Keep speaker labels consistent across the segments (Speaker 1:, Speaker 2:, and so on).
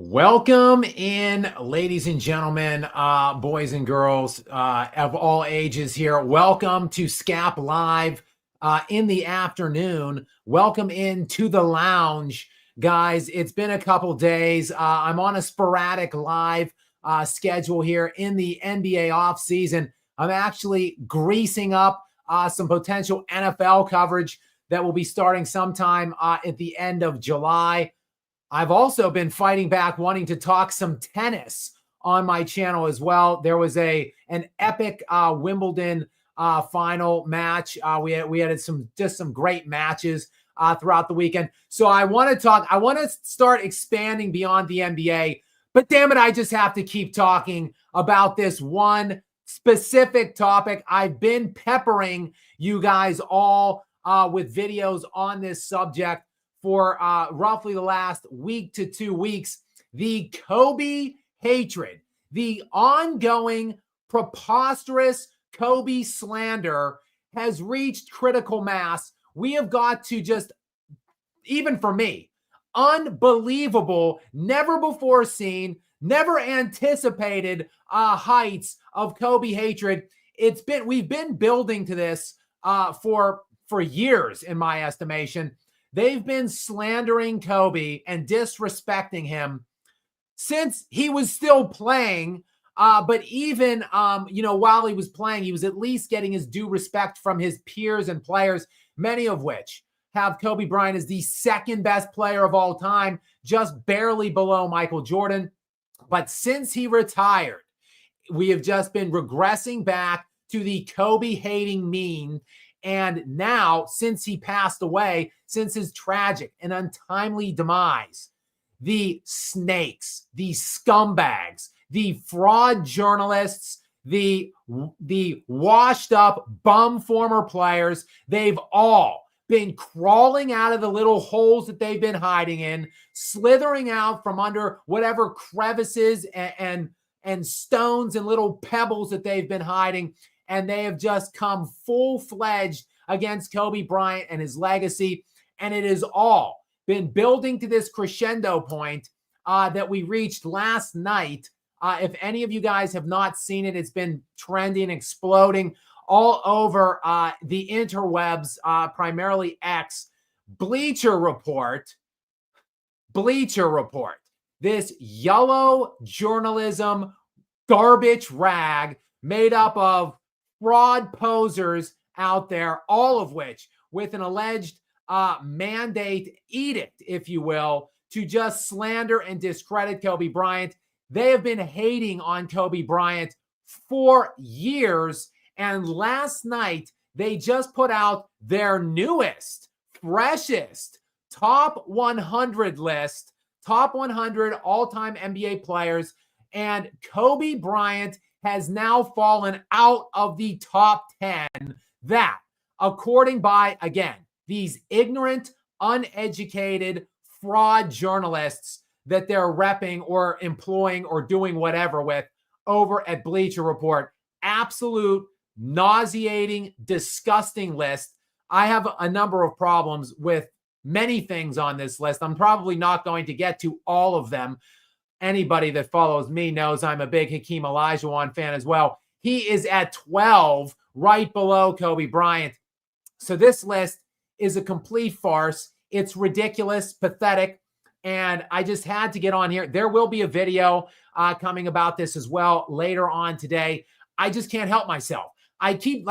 Speaker 1: Welcome in, ladies and gentlemen, boys and girls of all ages here. Welcome to Skap Live in the afternoon. Welcome into the lounge, guys. It's been a couple days. I'm on a sporadic live schedule here in the NBA offseason. I'm actually greasing up some potential NFL coverage that will be starting sometime at the end of July. I've also been fighting back, wanting to talk some tennis on my channel as well. There was an epic Wimbledon final match. We had some great matches throughout the weekend. So I want to talk. I want to start expanding beyond the NBA. But damn it, I just have to keep talking about this one specific topic. I've been peppering you guys all with videos on this subject for roughly the last week to 2 weeks. The Kobe hatred, the ongoing preposterous Kobe slander has reached critical mass. We have got to just, even for me, unbelievable, never before seen, never anticipated heights of Kobe hatred. We've been building to this for years, in my estimation. They've been slandering Kobe and disrespecting him since he was still playing. But even, while he was playing, he was at least getting his due respect from his peers and players, many of which have Kobe Bryant as the second best player of all time, just barely below Michael Jordan. But since he retired, we have just been regressing back to the Kobe hating mean. And now, since he passed away, since his tragic and untimely demise, the snakes, the scumbags, the fraud journalists, the washed up bum former players, they've all been crawling out of the little holes that they've been hiding in, slithering out from under whatever crevices and stones and little pebbles that they've been hiding. And they have just come full-fledged against Kobe Bryant and his legacy. And it has all been building to this crescendo point that we reached last night. If any of you guys have not seen it, it's been trending, exploding all over the interwebs, primarily X. Bleacher Report, this yellow journalism garbage rag made up of fraud posers out there, all of which with an alleged mandate edict, if you will, to just slander and discredit Kobe Bryant. They have been hating on Kobe Bryant for years. And last night, they just put out their newest, freshest top 100 list, top 100 all-time NBA players. And Kobe Bryant has now fallen out of the top 10. That, according by, again, these ignorant, uneducated, fraud journalists that they're repping or employing or doing whatever with over at Bleacher Report. Absolute, nauseating, disgusting list. I have a number of problems with many things on this list. I'm probably not going to get to all of them. Anybody that follows me knows I'm a big Hakeem Olajuwon fan as well. He is at 12, right below Kobe Bryant. So this list is a complete farce. It's ridiculous, pathetic, and I just had to get on here. There will be a video coming about this as well later on today. I just can't help myself. I keep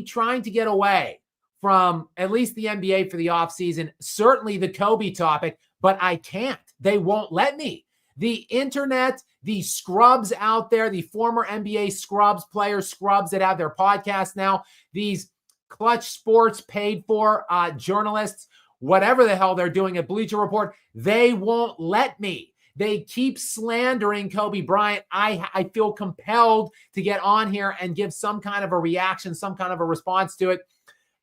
Speaker 1: trying to get away from at least the NBA for the offseason, certainly the Kobe topic, but I can't. They won't let me. The internet, the scrubs out there, the former NBA scrubs, players scrubs that have their podcasts now, these Clutch Sports paid for journalists, whatever the hell they're doing at Bleacher Report, they won't let me. They keep slandering Kobe Bryant. I feel compelled to get on here and give some kind of a reaction, some kind of a response to it.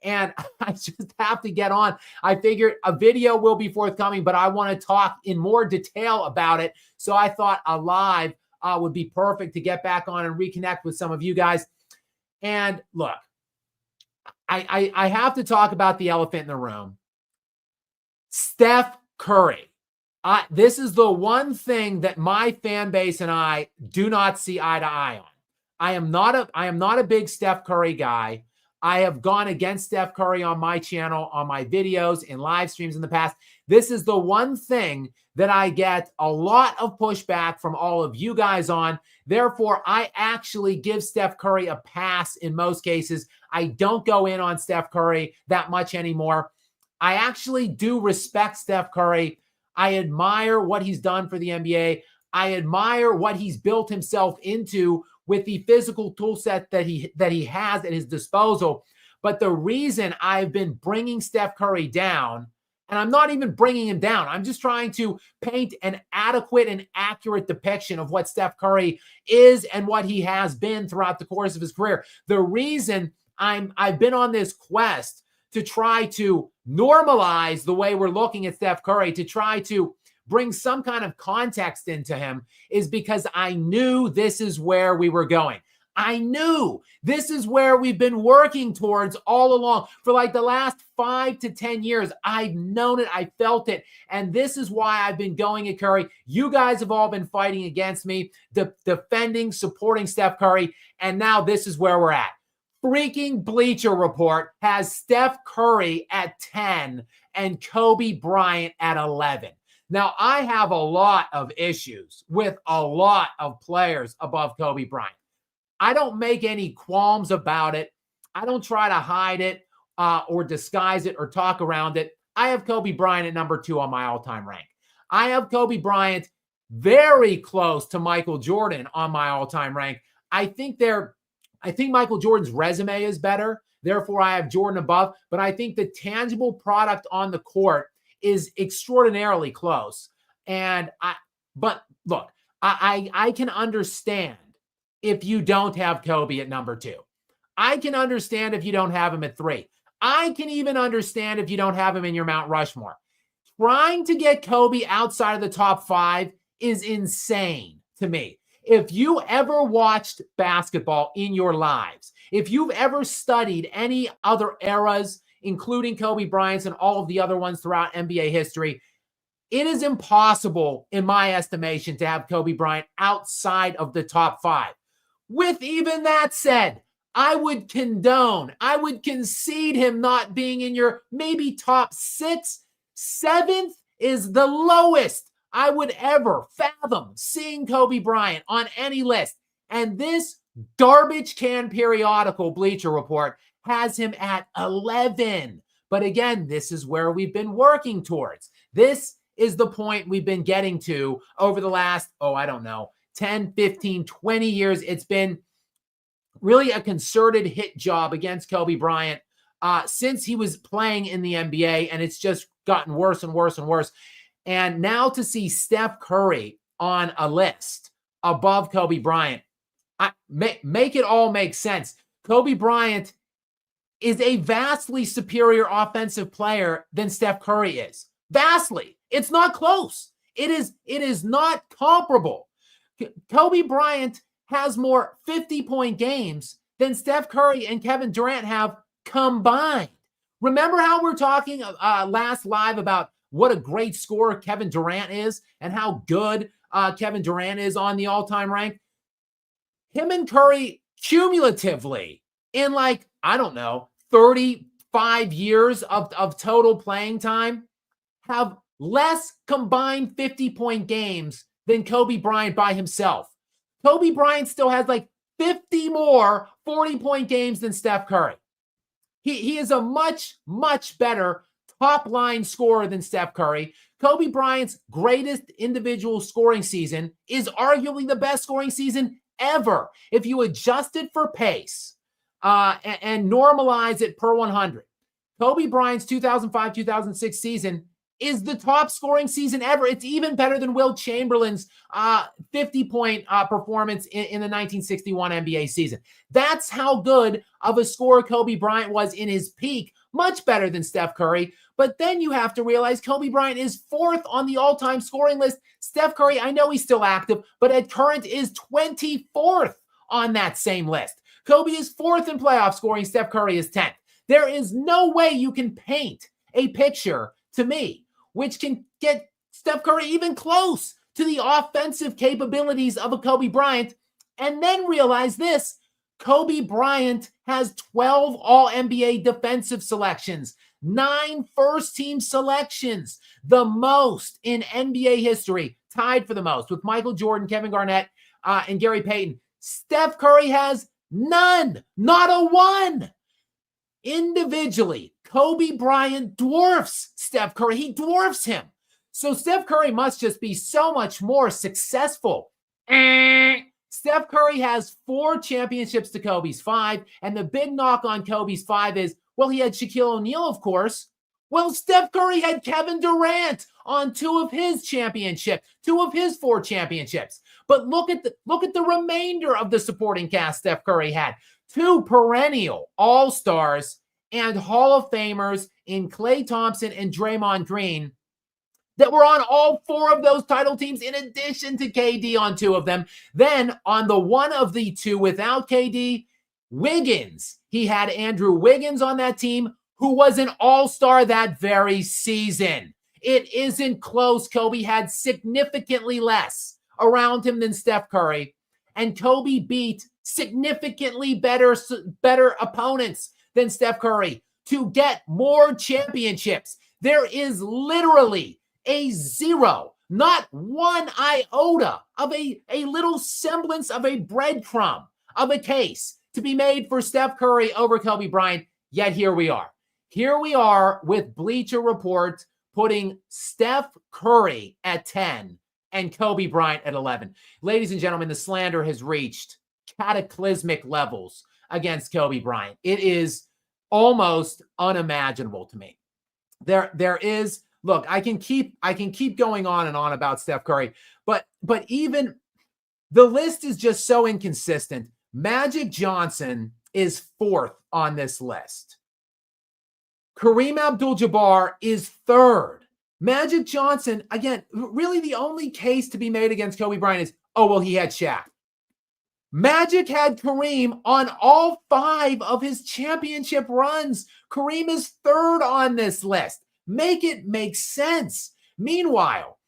Speaker 1: And I just have to get on. I figured a video will be forthcoming, but I want to talk in more detail about it. So I thought a live would be perfect to get back on and reconnect with some of you guys. And look, I have to talk about the elephant in the room. Steph Curry This is the one thing that my fan base and I do not see eye to eye on. I am not a big Steph Curry guy. I have gone against Steph Curry on my channel, on my videos, in live streams in the past. This is the one thing that I get a lot of pushback from all of you guys on. Therefore, I actually give Steph Curry a pass in most cases. I don't go in on Steph Curry that much anymore. I actually do respect Steph Curry. I admire what he's done for the NBA. I admire what he's built himself into with the physical tool set that he has at his disposal. But the reason I've been bringing Steph Curry down, and I'm not even bringing him down, I'm just trying to paint an adequate and accurate depiction of what Steph Curry is and what he has been throughout the course of his career. The reason I've been on this quest to try to normalize the way we're looking at Steph Curry, to try to bring some kind of context into him, is because I knew this is where we were going. I knew this is where we've been working towards all along. For like the last 5 to 10 years, I've known it, I felt it, and this is why I've been going at Curry. You guys have all been fighting against me, defending, supporting Steph Curry, and now this is where we're at. Freaking Bleacher Report has Steph Curry at 10 and Kobe Bryant at 11. Now, I have a lot of issues with a lot of players above Kobe Bryant. I don't make any qualms about it. I don't try to hide it or disguise it or talk around it. I have Kobe Bryant at number 2 on my all-time rank. I have Kobe Bryant very close to Michael Jordan on my all-time rank. I think Michael Jordan's resume is better. Therefore, I have Jordan above. But I think the tangible product on the court is extraordinarily close. But look, I can understand if you don't have Kobe at number 2. I can understand if you don't have him at 3. I can even understand if you don't have him in your Mount Rushmore. Trying to get Kobe outside of the top 5 is insane to me. If you ever watched basketball in your lives, if you've ever studied any other eras, including Kobe Bryant's and all of the other ones throughout NBA history, it is impossible, in my estimation, to have Kobe Bryant outside of the top 5. With even that said, I would concede him not being in your maybe top 6. 7th is the lowest I would ever fathom seeing Kobe Bryant on any list. And this garbage can periodical, Bleacher Report, has him at 11. But again, this is where we've been working towards. This is the point we've been getting to over the last, 10, 15, 20 years. It's been really a concerted hit job against Kobe Bryant since he was playing in the NBA, and it's just gotten worse and worse and worse. And now to see Steph Curry on a list above Kobe Bryant, make it all make sense. Kobe Bryant is a vastly superior offensive player than Steph Curry is. Vastly. It's not close. It is not comparable. Kobe Bryant has more 50-point games than Steph Curry and Kevin Durant have combined. Remember how we're talking last live about what a great scorer Kevin Durant is and how good Kevin Durant is on the all-time rank? Him and Curry cumulatively in 35 years of total playing time have less combined 50-point games than Kobe Bryant by himself. Kobe Bryant still has 50 more 40-point games than Steph Curry. He is a much, much better top-line scorer than Steph Curry. Kobe Bryant's greatest individual scoring season is arguably the best scoring season ever. If you adjust it for pace and normalize it per 100, Kobe Bryant's 2005-2006 season is the top scoring season ever. It's even better than Wilt Chamberlain's 50-point performance in the 1961 NBA season. That's how good of a scorer Kobe Bryant was in his peak. Much better than Steph Curry. But then you have to realize Kobe Bryant is 4th on the all-time scoring list. Steph Curry, I know he's still active, but at current is 24th on that same list. Kobe is 4th in playoff scoring. Steph Curry is 10th. There is no way you can paint a picture to me which can get Steph Curry even close to the offensive capabilities of a Kobe Bryant. And then realize this, Kobe Bryant has 12 All-NBA defensive selections, 9 first-team selections, the most in NBA history, tied for the most with Michael Jordan, Kevin Garnett, and Gary Payton. Steph Curry has none, not a one. Individually, Kobe Bryant dwarfs Steph Curry. He dwarfs him. So Steph Curry must just be so much more successful. Steph Curry has 4 championships to Kobe's 5, and the big knock on Kobe's 5 is, well, he had Shaquille O'Neal, of course. Well, Steph Curry had Kevin Durant on 2 of his championships, 2 of his 4 championships. But look at the remainder of the supporting cast Steph Curry had. 2 perennial all-stars and Hall of Famers in Klay Thompson and Draymond Green that were on all 4 of those title teams, in addition to KD on 2 of them. Then on the one of the 2 without KD, Wiggins. He had Andrew Wiggins on that team, who was an all-star that very season. It isn't close. Kobe had significantly less around him than Steph Curry, and Kobe beat significantly better opponents than Steph Curry to get more championships. There is literally a zero, not one iota of a little semblance of a breadcrumb of a case to be made for Steph Curry over Kobe Bryant. Yet here we are. Here we are with Bleacher Report putting Steph Curry at 10 and Kobe Bryant at 11. Ladies and gentlemen, the slander has reached cataclysmic levels against Kobe Bryant. It is almost unimaginable to me. There is, look, I can keep going on and on about Steph Curry, but even the list is just so inconsistent. Magic Johnson is 4th on this list. Kareem Abdul-Jabbar is 3rd. Magic Johnson, again, really the only case to be made against Kobe Bryant is, oh, well, he had Shaq. Magic had Kareem on all 5 of his championship runs. Kareem is 3rd on this list. Make it make sense. Meanwhile,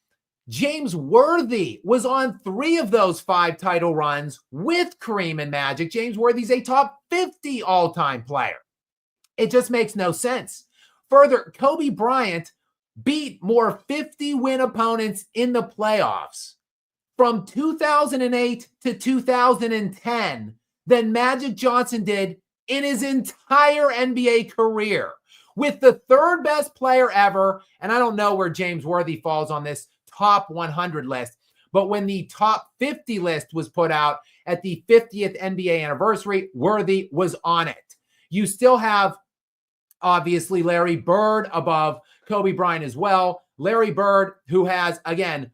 Speaker 1: James Worthy was on 3 of those 5 title runs with Kareem and Magic. James Worthy's a top 50 all-time player. It just makes no sense. Further, Kobe Bryant beat more 50-win opponents in the playoffs from 2008 to 2010 than Magic Johnson did in his entire NBA career, with the 3rd best player ever. And I don't know where James Worthy falls on this top 100 list, but when the top 50 list was put out at the 50th NBA anniversary, Worthy was on it. You still have, obviously, Larry Bird above Kobe Bryant as well. Larry Bird, who has, again,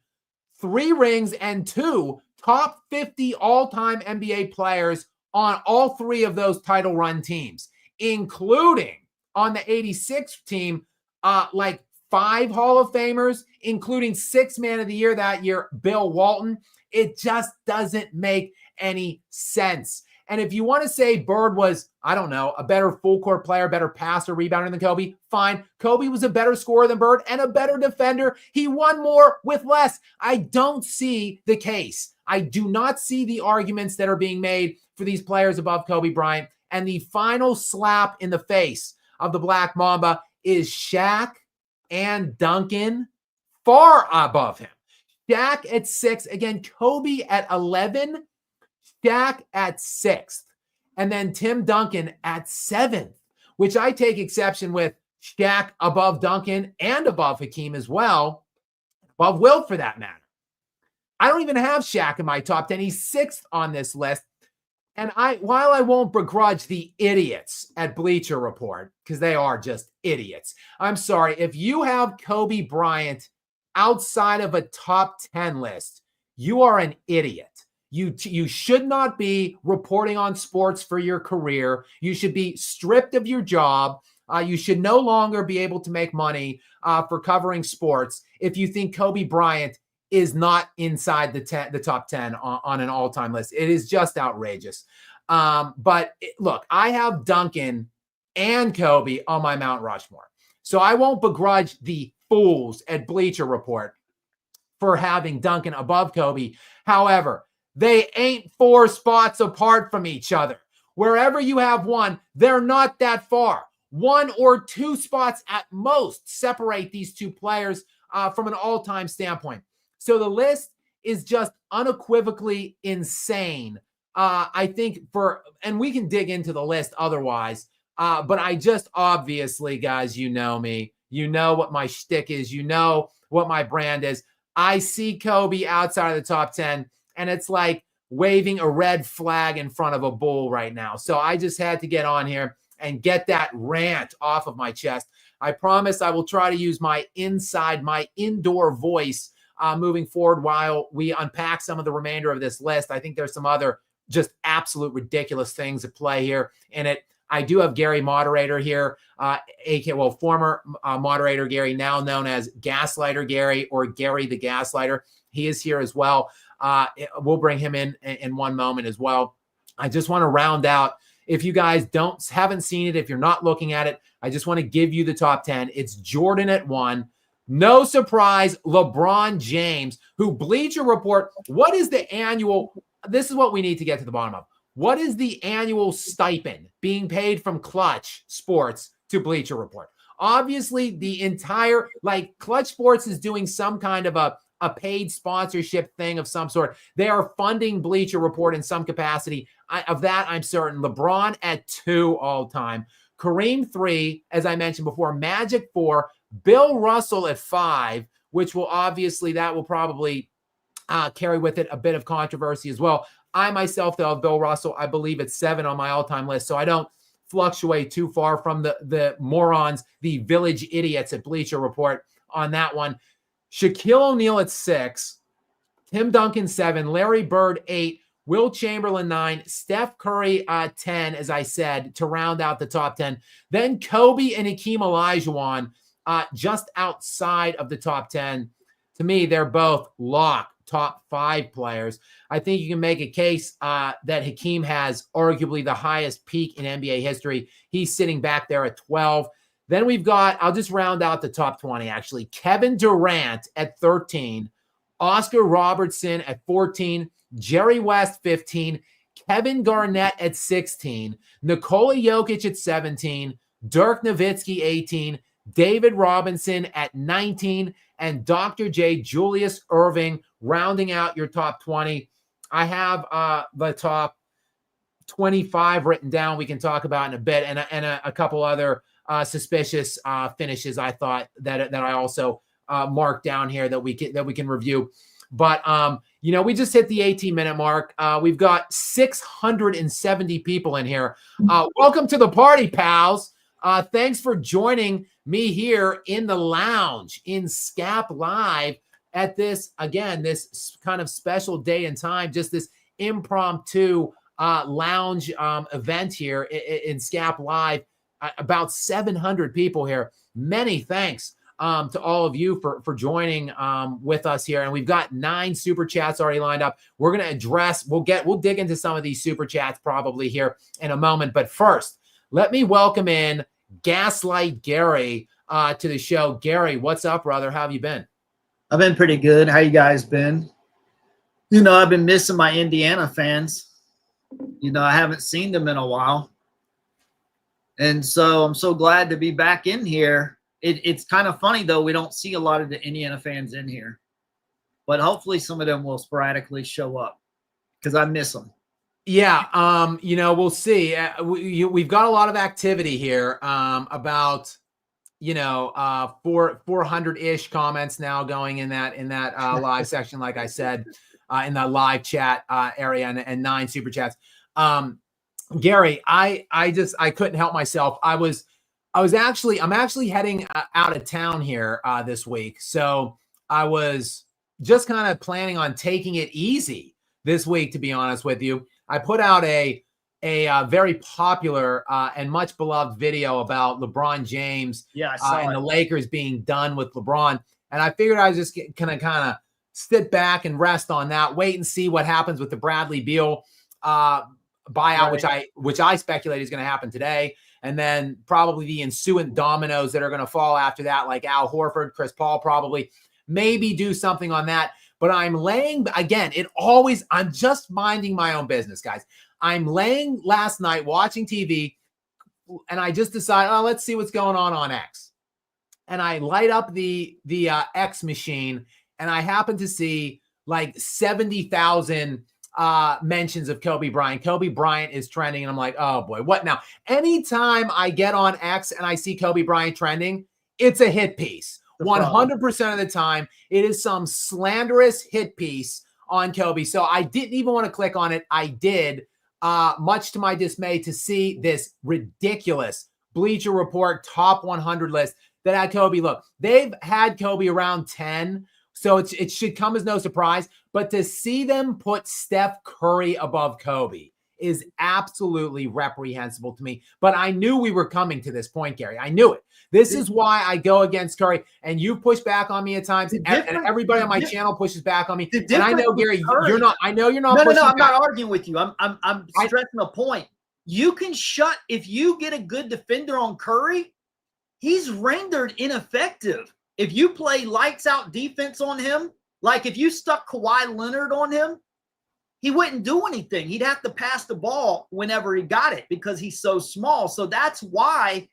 Speaker 1: 3 rings and 2 top 50 all-time NBA players on all 3 of those title run teams, including on the 86 team, like 5 Hall of Famers, including 6 Man of the Year that year, Bill Walton. It just doesn't make any sense. And if you want to say Bird was, I don't know, a better full court player, better passer, rebounder than Kobe, fine. Kobe was a better scorer than Bird and a better defender. He won more with less. I don't see the case. I do not see the arguments that are being made for these players above Kobe Bryant. And the final slap in the face of the Black Mamba is Shaq and Duncan far above him. Shaq at 6, again, Kobe at 11, Shaq at 6th, and then Tim Duncan at 7th, which I take exception with. Shaq above Duncan and above Hakeem as well, above Wilt for that matter. I don't even have Shaq in my top 10. He's 6th on this list. And while I won't begrudge the idiots at Bleacher Report, because they are just idiots, I'm sorry, if you have Kobe Bryant outside of a top 10 list, you are an idiot. You should not be reporting on sports for your career. You should be stripped of your job. You should no longer be able to make money for covering sports if you think Kobe Bryant is not inside the top 10 on an all-time list. It is just outrageous. Look, I have Duncan and Kobe on my Mount Rushmore. So I won't begrudge the fools at Bleacher Report. for having Duncan above Kobe. However, they ain't 4 spots apart from each other. Wherever you have one, they're not that far. 1 or 2 spots at most separate these two players from an all-time standpoint. So the list is just unequivocally insane. I think and we can dig into the list otherwise, but I just obviously, guys, you know me. You know what my shtick is. You know what my brand is. I see Kobe outside of the top 10, and it's like waving a red flag in front of a bull right now. So I just had to get on here and get that rant off of my chest. I promise I will try to use my indoor voice moving forward while we unpack some of the remainder of this list. I think there's some other just absolute ridiculous things at play here in it. I do have Gary moderator here, former moderator Gary, now known as Gaslighter Gary or Gary the Gaslighter. He is here as well. We'll bring him in one moment as well. I just want to round out. If you guys haven't seen it, if you're not looking at it, I just want to give you the top 10. It's Jordan at 1. No surprise, LeBron James, who Bleacher Report, what is the annual, this is what we need to get to the bottom of. What is the annual stipend being paid from Clutch Sports to Bleacher Report? Obviously, the entire, Clutch Sports is doing some kind of a paid sponsorship thing of some sort. They are funding Bleacher Report in some capacity. Of that, I'm certain. LeBron at 2 all time. Kareem 3, as I mentioned before. Magic 4. Bill Russell at 5, which will obviously, that will probably carry with it a bit of controversy as well. I myself, though, have Bill Russell, I believe it's 7 on my all-time list, so I don't fluctuate too far from the morons, the village idiots at Bleacher Report on that one. Shaquille O'Neal at 6, Tim Duncan 7, Larry Bird 8, Will Chamberlain 9, Steph Curry 10, as I said, to round out the top 10. Then Kobe and Hakeem Olajuwon just outside of the top 10. To me, they're both lock top 5 players. I think you can make a case that Hakeem has arguably the highest peak in NBA history. He's sitting back there at 12. Then we've got, I'll just round out the top 20, actually. Kevin Durant at 13, Oscar Robertson at 14, Jerry West 15, Kevin Garnett at 16, Nikola Jokic at 17, Dirk Nowitzki 18, David Robinson at 19, and Dr. J. Julius Erving rounding out your top 20. I have the top 25 written down we can talk about in a bit, and a couple other suspicious finishes I thought that I also marked down here that we can review. But we just hit the 18-minute mark. We've got 670 people in here. Welcome to the party, pals. Thanks for joining me here in the lounge in Skap Live at this kind of special day and time, just this impromptu lounge event here in Skap Live. About 700 people here. Many thanks to all of you for joining with us here. And we've got 9 super chats already lined up. We're going to address, we'll dig into some of these super chats probably here in a moment. But first, let me welcome in Gaslight Gary to the show. Gary, what's up, brother? How have you been?
Speaker 2: I've been pretty good. How you guys been? I've been missing my Indiana fans. I haven't seen them in a while. And so I'm so glad to be back in here. It's kind of funny, though. We don't see a lot of the Indiana fans in here. But hopefully some of them will sporadically show up because I miss them.
Speaker 1: Yeah, we'll see. We've got a lot of activity here. About 400-ish comments now going in that live section, like I said, in the live chat area, and 9 super chats. Gary, I couldn't help myself. I'm actually heading out of town here this week, so I was just kind of planning on taking it easy this week, to be honest with you. I put out a very popular and much beloved video about LeBron James and the Lakers being done with LeBron. And I figured I was just going to kind of sit back and rest on that, wait and see what happens with the Bradley Beal buyout, right, which I speculate is going to happen today. And then probably the ensuing dominoes that are going to fall after that, like Al Horford, Chris Paul, probably maybe do something on that. But I'm laying, again, I'm just minding my own business, guys. I'm laying last night watching TV, and I just decided, oh, let's see what's going on X. And I light up the X machine, and I happen to see like 70,000 mentions of Kobe Bryant. Kobe Bryant is trending, and I'm like, oh boy, what now? Anytime I get on X and I see Kobe Bryant trending, it's a hit piece. 100% of the time, it is some slanderous hit piece on Kobe. So I didn't even want to click on it. I did, much to my dismay, to see this ridiculous Bleacher Report top 100 list that had Kobe. Look, they've had Kobe around 10, so it should come as no surprise. But to see them put Steph Curry above Kobe is absolutely reprehensible to me. But I knew we were coming to this point, Gary. I knew it. This is why I go against Curry. And you've pushed back on me at times, and everybody on my channel pushes back on me. And I know, Gary, you're not. I know you're not.
Speaker 2: No, I'm not arguing with you. I'm stressing a point. You can if you get a good defender on Curry, he's rendered ineffective. If you play lights out defense on him, like if you stuck Kawhi Leonard on him, he wouldn't do anything. He'd have to pass the ball whenever he got it because he's so small. So that's why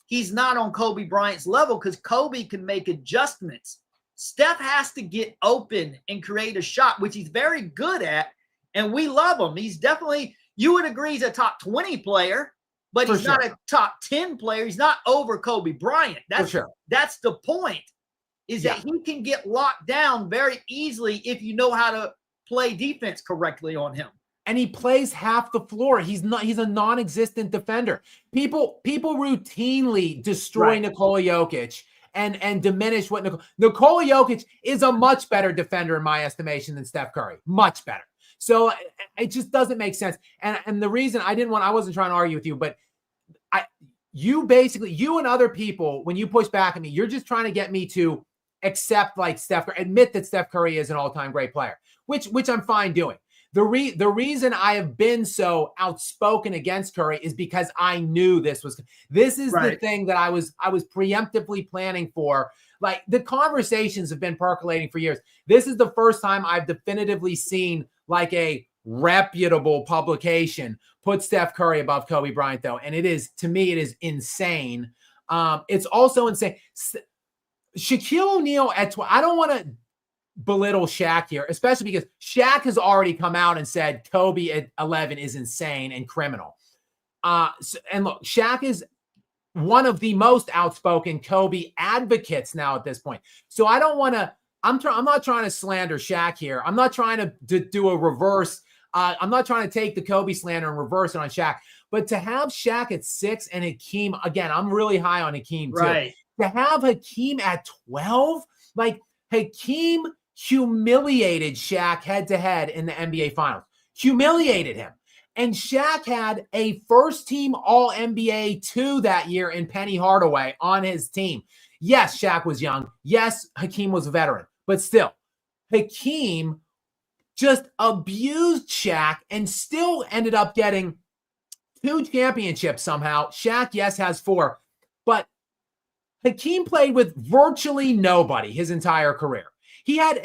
Speaker 2: he's not on Kobe Bryant's level, because Kobe can make adjustments. Steph has to get open and create a shot, which he's very good at, and we love him. He's definitely, you would agree, he's a top 20 player, but he's not a top 10 player. He's not over Kobe Bryant. That's the point, is that he can get locked down very easily if you know how to play defense correctly on him.
Speaker 1: And he plays half the floor. He's a non-existent defender. People routinely destroy Nikola Jokic and diminish what Nikola Jokic is a much better defender in my estimation than Steph Curry. Much better. So it just doesn't make sense. And the reason I wasn't trying to argue with you, but you and other people, when you push back at me, you're just trying to get me to accept like admit that Steph Curry is an all-time great player, which I'm fine doing. The reason I have been so outspoken against Curry is because I knew this is the thing that I was preemptively planning for. Like, the conversations have been percolating for years. This is the first time I've definitively seen like a reputable publication put Steph Curry above Kobe Bryant, though. And to me, it is insane. It's also insane. Shaquille O'Neal at 12. I don't want to belittle Shaq here, especially because Shaq has already come out and said Kobe at 11 is insane and criminal. And look, Shaq is one of the most outspoken Kobe advocates now at this point. So I don't want to, I'm not trying to slander Shaq here. I'm not trying to do a reverse. I'm not trying to take the Kobe slander and reverse it on Shaq. But to have Shaq at 6 and Hakeem, again, I'm really high on Hakeem too.
Speaker 2: Right.
Speaker 1: To have Hakeem at 12, like Hakeem humiliated Shaq head-to-head in the NBA Finals. Humiliated him. And Shaq had a first-team All-NBA 2 that year in Penny Hardaway on his team. Yes, Shaq was young. Yes, Hakeem was a veteran. But still, Hakeem just abused Shaq and still ended up getting 2 championships somehow. Shaq, yes, has 4. But Hakeem played with virtually nobody his entire career. He had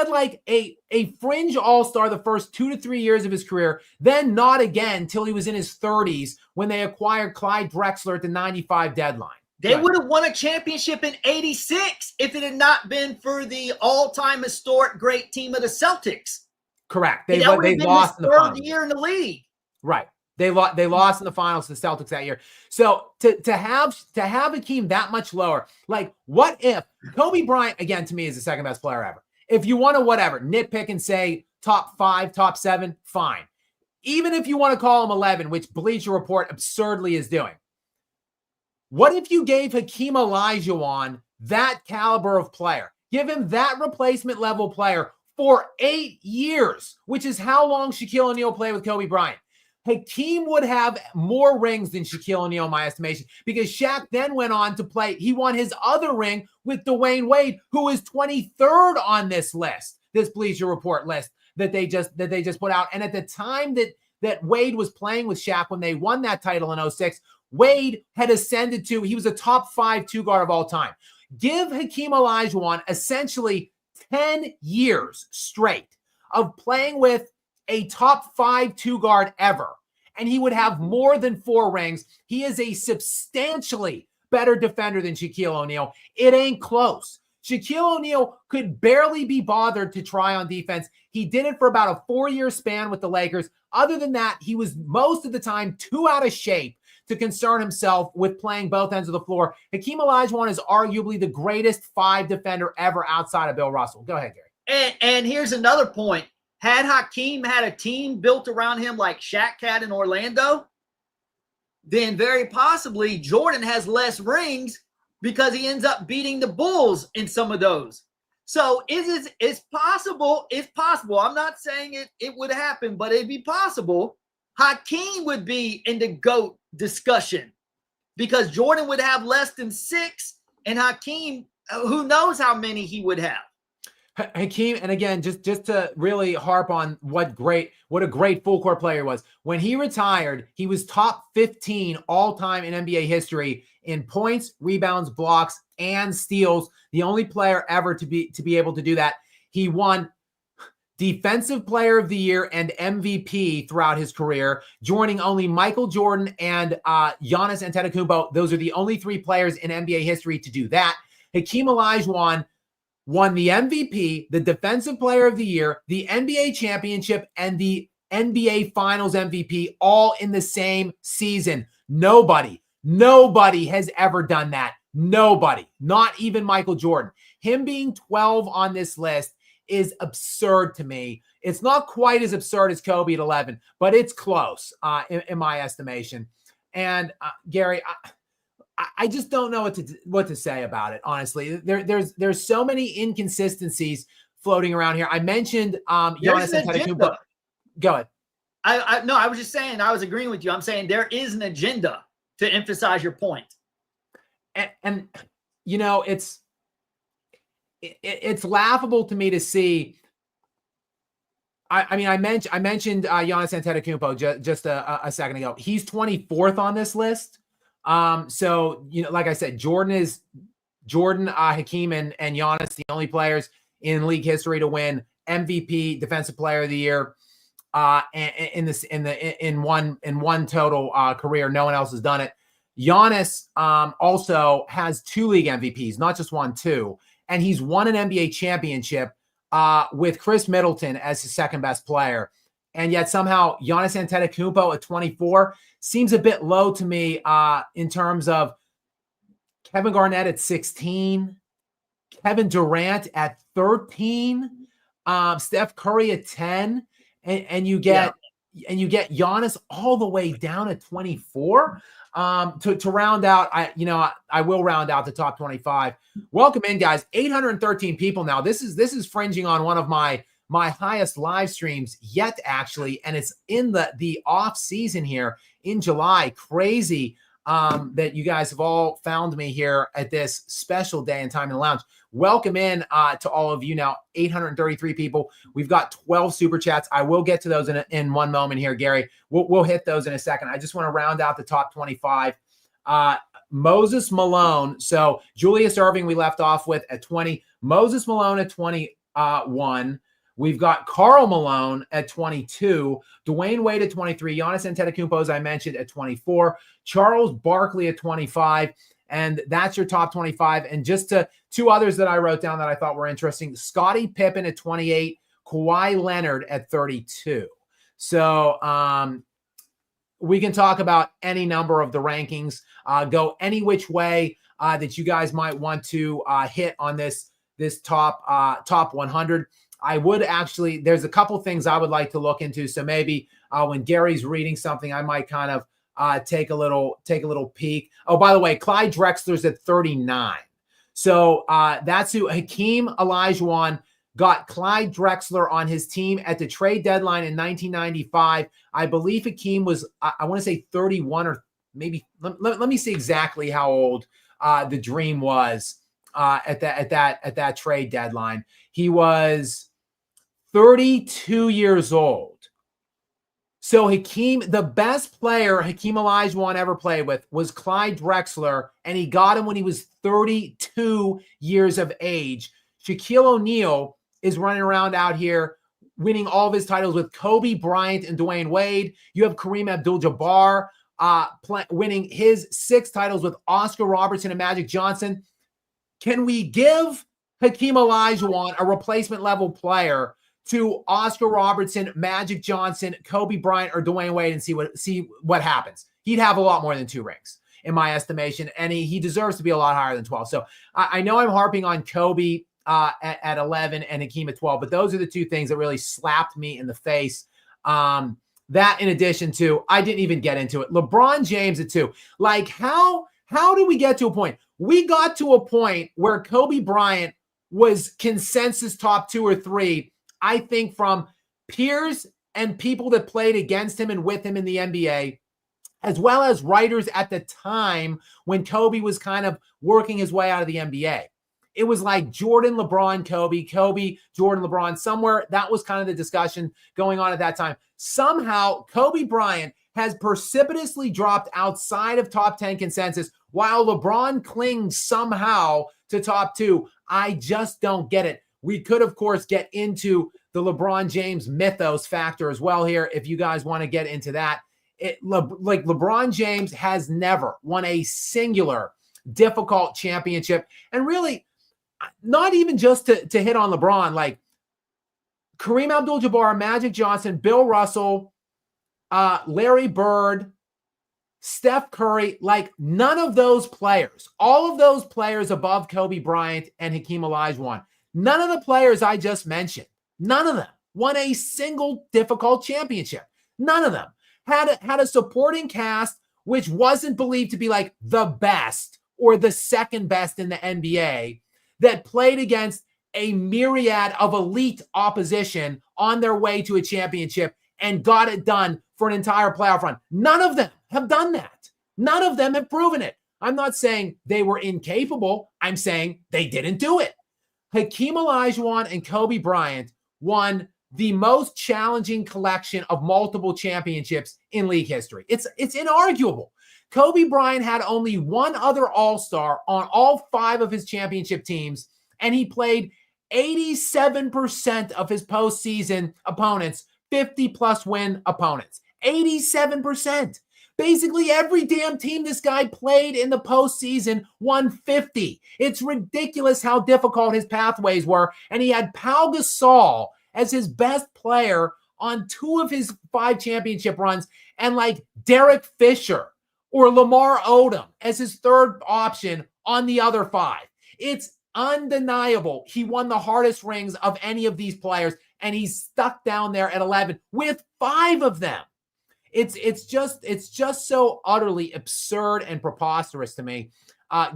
Speaker 1: like a fringe all-star the first 2 to 3 years of his career, then not again till he was in his 30s when they acquired Clyde Drexler at the 95 deadline.
Speaker 2: They would have won a championship in 86 if it had not been for the all-time historic great team of the Celtics.
Speaker 1: Correct. They lost in the finals.
Speaker 2: Third year in the league.
Speaker 1: Right. They lost in the finals to the Celtics that year. So to have Hakeem that much lower, like, what if Kobe Bryant, again, to me, is the second best player ever? If you want to nitpick and say top 5, top 7, fine. Even if you want to call him 11, which Bleacher Report absurdly is doing. What if you gave Hakeem Olajuwon that caliber of player? Give him that replacement level player for 8 years, which is how long Shaquille O'Neal played with Kobe Bryant. Hakeem would have more rings than Shaquille O'Neal, in my estimation, because Shaq then went on to play. He won his other ring with Dwayne Wade, who is 23rd on this list, this Bleacher Report list that they just put out. And at the time that Wade was playing with Shaq when they won that title in 06, Wade had ascended he was a top 5 2 guard of all time. Give Hakeem Olajuwon essentially 10 years straight of playing with a top 5 2-guard ever, and he would have more than 4 rings. He is a substantially better defender than Shaquille O'Neal. It ain't close. Shaquille O'Neal could barely be bothered to try on defense. He did it for about a 4-year span with the Lakers. Other than that, he was most of the time too out of shape to concern himself with playing both ends of the floor. Hakeem Olajuwon is arguably the greatest 5 defender ever outside of Bill Russell. Go ahead, Gary.
Speaker 2: And here's another point. Had Hakeem had a team built around him like Shaq had in Orlando, then very possibly Jordan has less rings because he ends up beating the Bulls in some of those. So it's possible. It's possible. I'm not saying it would happen, but it'd be possible. Hakeem would be in the GOAT discussion because Jordan would have less than 6, and Hakeem, who knows how many he would have.
Speaker 1: Hakeem, and again, just to really harp on what a great full court player was. When he retired, he was top 15 all time in NBA history in points, rebounds, blocks, and steals. The only player ever to be able to do that. He won Defensive Player of the Year and MVP throughout his career, joining only Michael Jordan and Giannis Antetokounmpo. Those are the only 3 players in NBA history to do that. Hakeem Olajuwon won the MVP, the Defensive Player of the Year, the NBA championship, and the NBA Finals MVP all in the same season. Nobody has ever done that. Nobody, not even Michael Jordan. Him being 12 on this list is absurd to me. It's not quite as absurd as Kobe at 11, but it's close in my estimation. And Gary, I just don't know what to say about it. Honestly, there's so many inconsistencies floating around here. I mentioned Giannis Antetokounmpo. Go ahead.
Speaker 2: I was just saying. I was agreeing with you. I'm saying there is an agenda to emphasize your point.
Speaker 1: And you know, it's laughable to me to see. I mentioned Giannis Antetokounmpo just a second ago. He's 24th on this list. So, you know, like I said, Jordan, Hakeem, and Giannis, the only players in league history to win MVP, Defensive Player of the Year, in one total career. No one else has done it. Giannis also has 2 league MVPs, not just 1, 2, and he's won an NBA championship with Chris Middleton as his second best player. And yet somehow Giannis Antetokounmpo at 24 seems a bit low to me in terms of Kevin Garnett at 16, Kevin Durant at 13, Steph Curry at 10, and you get Giannis all the way down at 24. To round out, I will round out the top 25. Welcome in, guys. 813 people now. This is fringing on one of my highest live streams yet, actually, and it's in the off season here in July. Crazy that you guys have all found me here at this special day and time in the lounge. Welcome in to all of you now. 833 people. We've got 12 super chats. I will get to those in one moment here, Gary. We'll hit those in a second. I just want to round out the top 25. Moses Malone. So Julius Erving we left off with at 20. Moses Malone at 21. We've got Karl Malone at 22, Dwayne Wade at 23, Giannis Antetokounmpo, as I mentioned, at 24, Charles Barkley at 25, and that's your top 25. And just 2 others that I wrote down that I thought were interesting, Scottie Pippen at 28, Kawhi Leonard at 32. So we can talk about any number of the rankings, go any which way that you guys might want to hit on this top 100. I would actually, there's a couple things I would like to look into. So maybe when Gary's reading something, I might kind of take a little peek. Oh, by the way, Clyde Drexler's at 39. So that's who Hakeem Olajuwon got Clyde Drexler on his team at the trade deadline in 1995. I believe Hakeem was, I want to say 31 or maybe, let me see exactly how old the Dream was at that trade deadline. He was 32 years old. So Hakeem, the best player Hakeem Olajuwon ever played with was Clyde Drexler, and he got him when he was 32 years of age. Shaquille O'Neal is running around out here winning all of his titles with Kobe Bryant and Dwayne Wade. You have Kareem Abdul-Jabbar winning his 6 titles with Oscar Robertson and Magic Johnson. Can we give Hakeem Olajuwon, a replacement level player, to Oscar Robertson, Magic Johnson, Kobe Bryant, or Dwayne Wade and see what happens? He'd have a lot more than 2 rings, in my estimation, and he deserves to be a lot higher than 12. So I know I'm harping on Kobe at 11 and Hakeem at 12, but those are the 2 things that really slapped me in the face. That in addition to, I didn't even get into it, LeBron James at 2. Like, how did we get to a point? We got to a point where Kobe Bryant was consensus top 2 or 3, I think, from peers and people that played against him and with him in the NBA, as well as writers at the time when Kobe was kind of working his way out of the NBA. It was like Jordan, LeBron, Kobe, Jordan, LeBron, somewhere. That was kind of the discussion going on at that time. Somehow, Kobe Bryant has precipitously dropped outside of top 10 consensus, while LeBron clings somehow to top 2. I just don't get it. We could, of course, get into the LeBron James mythos factor as well here, if you guys want to get into that. Like LeBron James has never won a singular difficult championship. And really, not even just to hit on LeBron, like Kareem Abdul-Jabbar, Magic Johnson, Bill Russell, Larry Bird, Steph Curry, like none of those players, all of those players above Kobe Bryant and Hakeem Olajuwon, none of the players I just mentioned, none of them won a single difficult championship. None of them had a supporting cast which wasn't believed to be like the best or the second best in the NBA, that played against a myriad of elite opposition on their way to a championship and got it done for an entire playoff run. None of them have done that. None of them have proven it. I'm not saying they were incapable. I'm saying they didn't do it. Hakeem Olajuwon and Kobe Bryant won the most challenging collection of multiple championships in league history. It's inarguable. Kobe Bryant had only one other All-Star on all 5 of his championship teams, and he played 87% of his postseason opponents 50-plus win opponents. 87%. Basically, every damn team this guy played in the postseason won 50. It's ridiculous how difficult his pathways were, and he had Pau Gasol as his best player on 2 of his 5 championship runs, and like Derek Fisher or Lamar Odom as his 3rd option on the other 5. It's undeniable. He won the hardest rings of any of these players, and he's stuck down there at 11 with 5 of them. It's just so utterly absurd and preposterous to me.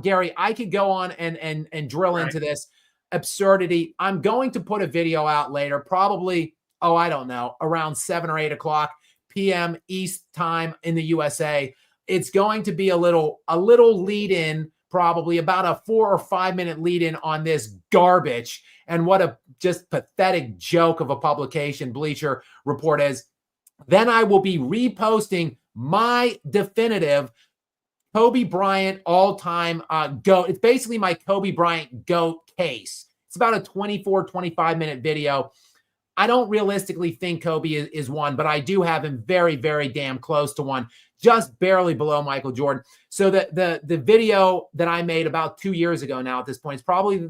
Speaker 1: Gary, I could go on and drill into this absurdity. I'm going to put a video out later, probably, I don't know, around 7 or 8 o'clock p.m. East time in the USA. It's going to be a little lead in, probably about a 4 or 5 minute lead in on this garbage and what a just pathetic joke of a publication Bleacher Report is. Then I will be reposting my definitive Kobe Bryant all-time GOAT. It's basically my Kobe Bryant GOAT case. It's about a 24, 25-minute video. I don't realistically think Kobe is one, but I do have him very, very damn close to one, just barely below Michael Jordan. So the video that I made about 2 years ago now at this point is probably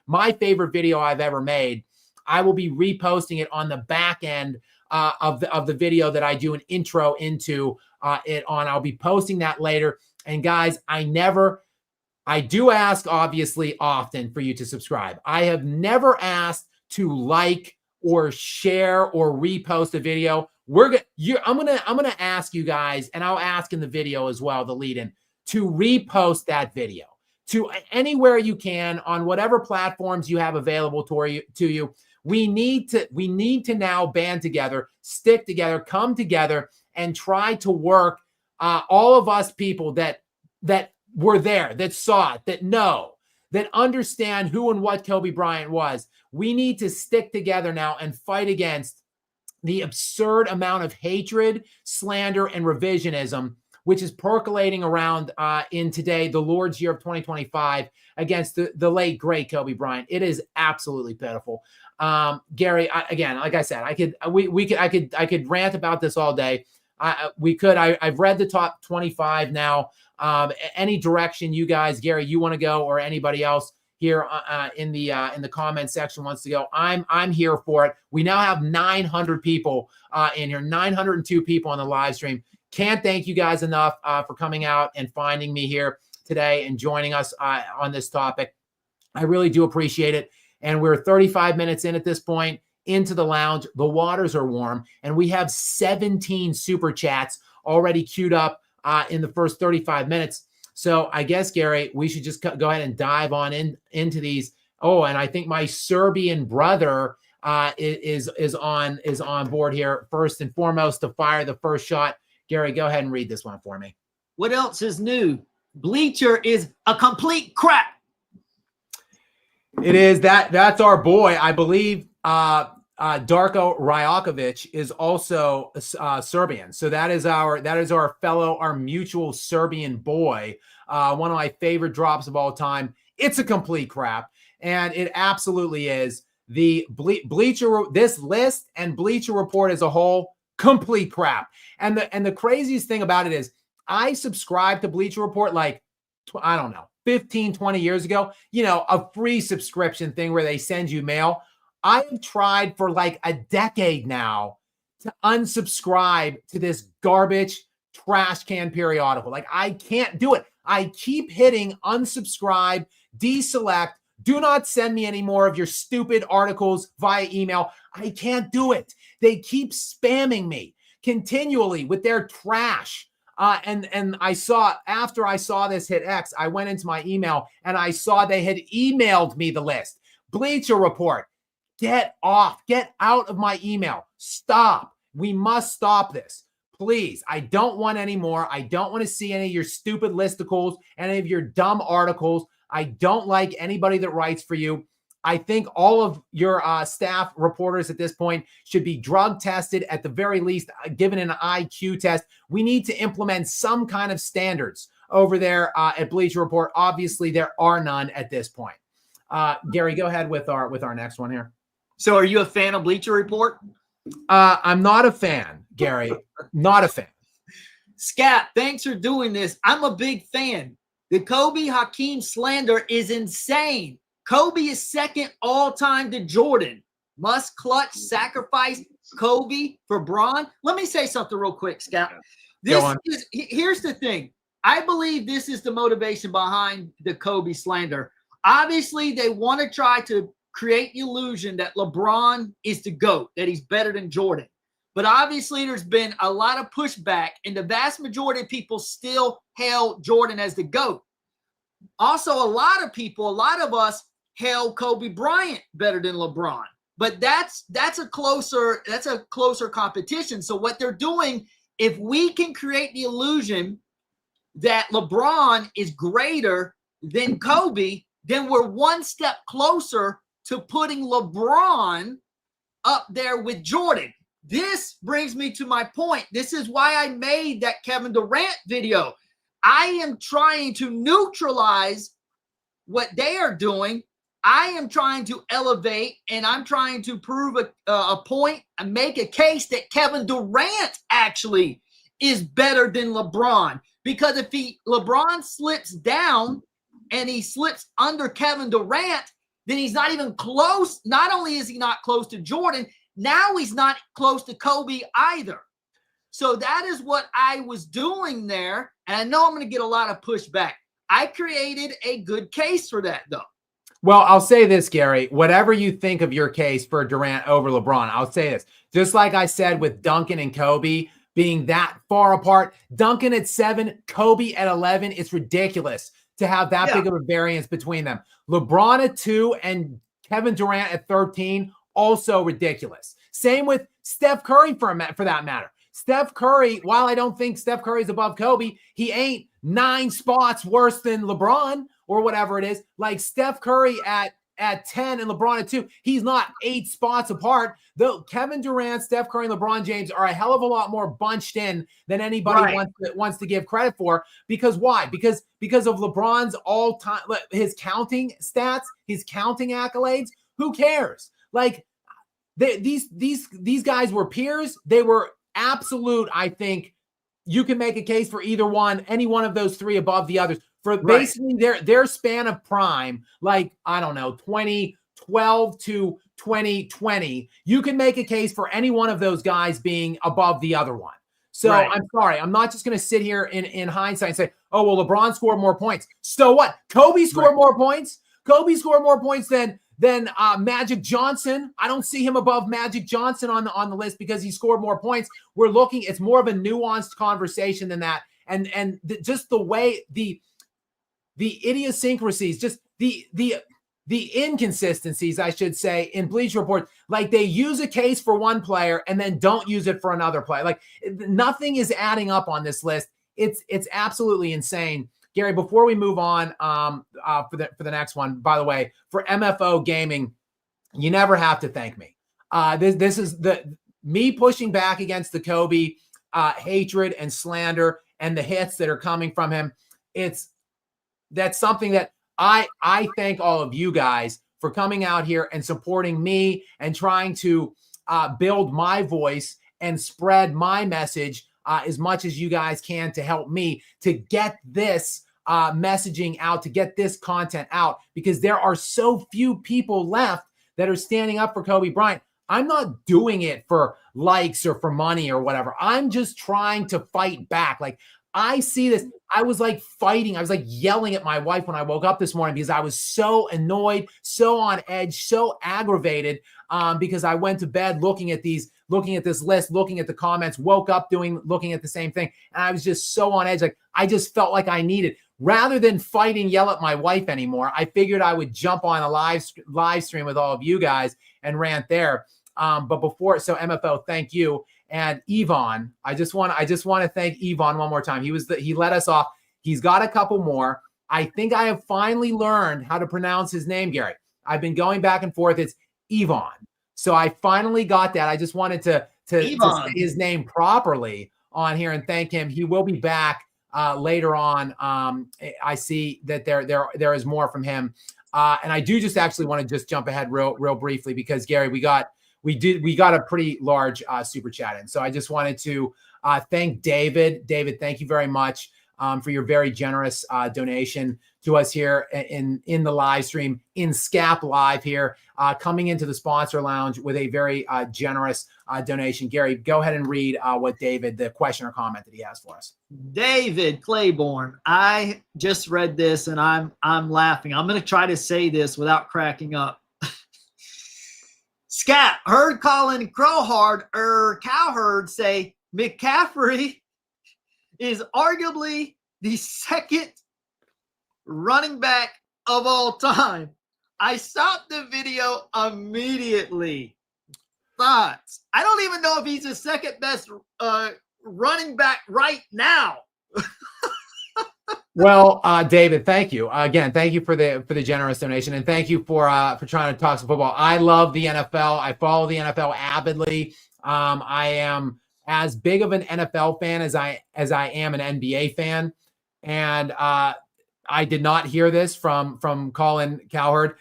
Speaker 1: my favorite video I've ever made. I will be reposting it on the back end of the video that I do an intro into it on. I'll be posting that later. And guys, I do ask obviously often for you to subscribe. I have never asked to like or share or repost a video. I'm gonna ask you guys, and I'll ask in the video as well, the lead in, to repost that video to anywhere you can on whatever platforms you have available to you. We need to now band together, stick together, come together, and try to work. All of us people that were there, that saw it, that know, that understand who and what Kobe Bryant was. We need to stick together now and fight against the absurd amount of hatred, slander, and revisionism which is percolating around in today, the Lord's year of 2025, against the late great Kobe Bryant. It is absolutely pitiful. Gary, again, like I said, I could rant about this all day. I've read the top 25 now. Any direction you guys, Gary, you want to go, or anybody else here in the comment section wants to go, I'm here for it. We now have 900 people in here, 902 people on the live stream. Can't thank you guys enough for coming out and finding me here today and joining us on this topic. I really do appreciate it. And we're 35 minutes in at this point into the lounge. The waters are warm, and we have 17 super chats already queued up in the first 35 minutes. So I guess, Gary, we should just go ahead and dive on into these. Oh, and I think my Serbian brother is on board here first and foremost to fire the first shot. Gary, go ahead and read this one for me.
Speaker 2: What else is new? Bleacher is a complete crap.
Speaker 1: It is that's our boy. I believe Darko Rajakovic is also Serbian. So that is our mutual Serbian boy. One of my favorite drops of all time. It's a complete crap, and it absolutely is. The this list and Bleacher Report as a whole, complete crap. And the craziest thing about it is, I subscribed to Bleacher Report like, I don't know, 15, 20 years ago, a free subscription thing where they send you mail. I have tried for like a decade now to unsubscribe to this garbage trash can periodical. Like, I can't do it. I keep hitting unsubscribe, deselect, do not send me any more of your stupid articles via email. I can't do it. They keep spamming me continually with their trash. And I saw, after I saw this hit X, I went into my email and I saw they had emailed me the list. Bleacher Report, get out of my email. Stop. We must stop this. Please. I don't want any more. I don't want to see any of your stupid listicles, any of your dumb articles. I don't like anybody that writes for you. I think all of your staff reporters at this point should be drug tested, at the very least, given an IQ test. We need to implement some kind of standards over there at Bleacher Report. Obviously, there are none at this point. Gary, go ahead with our next one here.
Speaker 2: So are you a fan of Bleacher Report?
Speaker 1: I'm not a fan, Gary. Not a fan.
Speaker 2: Skap, thanks for doing this. I'm a big fan. The Kobe Hakeem slander is insane. Kobe is second all-time to Jordan. Must clutch sacrifice Kobe for Bron. Let me say something real quick, Skap. Here's the thing. I believe this is the motivation behind the Kobe slander. Obviously, they want to try to create the illusion that LeBron is the GOAT, that he's better than Jordan. But obviously, there's been a lot of pushback, and the vast majority of people still hail Jordan as the GOAT. Also, a lot of us hail Kobe Bryant better than LeBron. But that's a closer competition. So what they're doing, if we can create the illusion that LeBron is greater than Kobe, then we're one step closer to putting LeBron up there with Jordan. This brings me to my point. This is why I made that Kevin Durant video. I am trying to neutralize what they are doing. I am trying to elevate, and I'm trying to prove a point and make a case that Kevin Durant actually is better than LeBron. Because if LeBron slips down and he slips under Kevin Durant, then he's not even close. Not only is he not close to Jordan, now he's not close to Kobe either. So that is what I was doing there. And I know I'm going to get a lot of pushback. I created a good case for that, though.
Speaker 1: Well, I'll say this, Gary. Whatever you think of your case for Durant over LeBron, I'll say this. Just like I said with Duncan and Kobe being that far apart, Duncan at 7, Kobe at 11, it's ridiculous to have that big of a variance between them. LeBron at 2 and Kevin Durant at 13, also ridiculous. Same with Steph Curry for that matter. Steph Curry, while I don't think Steph Curry's above Kobe, he ain't 9 spots worse than LeBron or whatever it is. Like Steph Curry at at 10 and LeBron at 2. He's not 8 spots apart. Though Kevin Durant, Steph Curry, and LeBron James are a hell of a lot more bunched in than anybody wants to give credit for. Because why? Because of LeBron's all-time, his counting stats, his counting accolades. Who cares? Like these guys were peers. They were absolute. I think you can make a case for either one, any one of those three above the others. For basically their span of prime, like, I don't know, 2012 to 2020, you can make a case for any one of those guys being above the other one. So I'm sorry. I'm not just going to sit here in hindsight and say, oh, well, LeBron scored more points. So what? Kobe scored more points. Kobe scored more points than Magic Johnson. I don't see him above Magic Johnson on the list because he scored more points. We're looking, it's more of a nuanced conversation than that. And just the way the idiosyncrasies, just the inconsistencies, I should say, in Bleacher Reports, like they use a case for one player and then don't use it for another player. Like nothing is adding up on this list. It's absolutely insane. Gary, before we move on for the next one, by the way, for MFO Gaming, you never have to thank me. This is me pushing back against the Kobe hatred and slander and the hits that are coming from him. That's something that I thank all of you guys for coming out here and supporting me and trying to build my voice and spread my message as much as you guys can to help me to get this messaging out, to get this content out, because there are so few people left that are standing up for Kobe Bryant. I'm not doing it for likes or for money or whatever. I'm just trying to fight back. Like, I see this. I was like fighting. I was like yelling at my wife when I woke up this morning because I was so annoyed, so on edge, so aggravated because I went to bed looking at this list, looking at the comments, woke up looking at the same thing. And I was just so on edge. Like, I just felt like I needed, rather than fight and yell at my wife anymore, I figured I would jump on a live stream with all of you guys and rant there. But before, so MFO, thank you. And Yvonne, I just want to thank Yvonne one more time. He let us off. He's got a couple more. I think I have finally learned how to pronounce his name, Gary. I've been going back and forth. It's Yvonne. So I finally got that. I just wanted to say his name properly on here and thank him. He will be back later on. I see that there is more from him. And I do just actually want to just jump ahead real briefly because, Gary, we got a pretty large super chat in. So I just wanted to thank David. David, thank you very much for your very generous donation to us here in the live stream, in Skap Live here, coming into the sponsor lounge with a very generous donation. Gary, go ahead and read what David, the question or comment that he has for us.
Speaker 2: David Claiborne, I just read this and I'm laughing. I'm going to try to say this without cracking up. Skap, heard Colin Cowherd say McCaffrey is arguably the second running back of all time. I stopped the video immediately. Thoughts? I don't even know if he's the second best running back right now.
Speaker 1: Well, David, thank you again. Thank you for the generous donation, and thank you for trying to talk some football. I love the NFL. I follow the NFL avidly. I am as big of an NFL fan as I am an NBA fan, and I did not hear this from Colin Cowherd.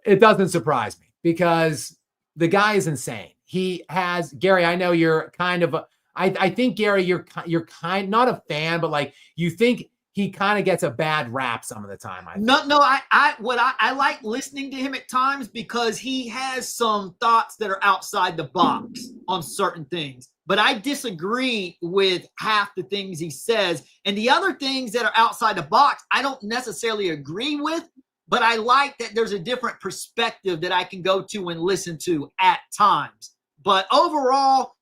Speaker 1: It doesn't surprise me because the guy is insane. He has, Gary, I know you're kind of I think, Gary, you're kind, not a fan, but like you think he kind of gets a bad rap some of the time.
Speaker 2: I like listening to him at times because he has some thoughts that are outside the box on certain things. But I disagree with half the things he says. And the other things that are outside the box, I don't necessarily agree with, but I like that there's a different perspective that I can go to and listen to at times. But overall,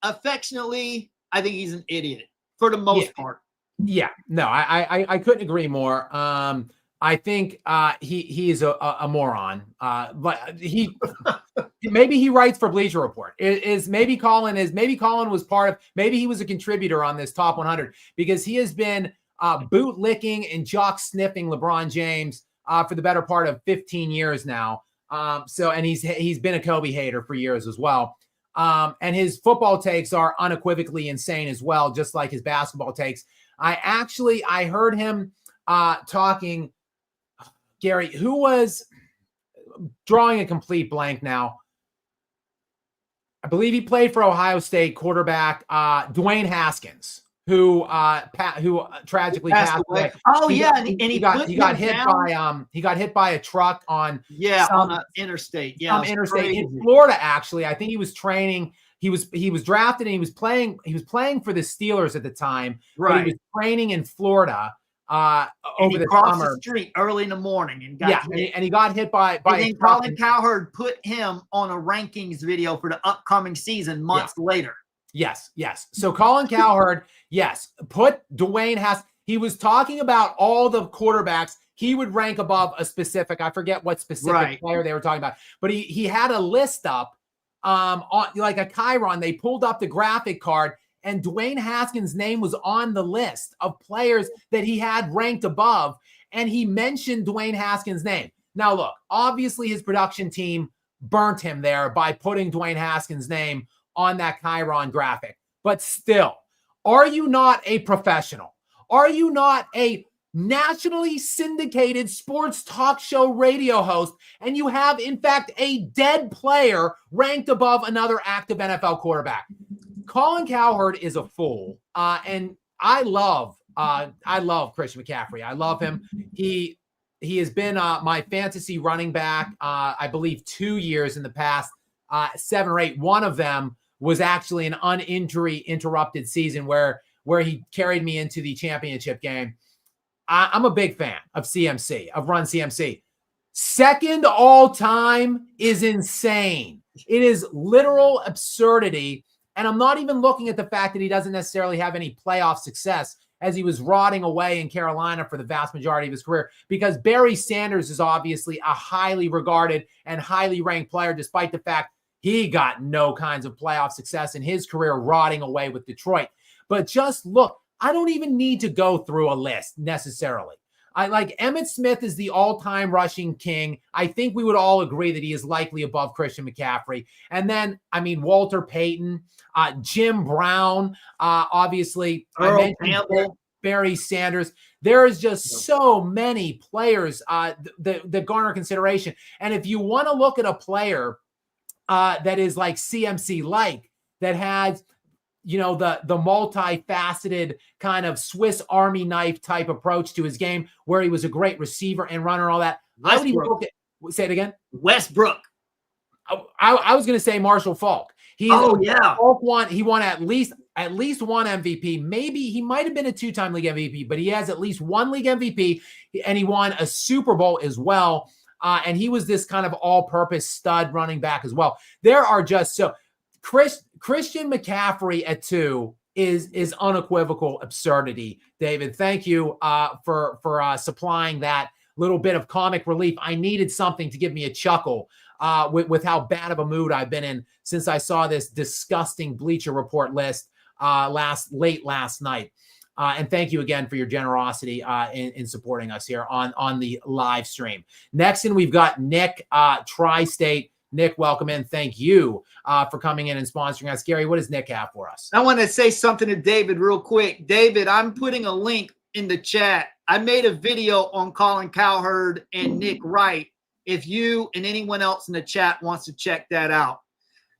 Speaker 2: affectionately, I think he's an idiot for the most part.
Speaker 1: Yeah, no, I couldn't agree more. I think he is a moron. But maybe he writes for Bleacher Report. Maybe Colin was part of, maybe he was a contributor on this top 100 because he has been bootlicking and jock sniffing LeBron James for the better part of 15 years now. And he's been a Kobe hater for years as well. And his football takes are unequivocally insane as well, just like his basketball takes. I heard him talking, Gary, who was drawing a complete blank now. I believe he played for Ohio State, quarterback Dwayne Haskins, who tragically passed away.
Speaker 2: Oh, he got
Speaker 1: hit by a truck on
Speaker 2: on an interstate. Yeah,
Speaker 1: some interstate in Florida. Actually, I think he was training. He was drafted and he was playing for the Steelers at the time.
Speaker 2: Right.
Speaker 1: But he was training in Florida over the summer.
Speaker 2: The street early in the morning and
Speaker 1: he got hit by
Speaker 2: and then Colin Cowherd put him on a rankings video for the upcoming season months later.
Speaker 1: Yes. So Colin Cowherd, put Dwayne Haskins. He was talking about all the quarterbacks he would rank above a specific, I forget what specific player they were talking about, but he had a list up on like a Chiron. They pulled up the graphic card and Dwayne Haskins' name was on the list of players that he had ranked above. And he mentioned Dwayne Haskins' name. Now, look, obviously his production team burnt him there by putting Dwayne Haskins' name on that Chiron graphic. But still, are you not a professional? Are you not a nationally syndicated sports talk show radio host? And you have, in fact, a dead player ranked above another active NFL quarterback. Colin Cowherd is a fool. And I love Christian McCaffrey. I love him. He has been my fantasy running back, I believe 2 years in the past, 7 or 8. One of them was actually an uninjury interrupted season where he carried me into the championship game. I'm a big fan of CMC, of Run CMC. Second all time is insane. It is literal absurdity. And I'm not even looking at the fact that he doesn't necessarily have any playoff success, as he was rotting away in Carolina for the vast majority of his career, because Barry Sanders is obviously a highly regarded and highly ranked player, despite the fact he got no kinds of playoff success in his career, rotting away with Detroit. But just look, I don't even need to go through a list necessarily. I like Emmitt Smith is the all-time rushing king. I think we would all agree that he is likely above Christian McCaffrey. And then, Walter Payton, Jim Brown, obviously,
Speaker 2: Earl
Speaker 1: I mentioned Barry Sanders. There is just so many players that garner consideration. And if you want to look at a player that is like CMC-like, that has the multifaceted kind of Swiss Army knife type approach to his game, where he was a great receiver and runner and all that.
Speaker 2: Westbrook.
Speaker 1: I would even look at, say it again.
Speaker 2: Westbrook.
Speaker 1: I was going to say Marshall Faulk. Faulk won. He won at least one MVP. Maybe he might have been a 2-time league MVP, but he has at least one league MVP, and he won a Super Bowl as well. And he was this kind of all-purpose stud running back as well. There are just so Christian McCaffrey at 2 is unequivocal absurdity. David, thank you for supplying that little bit of comic relief. I needed something to give me a chuckle with how bad of a mood I've been in since I saw this disgusting Bleacher Report list late last night. And thank you again for your generosity in supporting us here on the live stream. Next in, we've got Nick, Tri-State. Nick, welcome in. Thank you for coming in and sponsoring us. Gary, what does Nick have for us?
Speaker 2: I want to say something to David real quick. David, I'm putting a link in the chat. I made a video on Colin Cowherd and Nick Wright, if you and anyone else in the chat wants to check that out.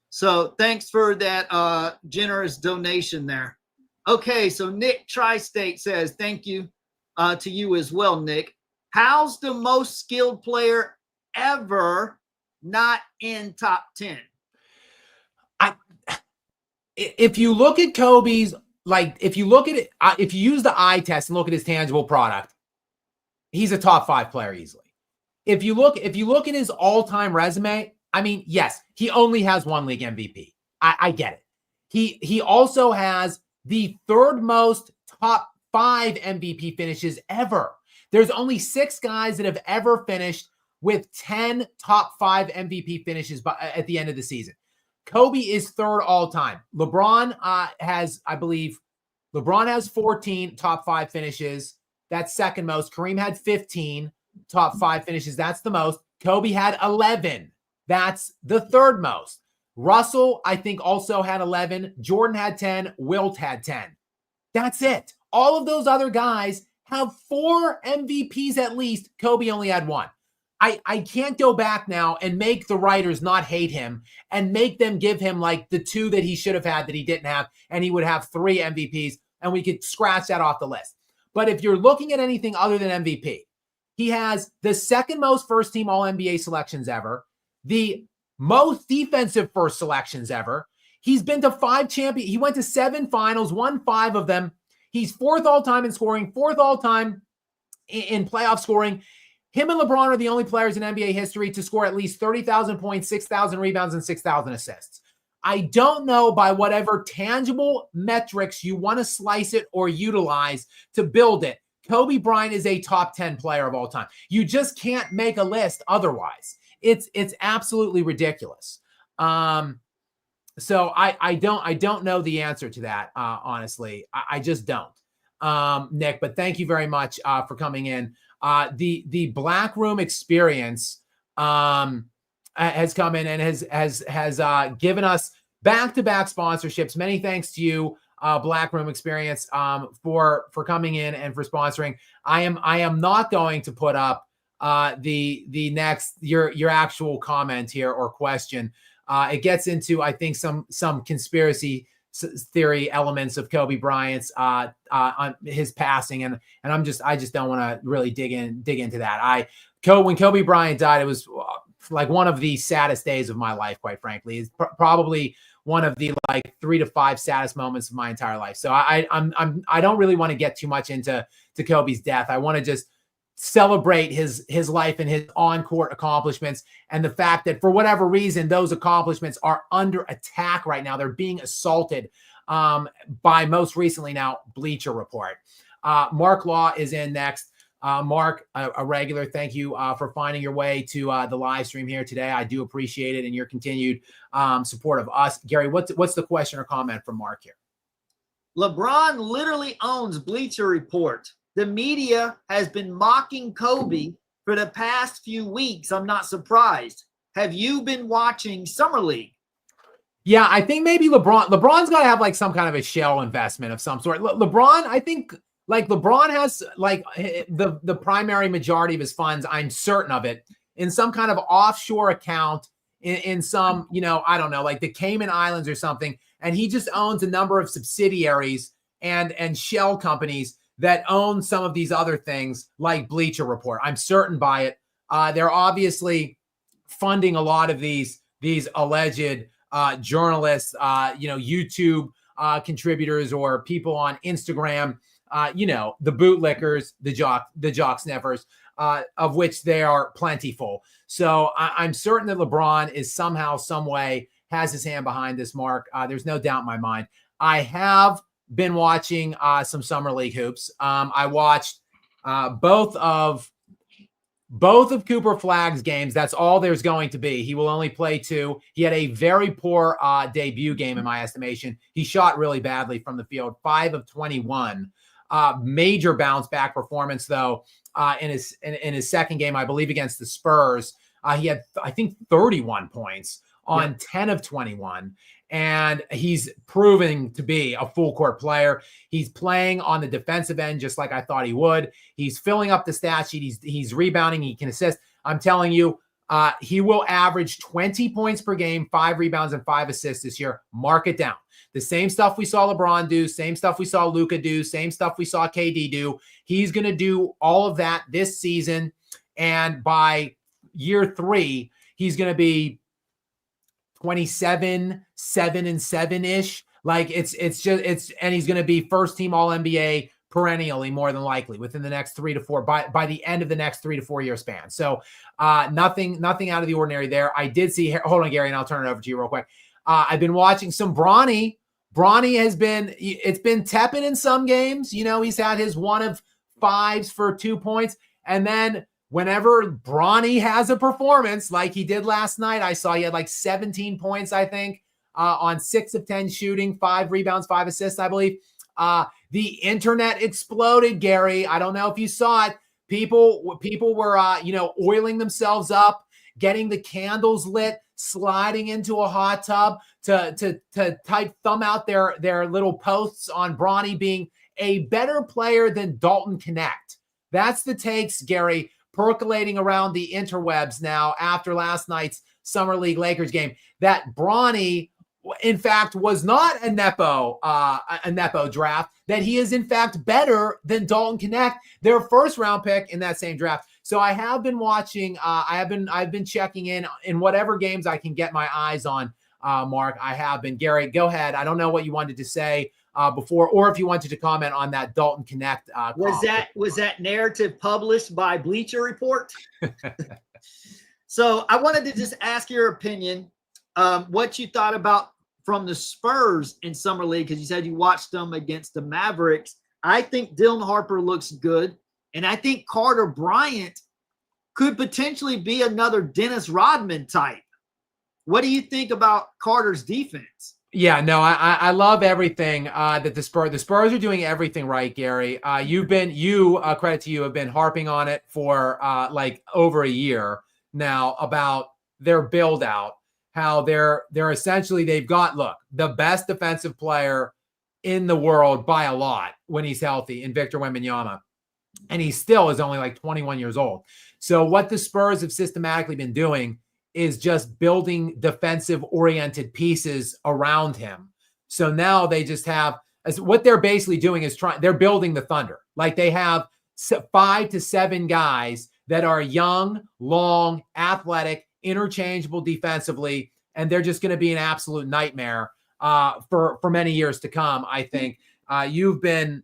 Speaker 2: So thanks for that generous donation there. Okay, so Nick Tri-State says, thank you to you as well, Nick. How's the most skilled player ever not in top 10?
Speaker 1: If you look at Kobe's, if you look at it, if you use the eye test and look at his tangible product, he's a top 5 player easily. If you look at his all-time resume, yes, he only has 1 league MVP. I get it. He also has the 3rd most top 5 MVP finishes ever. There's only 6 guys that have ever finished with 10 top 5 MVP finishes at the end of the season. Kobe is 3rd all time. LeBron has 14 top 5 finishes. That's 2nd most. Kareem had 15. top 5 finishes. That's the most. Kobe had 11. That's the third most. Russell, I think, also had 11. Jordan had 10. Wilt had 10. That's it. All of those other guys have 4 MVPs at least. Kobe only had 1. I can't go back now and make the writers not hate him and make them give him like the 2 that he should have had that he didn't have, and he would have 3 MVPs, and we could scratch that off the list. But if you're looking at anything other than MVP, he has the second most first-team All-NBA selections ever, the most defensive first selections ever. He's been to 5 champions. He went to 7 finals, won 5 of them. He's 4th all-time in scoring, 4th all-time in playoff scoring. Him and LeBron are the only players in NBA history to score at least 30,000 points, 6,000 rebounds, and 6,000 assists. I don't know by whatever tangible metrics you want to slice it or utilize to build it. Kobe Bryant is a top 10 player of all time. You just can't make a list otherwise. It's absolutely ridiculous. So I don't know the answer to that, honestly. I just don't, Nick. But thank you very much for coming in. The Black Room Experience has come in and has given us back-to-back sponsorships. Many thanks to you, Black Room Experience, for coming in and for sponsoring. I am not going to put up the next your actual comment here or question. It gets into, I think, some conspiracy theory elements of Kobe Bryant's on his passing, and I just don't want to really dig into that. When Kobe Bryant died, it was like one of the saddest days of my life, quite frankly. It's probably one of the like 3 to 5 saddest moments of my entire life. So I don't really want to get too much into Kobe's death. I want to just celebrate his life and his on-court accomplishments, and the fact that for whatever reason those accomplishments are under attack right now. They're being assaulted by, most recently now, Bleacher Report. Mark Law is in next. Mark, a regular, thank you for finding your way to the live stream here today. I do appreciate it, and your continued support of us. Gary, what's the question or comment from Mark here?
Speaker 2: LeBron literally owns Bleacher Report. The media has been mocking Kobe for the past few weeks. I'm not surprised. Have you been watching Summer League?
Speaker 1: Yeah, I think maybe LeBron's got to have like some kind of a shell investment of some sort. LeBron, I think like LeBron has like the primary majority of his funds, I'm certain of it, in some kind of offshore account in some, I don't know, like the Cayman Islands or something. And he just owns a number of subsidiaries and shell companies that own some of these other things like Bleacher Report. I'm certain by it. They're obviously funding a lot of these alleged journalists, YouTube contributors or people on Instagram, the bootlickers, the jock sniffers, of which they are plentiful. So I'm certain that LeBron is somehow, some way, has his hand behind this, Mark. There's no doubt in my mind. I have been watching some Summer League hoops. I watched both of Cooper Flagg's games. That's all there's going to be. He will only play 2. He had a very poor debut game in my estimation. He shot really badly from the field, 5 of 21. Major bounce back performance though in his second game, I believe against the Spurs. He had, I think, 31 points on 10 of 21. And he's proving to be a full court player. He's playing on the defensive end just like I thought he would. He's filling up the stat sheet. He's rebounding. He can assist. I'm telling you, he will average 20 points per game, 5 rebounds, and 5 assists this year. Mark it down. The same stuff we saw LeBron do, same stuff we saw Luka do, same stuff we saw KD do. He's going to do all of that this season. And by year 3, he's going to be 27, 7-7-ish. Like and he's going to be first team All NBA perennially, more than likely within the next 3 to 4, by the end of the next 3 to 4 year span. So nothing out of the ordinary there. I did see, hold on, Gary, and I'll turn it over to you real quick. I've been watching some Bronny. Bronny it's been tepid in some games. He's had his 1 of 5s for 2 points. And then whenever Bronny has a performance like he did last night, I saw he had like 17 points, I think, on 6 of 10 shooting, 5 rebounds, 5 assists, I believe. The internet exploded, Gary. I don't know if you saw it. People were, oiling themselves up, getting the candles lit, sliding into a hot tub to type thumb out their little posts on Bronny being a better player than Dalton Connect. That's the takes, Gary, percolating around the interwebs now after last night's Summer League Lakers game, that Bronny, in fact, was not a Nepo draft, that he is in fact better than Dalton Connect, their first round pick in that same draft. So I have been watching, I've been checking in whatever games I can get my eyes on, Mark. I have been. Gary, go ahead. I don't know what you wanted to say before, or if you wanted to comment on that Dalton Connect.
Speaker 2: Was that narrative published by Bleacher Report? So I wanted to just ask your opinion, what you thought about from the Spurs in Summer League, because you said you watched them against the Mavericks. I think Dylan Harper looks good, and I think Carter Bryant could potentially be another Dennis Rodman type. What do you think about Carter's defense?
Speaker 1: Yeah, no, I love everything that the Spurs are doing everything right, Gary. Credit to you, have been harping on it for like over a year now about their build out, how they're essentially, they've got, look, the best defensive player in the world by a lot when he's healthy in Victor Wembanyama. And he still is only like 21 years old. So what the Spurs have systematically been doing is just building defensive oriented pieces around him. So now they just have, as what they're basically doing is they're building the Thunder. Like they have 5 to 7 guys that are young, long, athletic, interchangeable defensively, and they're just going to be an absolute nightmare for many years to come. I think you've been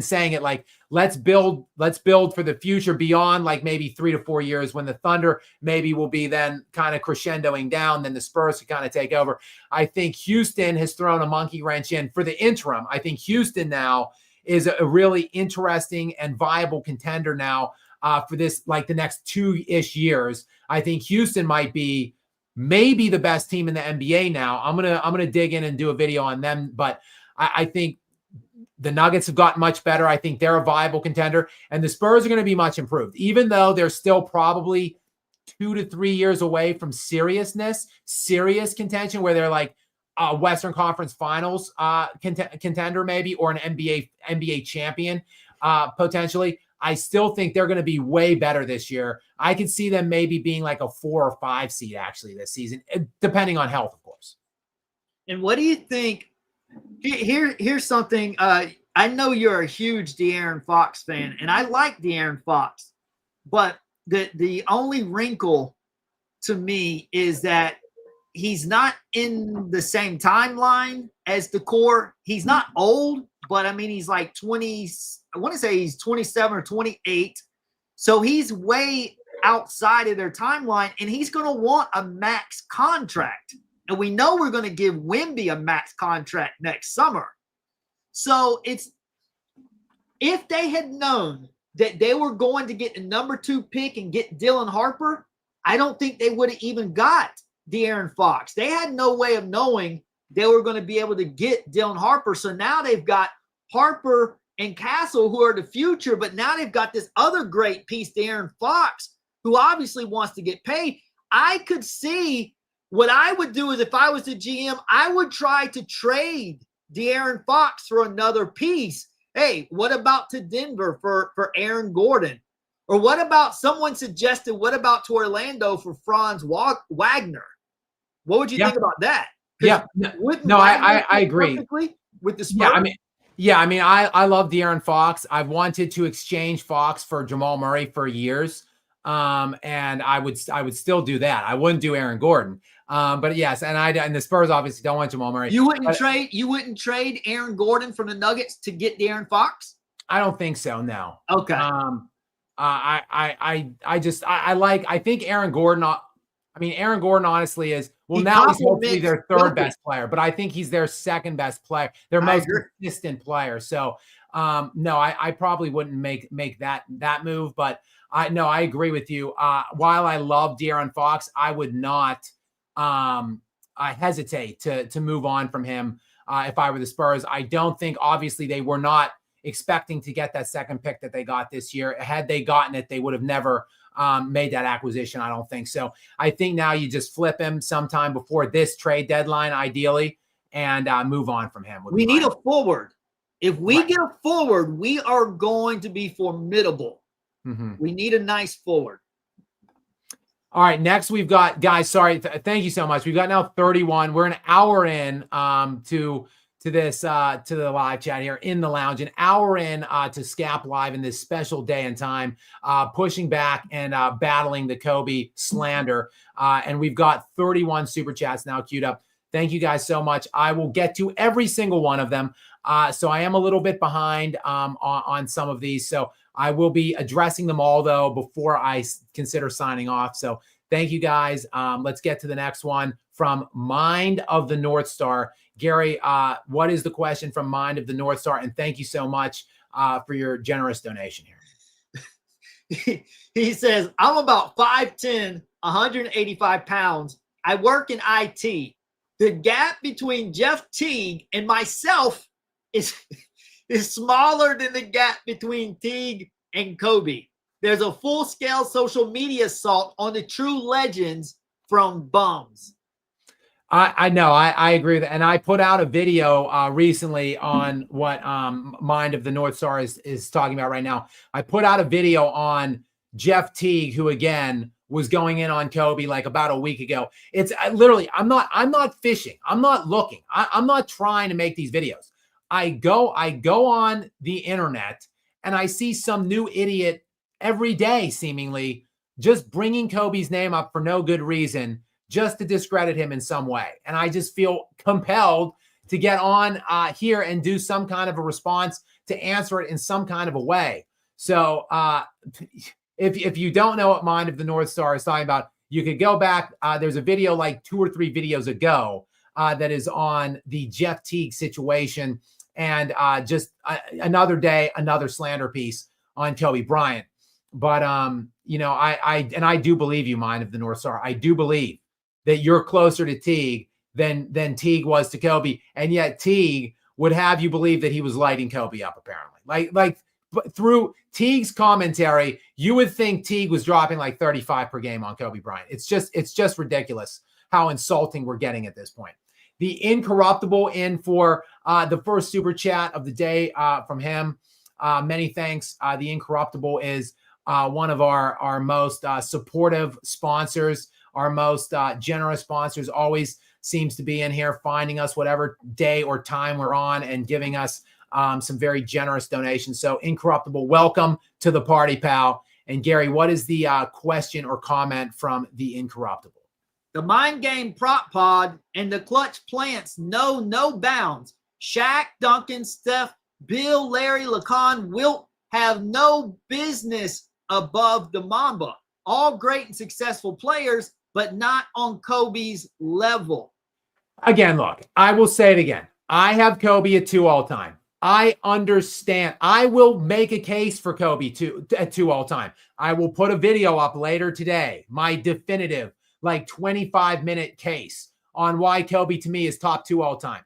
Speaker 1: saying it like, let's build for the future beyond like maybe 3 to 4 years when the Thunder maybe will be then kind of crescendoing down, then the Spurs can kind of take over. I think Houston has thrown a monkey wrench in for the interim. I think Houston now is a really interesting and viable contender now for this, like the next 2-ish years. I think Houston might be maybe the best team in the NBA now. I'm gonna dig in and do a video on them, but I think the Nuggets have gotten much better. I think they're a viable contender, and the Spurs are going to be much improved, even though they're still probably 2 to 3 years away from serious contention, where they're like a Western Conference Finals contender maybe, or an NBA champion potentially. I still think they're going to be way better this year. I could see them maybe being like a 4 or 5 seed actually this season, depending on health, of course.
Speaker 2: And what do you think? Here's something. I know you're a huge De'Aaron Fox fan, and I like De'Aaron Fox, but the only wrinkle to me is that he's not in the same timeline as the core. He's not old, but I mean, he's like 20. I want to say he's 27 or 28. So he's way outside of their timeline, and he's going to want a max contract. And we know we're going to give Wemby a max contract next summer. So if they had known that they were going to get the number 2 pick and get Dylan Harper, I don't think they would have even got De'Aaron Fox. They had no way of knowing they were going to be able to get Dylan Harper. So now they've got Harper and Castle, who are the future, but now they've got this other great piece, De'Aaron Fox, who obviously wants to get paid. I could see what I would do is, if I was the GM, I would try to trade De'Aaron Fox for another piece. Hey, what about to Denver for Aaron Gordon? Or what about, someone suggested, what about to Orlando for Franz Wagner? What would you think about that?
Speaker 1: Yeah, no, I agree
Speaker 2: with the Spurs.
Speaker 1: I mean, I love De'Aaron Fox. I've wanted to exchange Fox for Jamal Murray for years. And I would still do that. I wouldn't do Aaron Gordon. But yes, and the Spurs obviously don't want Jamal Murray.
Speaker 2: You wouldn't trade Aaron Gordon from the Nuggets to get De'Aaron Fox?
Speaker 1: I don't think so, no.
Speaker 2: Okay.
Speaker 1: I think Aaron Gordon, Aaron Gordon honestly is, now he's hopefully their third best player, but I think he's their second best player, their most consistent player. So no, I probably wouldn't make that move, but I agree with you. While I love De'Aaron Fox, I would not hesitate to move on from him if I were the Spurs. I don't think, obviously, they were not expecting to get that second pick that they got this year. Had they gotten it, they would have never made that acquisition. I don't think so. I think now you just flip him sometime before this trade deadline, ideally, and move on from him.
Speaker 2: We need a forward. If we get a forward, we are going to be formidable. We need a nice forward.
Speaker 1: All right, next we've got, guys, sorry, thank you so much. We've got now 31. We're an hour in to this to the live chat here in the lounge, an hour in to Skap Live in this special day and time, pushing back and battling the Kobe slander. And we've got 31 super chats now queued up. Thank you guys so much. I will get to every single one of them. So I am a little bit behind on some of these. So I will be addressing them all, though, before I consider signing off. So thank you, guys. Let's get to the next one from Mind of the North Star. Gary, what is the question from Mind of the North Star? And thank you so much for your generous donation here.
Speaker 2: He says, I'm about 5'10", 185 pounds. I work in IT. The gap between Jeff Teague and myself is smaller than the gap between Teague and Kobe. There's a full-scale social media assault on the true legends from bums.
Speaker 1: I know. I agree with that. And I put out a video recently on what Mind of the North Star is talking about right now. I put out a video on Jeff Teague, who, again, was going in on Kobe like about a week ago. It's literally, I'm not fishing. I'm not looking. I'm not trying to make these videos. I go on the internet and I see some new idiot every day, seemingly, just bringing Kobe's name up for no good reason, just to discredit him in some way. And I just feel compelled to get on here and do some kind of a response to answer it in some kind of a way. So if you don't know what Mind of the North Star is talking about, you could go back. There's a video like 2 or 3 videos ago that is on the Jeff Teague situation, and just another day, another slander piece on Kobe Bryant. But I do believe you, Mind of the North Star. I do believe that you're closer to Teague than Teague was to Kobe, and yet Teague would have you believe that he was lighting Kobe up. Apparently, like through Teague's commentary, you would think Teague was dropping like 35 per game on Kobe Bryant. It's just ridiculous how insulting we're getting at this point. The Incorruptible in for the first super chat of the day from him. Many thanks. The Incorruptible is one of our most supportive sponsors, our most generous sponsors, always seems to be in here finding us whatever day or time we're on and giving us some very generous donations. So Incorruptible, welcome to the party, pal. And Gary, what is the question or comment from the Incorruptible?
Speaker 2: The Mind Game Prop Pod and the Clutch Plants know no bounds. Shaq, Duncan, Steph, Bill, Larry, Lacan, Wilt have no business above the Mamba. All great and successful players, but not on Kobe's level.
Speaker 1: Again, look, I will say it again. I have Kobe at 2 all time. I understand. I will make a case for Kobe at 2 all time. I will put a video up later today, my definitive, like 25-minute case on why Kobe to me is top 2 all time.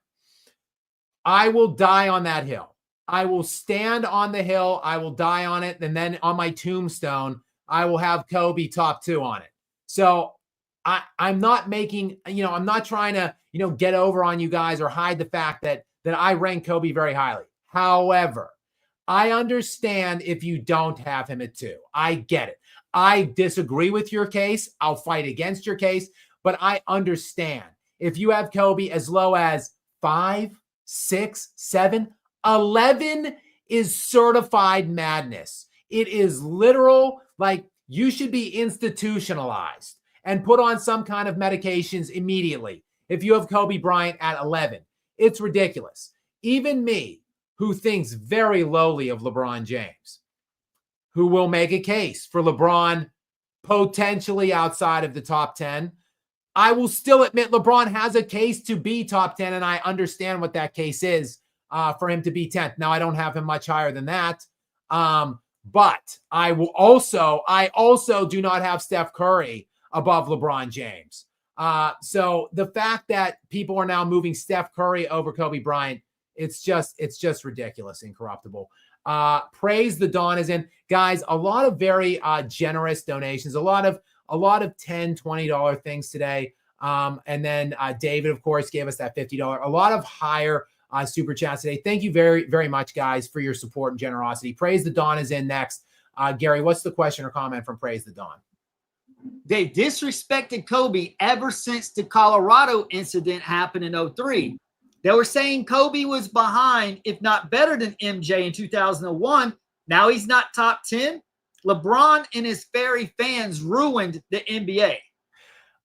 Speaker 1: I will die on that hill. I will stand on the hill. I will die on it. And then on my tombstone, I will have Kobe top 2 on it. So I'm not making, I'm not trying to, get over on you guys or hide the fact that I rank Kobe very highly. However, I understand if you don't have him at 2. I get it. I disagree with your case. I'll fight against your case, but I understand if you have Kobe as low as 5, 6, 7, 11 is certified madness. It is literal, like you should be institutionalized and put on some kind of medications immediately if you have Kobe Bryant at 11. It's ridiculous. Even me, who thinks very lowly of LeBron James, who will make a case for LeBron potentially outside of the top 10, I will still admit LeBron has a case to be top 10, and I understand what that case is for him to be 10th. Now, I don't have him much higher than that, but I also do not have Steph Curry above LeBron James. So the fact that people are now moving Steph Curry over Kobe Bryant, it's just ridiculous, Incorruptible. Praise the Dawn is in. Guys, a lot of very generous donations, a lot of $10, $20 things today. And then David, of course, gave us that $50. A lot of higher super chats today. Thank you very, very much, guys, for your support and generosity. Praise the Dawn is in next. Gary, what's the question or comment from Praise the Dawn?
Speaker 2: They disrespected Kobe ever since the Colorado incident happened in 2003. They were saying Kobe was behind, if not better than MJ in 2001. Now he's not top 10. LeBron and his fairy fans ruined the NBA.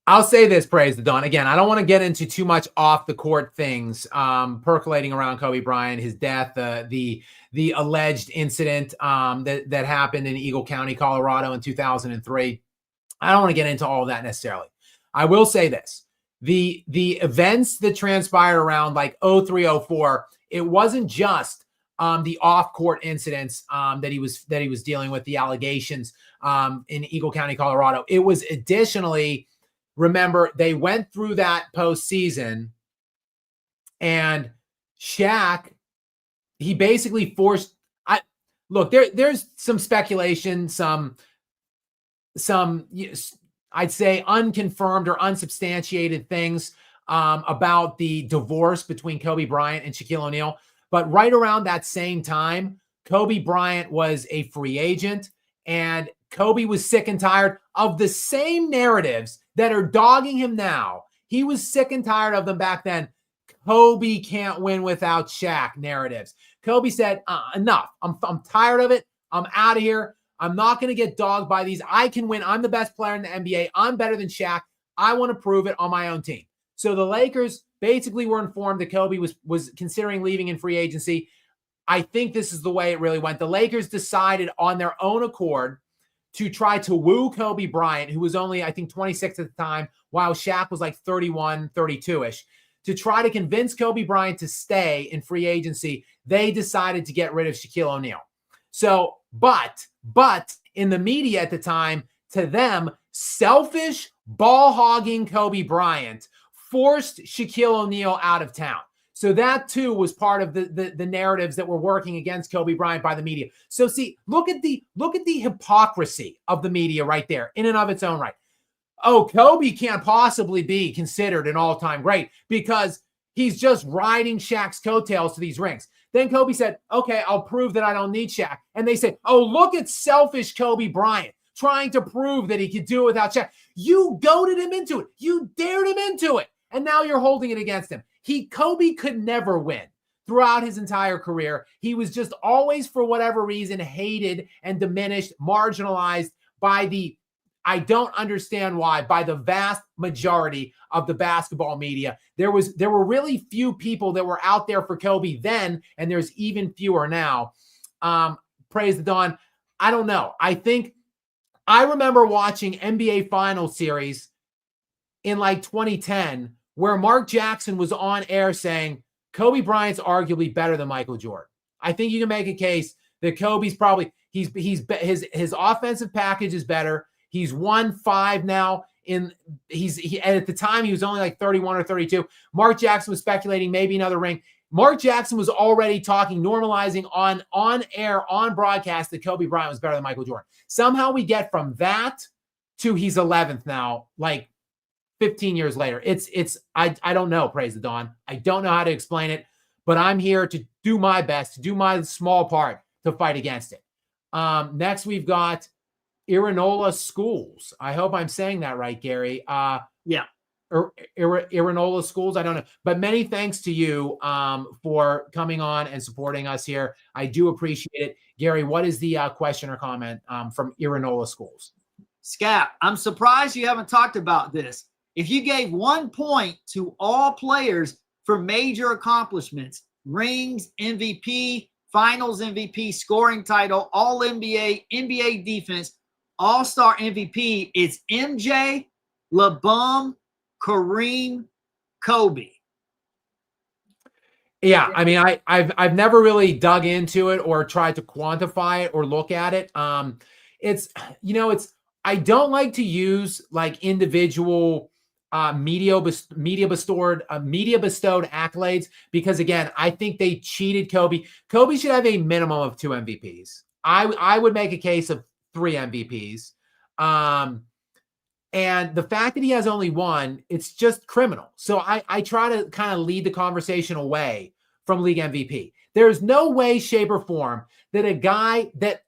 Speaker 1: I'll say this, Praise the Dawn. Again, I don't want to get into too much off the court things percolating around Kobe Bryant, his death, the alleged incident that happened in Eagle County, Colorado in 2003. I don't want to get into all of that necessarily. I will say this. The events that transpired around like 03, 04, it wasn't just the off-court incidents that he was dealing with, the allegations in Eagle County, Colorado. It was additionally, remember, they went through that postseason, and Shaq, he basically forced. There's some speculation, some I'd say unconfirmed or unsubstantiated things about the divorce between Kobe Bryant and Shaquille O'Neal. But right around that same time, Kobe Bryant was a free agent, and Kobe was sick and tired of the same narratives that are dogging him now. He was sick and tired of them back then. Kobe can't win without Shaq narratives. Kobe said, enough. I'm tired of it. I'm out of here. I'm not going to get dogged by these. I can win. I'm the best player in the NBA. I'm better than Shaq. I want to prove it on my own team. So the Lakers basically were informed that Kobe was considering leaving in free agency. I think this is the way it really went. The Lakers decided on their own accord to try to woo Kobe Bryant, who was only, I think, 26 at the time, while Shaq was like 31, 32-ish. To try to convince Kobe Bryant to stay in free agency, they decided to get rid of Shaquille O'Neal. So, but in the media at the time, to them, selfish, ball-hogging Kobe Bryant forced Shaquille O'Neal out of town. So that too was part of the narratives that were working against Kobe Bryant by the media. So see, look at the hypocrisy of the media right there in and of its own right. Oh, Kobe can't possibly be considered an all-time great because he's just riding Shaq's coattails to these rings. Then Kobe said, okay, I'll prove that I don't need Shaq. And they said, oh, look at selfish Kobe Bryant trying to prove that he could do it without Shaq. You goaded him into it. You dared him into it. And now you're holding it against him. Kobe could never win throughout his entire career. He was just always, for whatever reason, hated and diminished, marginalized by I don't understand why, by the vast majority of the basketball media. There were really few people that were out there for Kobe then, and there's even fewer now. Praise the Dawn. I don't know. I remember watching NBA Finals series in like 2010, where Mark Jackson was on air saying Kobe Bryant's arguably better than Michael Jordan. I think you can make a case that Kobe's probably his offensive package is better. He's won 5 now. And at the time he was only like 31 or 32. Mark Jackson was speculating maybe another ring. Mark Jackson was already talking, normalizing on air, on broadcast, that Kobe Bryant was better than Michael Jordan. Somehow we get from that to he's 11th now, like 15 years later. I don't know, Praise the Dawn. I don't know how to explain it, but I'm here to do my best, to do my small part to fight against it. Next, we've got Irinola Schools. I hope I'm saying that right, Gary.
Speaker 2: Yeah.
Speaker 1: Irinola Schools. I don't know. But many thanks to you for coming on and supporting us here. I do appreciate it. Gary, what is the question or comment from Irinola Schools?
Speaker 2: Skap, I'm surprised you haven't talked about this. If you gave 1 point to all players for major accomplishments, rings, MVP, finals MVP, scoring title, all NBA, NBA defense, all-star MVP, it's MJ, LeBron, Kareem, Kobe.
Speaker 1: Yeah, I mean, I've never really dug into it or tried to quantify it or look at it. I don't like to use like individual media bestowed accolades, because again, I think they cheated Kobe. Kobe should have a minimum of 2 MVPs. I would make a case of 3 MVPs. And the fact that he has only 1, it's just criminal. So I try to kind of lead the conversation away from league MVP. There's no way, shape, or form that a guy that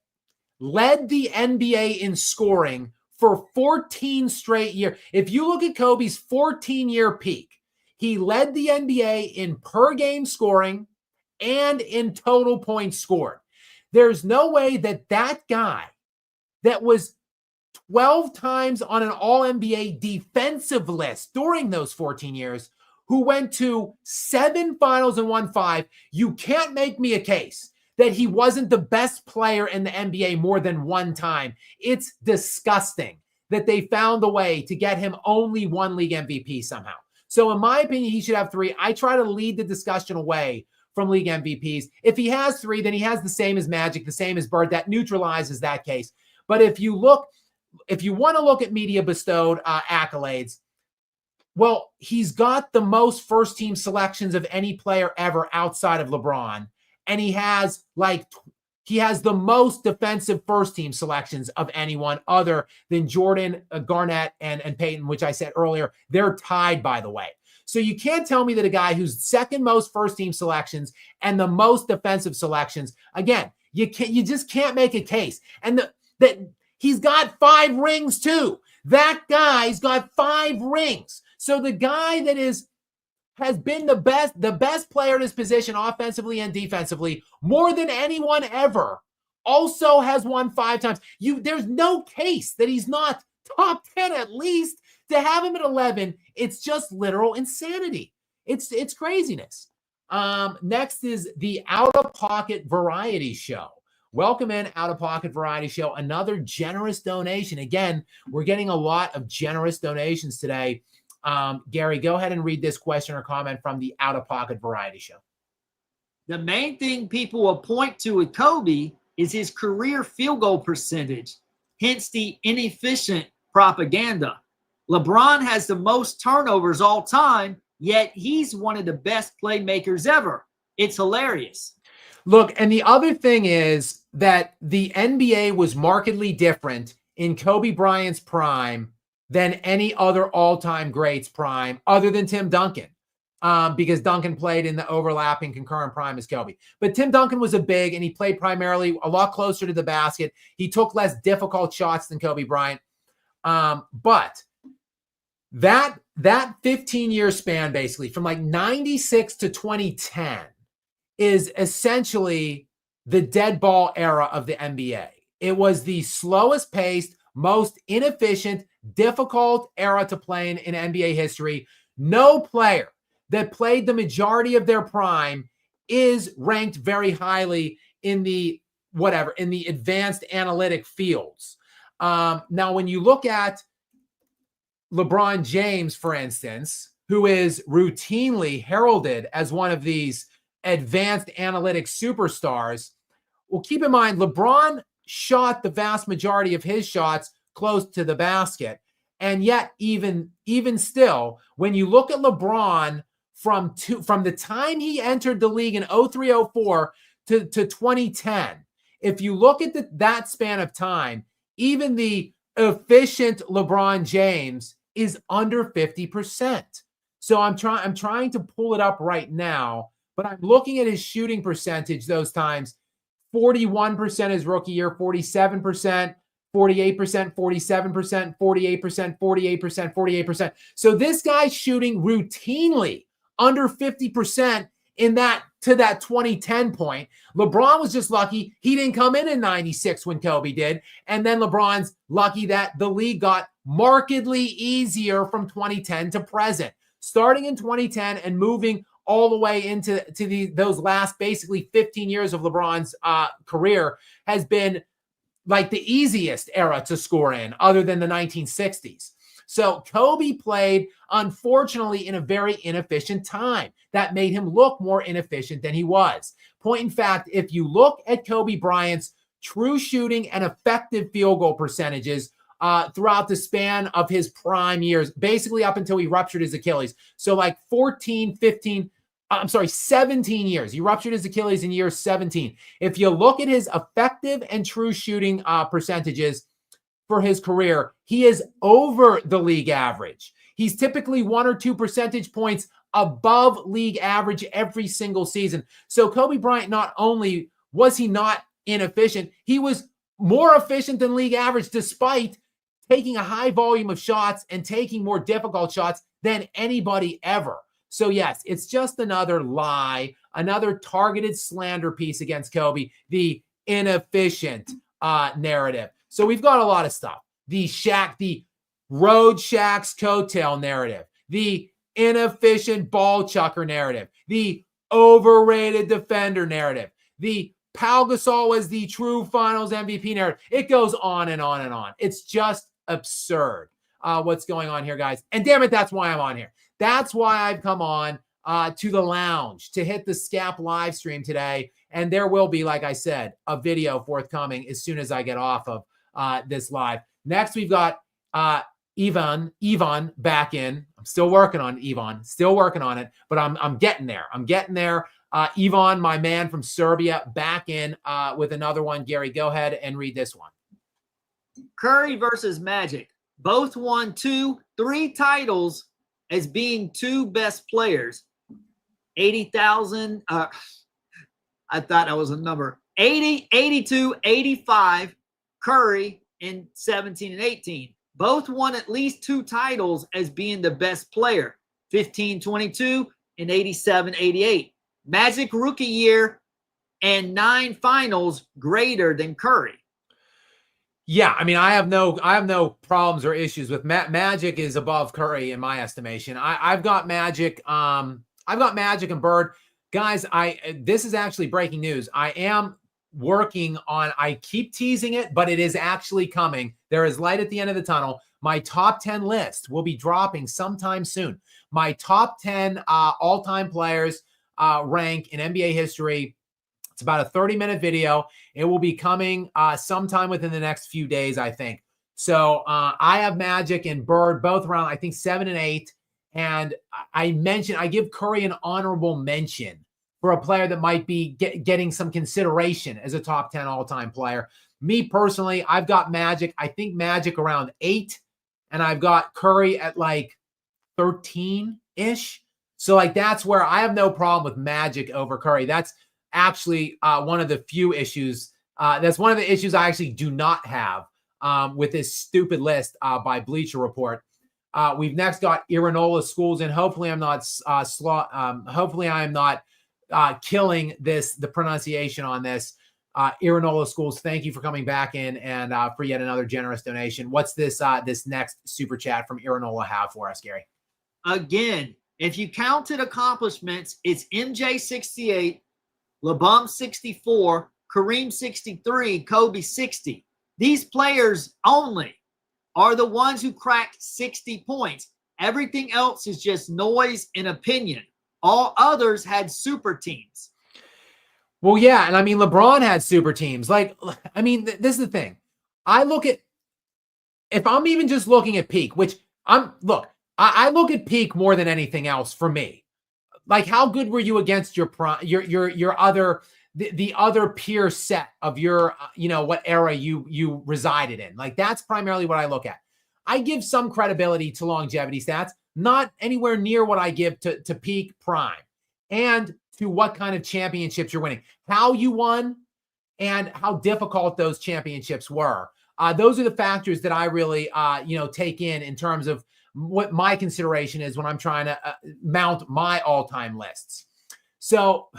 Speaker 1: led the NBA in scoring for 14 straight years. If you look at Kobe's 14-year peak, he led the NBA in per game scoring and in total points scored. There's no way that that guy that was 12 times on an all-NBA defensive list during those 14 years, who went to 7 finals and won 5, you can't make me a case that he wasn't the best player in the NBA more than 1 time. It's disgusting that they found a way to get him only 1 league MVP somehow. So in my opinion, he should have 3. I try to lead the discussion away from league MVPs. If he has 3, then he has the same as Magic, the same as Bird. That neutralizes that case. But if you want to look at media bestowed accolades, well, he's got the most first team selections of any player ever outside of LeBron. And he has the most defensive first team selections of anyone other than Jordan, Garnett, and Peyton, which I said earlier. They're tied, by the way. So you can't tell me that a guy who's second most first team selections and the most defensive selections, again, you just can't make a case. And that he's got 5 rings too. That guy's got 5 rings. So the guy that has been the best player in his position offensively and defensively more than anyone ever, also has won 5 times. There's no case that he's not top 10 at least. To have him at 11, it's just literal insanity. It's craziness. Next is the Out of Pocket Variety Show. Welcome in, Out of Pocket Variety Show. Another generous donation. Again, we're getting a lot of generous donations today. Gary, go ahead and read this question or comment from the Out of Pocket Variety Show.
Speaker 2: The main thing people will point to with Kobe is his career field goal percentage, hence the inefficient propaganda. LeBron has the most turnovers all time, yet he's one of the best playmakers ever. It's hilarious.
Speaker 1: Look, and the other thing is that the NBA was markedly different in Kobe Bryant's prime than any other all-time greats prime other than Tim Duncan, because Duncan played in the overlapping concurrent prime as Kobe. But Tim Duncan was a big, and he played primarily a lot closer to the basket. He took less difficult shots than Kobe Bryant. But that 15-year span, basically, from like 96 to 2010, is essentially the dead ball era of the NBA. It was the slowest paced, most inefficient, difficult era to play in NBA history. No player that played the majority of their prime is ranked very highly in the advanced analytic fields. Now, when you look at LeBron James, for instance, who is routinely heralded as one of these advanced analytic superstars, well, keep in mind, LeBron shot the vast majority of his shots close to the basket. And yet, even still, when you look at LeBron from the time he entered the league in 03-04 to 2010, if you look at that span of time, even the efficient LeBron James is under 50%. So I'm trying to pull it up right now, but I'm looking at his shooting percentage those times. 41% his rookie year, 47%, 48%, 47%, 48%, 48%, 48%. So this guy's shooting routinely under 50% to that 2010 point. LeBron was just lucky he didn't come in 96 when Kobe did. And then LeBron's lucky that the league got markedly easier from 2010 to present. Starting in 2010 and moving all the way into those last basically 15 years of LeBron's career has been like the easiest era to score in other than the 1960s. So Kobe played, unfortunately, in a very inefficient time. That made him look more inefficient than he was. Point in fact, if you look at Kobe Bryant's true shooting and effective field goal percentages throughout the span of his prime years, basically up until he ruptured his Achilles. So like 17 years. He ruptured his Achilles in year 17. If you look at his effective and true shooting percentages for his career, he is over the league average. He's typically 1 or 2 percentage points above league average every single season. So Kobe Bryant, not only was he not inefficient, he was more efficient than league average despite taking a high volume of shots and taking more difficult shots than anybody ever. So yes, it's just another lie, another targeted slander piece against Kobe, the inefficient narrative. So we've got a lot of stuff. The road Shaq's coattail narrative, the inefficient ball chucker narrative, the overrated defender narrative, the Pau Gasol was the true finals MVP narrative. It goes on and on and on. It's just absurd what's going on here, guys. And damn it, that's why I'm on here. That's why I've come on to the lounge to hit the Skap live stream today. And there will be, like I said, a video forthcoming as soon as I get off of this live. Next, we've got Ivan back in. I'm still working on Ivan, still working on it, but I'm getting there. I'm getting there. Ivan, my man from Serbia, back in with another one. Gary, go ahead and read this one.
Speaker 2: Curry versus Magic. Both won 3 titles as being 2 best players. 80,000. I thought that was a number. 80, 82, 85. Curry in 17 and 18. Both won at least 2 titles as being the best player. 15, 22 and 87, 88. Magic rookie year and 9 finals greater than Curry.
Speaker 1: Yeah, I mean, I have no problems or issues with Magic is above Curry in my estimation. I've got Magic. I've got Magic and Bird. Guys, this is actually breaking news. I am working on, I keep teasing it, but it is actually coming. There is light at the end of the tunnel. My top 10 list will be dropping sometime soon. My top 10 all-time players rank in NBA history. It's about a 30-minute video. It will be coming sometime within the next few days, I think. So I have Magic and Bird both around, I think, 7 and 8. And I give Curry an honorable mention for a player that might be getting some consideration as a top 10 all-time player. Me personally, I've got Magic. I think Magic around 8. And I've got Curry at like 13-ish. So like that's where I have no problem with Magic over Curry. That's actually one of the few issues. That's one of the issues I actually do not have with this stupid list by Bleacher Report. We've next got Irinola Schools, and hopefully I'm not hopefully I am not killing the pronunciation on this. Irinola Schools, thank you for coming back in and for yet another generous donation. What's this next super chat from Irinola have for us, Gary?
Speaker 2: Again, if you counted accomplishments, it's MJ 68, LeBron 64, Kareem 63, Kobe 60. These players only are the ones who cracked 60 points. Everything else is just noise and opinion. All others had super teams.
Speaker 1: Well, yeah, and I mean, LeBron had super teams. Like, I mean, this is the thing. I look at, if I'm even just looking at peak, which I look at peak more than anything else for me. Like, how good were you against your other peer set of your, what era you resided in? Like, that's primarily what I look at. I give some credibility to longevity stats, not anywhere near what I give to peak prime, and to what kind of championships you're winning, how you won, and how difficult those championships were. Those are the factors that I really, take in terms of what my consideration is when I'm trying to mount my all-time lists. So,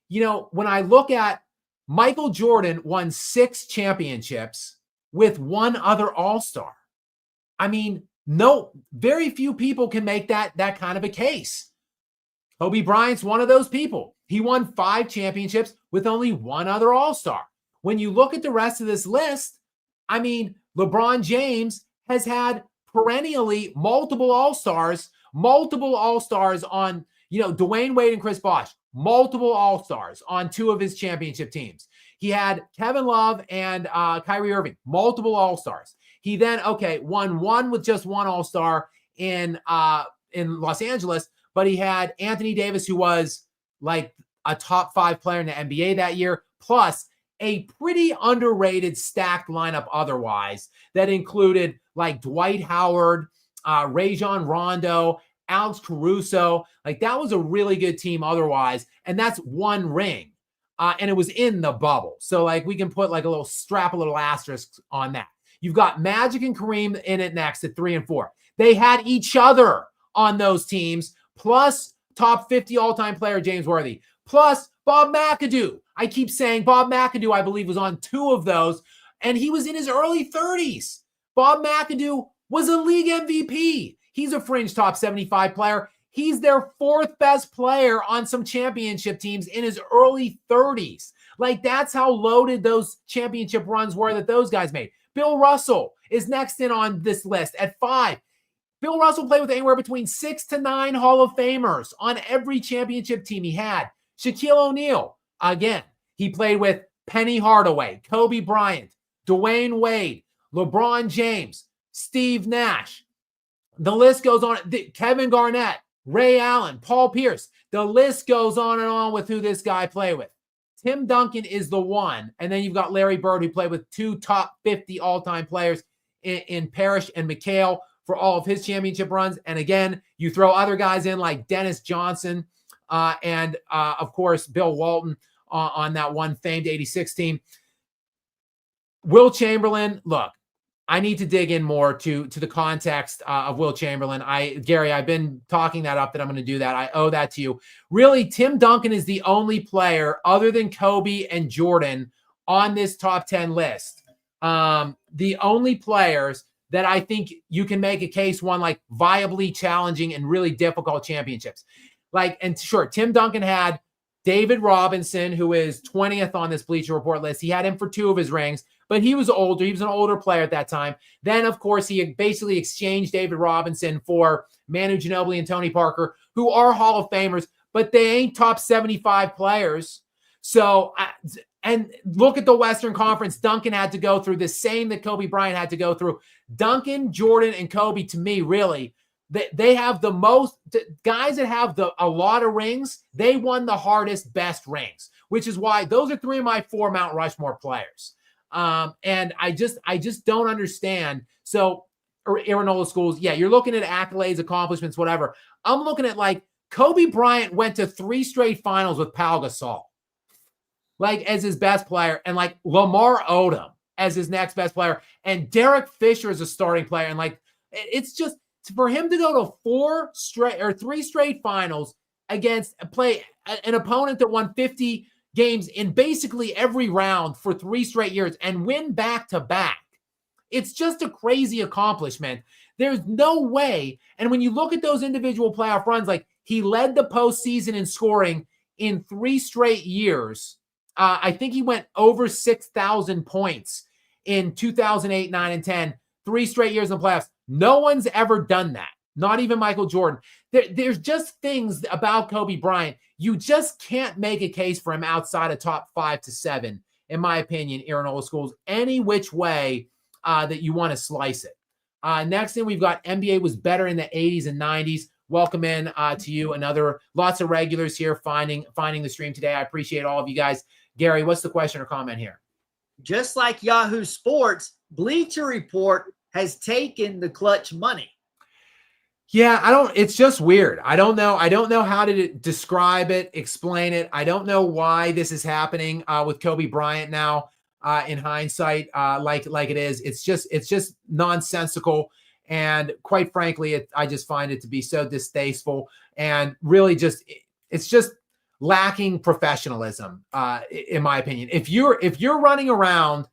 Speaker 1: when I look at Michael Jordan won 6 championships with 1 other all-star. I mean, very few people can make that kind of a case. Kobe Bryant's one of those people. He won 5 championships with only 1 other all-star. When you look at the rest of this list, I mean, LeBron James has had perennially multiple all-stars on, Dwayne Wade and Chris Bosh, multiple all-stars on 2 of his championship teams. He had Kevin Love and Kyrie Irving, multiple all-stars. He then, won one with just one All-Star in Los Angeles, but he had Anthony Davis, who was like a top 5 player in the NBA that year, plus a pretty underrated stacked lineup otherwise that included like Dwight Howard, Rajon Rondo, Alex Caruso. Like that was a really good team otherwise. And that's one ring. And it was in the bubble. So like we can put like a little asterisk on that. You've got Magic and Kareem in it next at 3 and 4. They had each other on those teams, plus top 50 all-time player James Worthy, plus Bob McAdoo. I keep saying Bob McAdoo, I believe, was on 2 of those, and he was in his early 30s. Bob McAdoo was a league MVP. He's a fringe top 75 player. He's their 4th best player on some championship teams in his early 30s. Like, that's how loaded those championship runs were that those guys made. Bill Russell is next in on this list at 5. Bill Russell played with anywhere between 6 to 9 Hall of Famers on every championship team he had. Shaquille O'Neal, again, he played with Penny Hardaway, Kobe Bryant, Dwayne Wade, LeBron James, Steve Nash. The list goes on. Kevin Garnett, Ray Allen, Paul Pierce. The list goes on and on with who this guy played with. Tim Duncan is the one. And then you've got Larry Bird, who played with 2 top 50 all-time players in Parrish and McHale for all of his championship runs. And again, you throw other guys in like Dennis Johnson and of course, Bill Walton on that one famed 86 team. Will Chamberlain, look, I need to dig in more to the context of Will Chamberlain. Gary, I've been talking that up that I'm going to do that. I owe that to you. Really, Tim Duncan is the only player other than Kobe and Jordan on this top 10 list. The only players that I think you can make a case won like viably challenging and really difficult championships. Like, and sure, Tim Duncan had David Robinson, who is 20th on this Bleacher Report list. He had him for 2 of his rings, but he was older. He was an older player at that time. Then, of course, he basically exchanged David Robinson for Manu Ginobili and Tony Parker, who are Hall of Famers, but they ain't top 75 players. So, and look at the Western Conference. Duncan had to go through the same that Kobe Bryant had to go through. Duncan, Jordan, and Kobe, to me, really, they have the most guys that have a lot of rings. They won the hardest, best rings, which is why those are 3 of my 4 Mount Rushmore players. And I just don't understand. So, Aaronola schools, yeah, you're looking at accolades, accomplishments, whatever. I'm looking at like Kobe Bryant went to 3 straight finals with Pau Gasol, like as his best player, and like Lamar Odom as his next best player, and Derek Fisher as a starting player. And like, it's just for him to go to 3 straight finals against play an opponent that won 50 games in basically every round for 3 straight years and win back to back. It's just a crazy accomplishment. There's no way. And when you look at those individual playoff runs, like he led the postseason in scoring in 3 straight years. I think he went over 6,000 points in 2008, 9, and 10, 3 straight years in the playoffs. No one's ever done that. Not even Michael Jordan. There's just things about Kobe Bryant. You just can't make a case for him outside of top 5 to 7, in my opinion, Aaronola schools, any which way that you want to slice it. Next thing, we've got NBA was better in the 80s and 90s. Welcome in to you. Lots of regulars here finding the stream today. I appreciate all of you guys. Gary, what's the question or comment here?
Speaker 2: Just like Yahoo Sports, Bleacher Report has taken the clutch money.
Speaker 1: Yeah, it's just weird. I don't know how to describe it, explain it. I don't know why this is happening with Kobe Bryant now in hindsight, like it is. It's just nonsensical. And quite frankly, I just find it to be so distasteful and really it's just lacking professionalism, in my opinion. If you're running around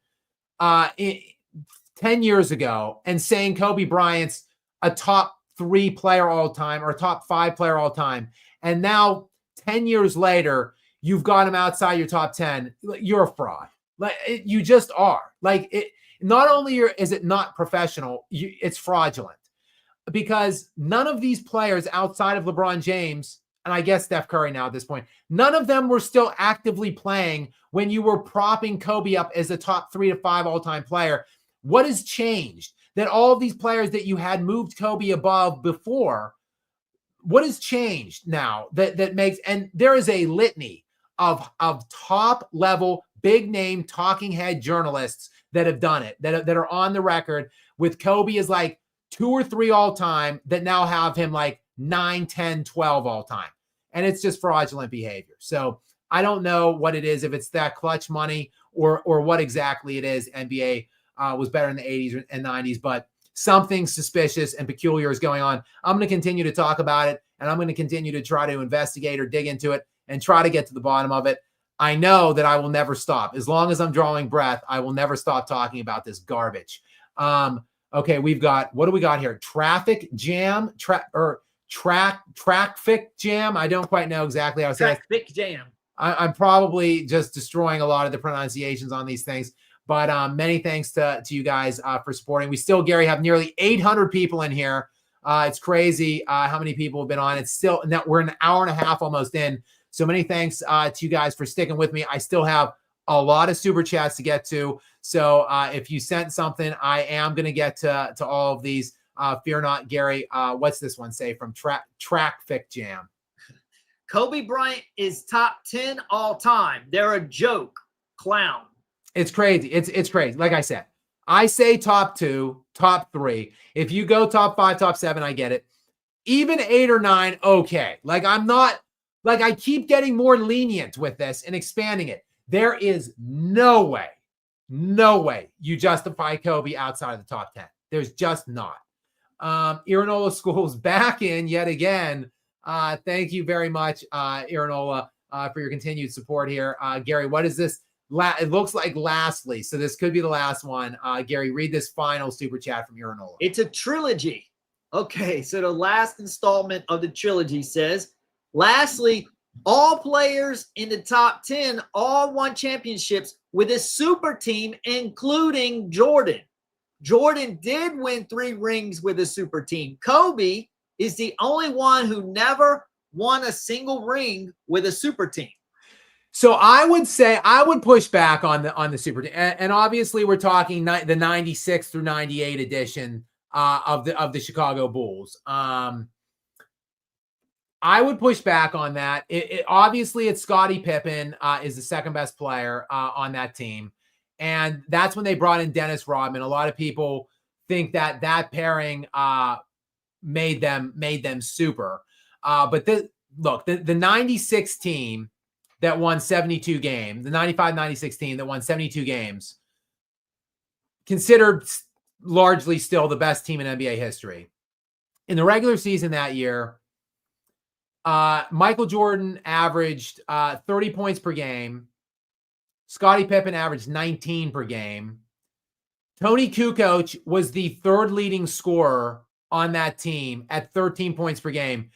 Speaker 1: 10 years ago and saying Kobe Bryant's a top 3 player all time or top 5 player all time, and now 10 years later, you've got him outside your top 10, you're a fraud. Like you just are. Like it. Not only is it not professional, it's fraudulent, because none of these players outside of LeBron James, and I guess Steph Curry now at this point, none of them were still actively playing when you were propping Kobe up as a top 3 to 5 all-time player. What has changed? that all of these players that you had moved Kobe above before, what has changed now that makes, and there is a litany of top level, big name talking head journalists that have done it, that are on the record with Kobe as like 2 or 3 all time, that now have him like 9, 10, 12 all time. And it's just fraudulent behavior. So I don't know what it is, if it's that clutch money or what exactly it is. NBA was better in the 80s and 90s, but something suspicious and peculiar is going on. I'm going to continue to talk about it, and I'm going to continue to try to investigate or dig into it and try to get to the bottom of it. I know that I will never stop. As long as I'm drawing breath, I will never stop talking about this garbage. Okay, we've got, what do we got here? Traffic jam, traffic jam. I don't quite know exactly how to say it.
Speaker 2: Traffic jam.
Speaker 1: I'm probably just destroying a lot of the pronunciations on these things, but many thanks to you guys for supporting. We still, Gary, have nearly 800 people in here. It's crazy how many people have been on. It's still, we're an hour and a half almost in. So many thanks to you guys for sticking with me. I still have a lot of super chats to get to. So if you sent something, I am going to get to all of these. Fear not, Gary. What's this one say from Traffic Jam?
Speaker 2: Kobe Bryant is top 10 all time. They're a joke. Clown.
Speaker 1: It's crazy. It's crazy. Like I said, I say top 2, top 3. If you go top 5, top 7, I get it. Even 8 or 9, okay. Like, I'm not, like, I keep getting more lenient with this and expanding it. There is no way you justify Kobe outside of the top 10. There's just not. Iranola School's back in yet again. Thank you very much, Iranola, for your continued support here. Gary, what is this? It looks like lastly, so this could be the last one. Gary, read this final super chat from Iranola.
Speaker 2: It's a trilogy. Okay, so the last installment of the trilogy says, lastly, all players in the top 10 all won championships with a super team, including Jordan. Jordan did win 3 rings with a super team. Kobe is the only one who never won a single ring with a super team.
Speaker 1: So I would say I would push back on the super team, and obviously we're talking the 96 through 98 edition of the Chicago Bulls. I would push back on that. Obviously it's Scottie Pippen is the second best player on that team, and that's when they brought in Dennis Rodman. A lot of people think that pairing made them super. But the 96 team that won 72 games, the 95-96 team that won 72 games, considered largely still the best team in NBA history. In the regular season that year, Michael Jordan averaged 30 points per game. Scottie Pippen averaged 19 per game. Tony Kukoc was the 3rd leading scorer on that team at 13 points per game.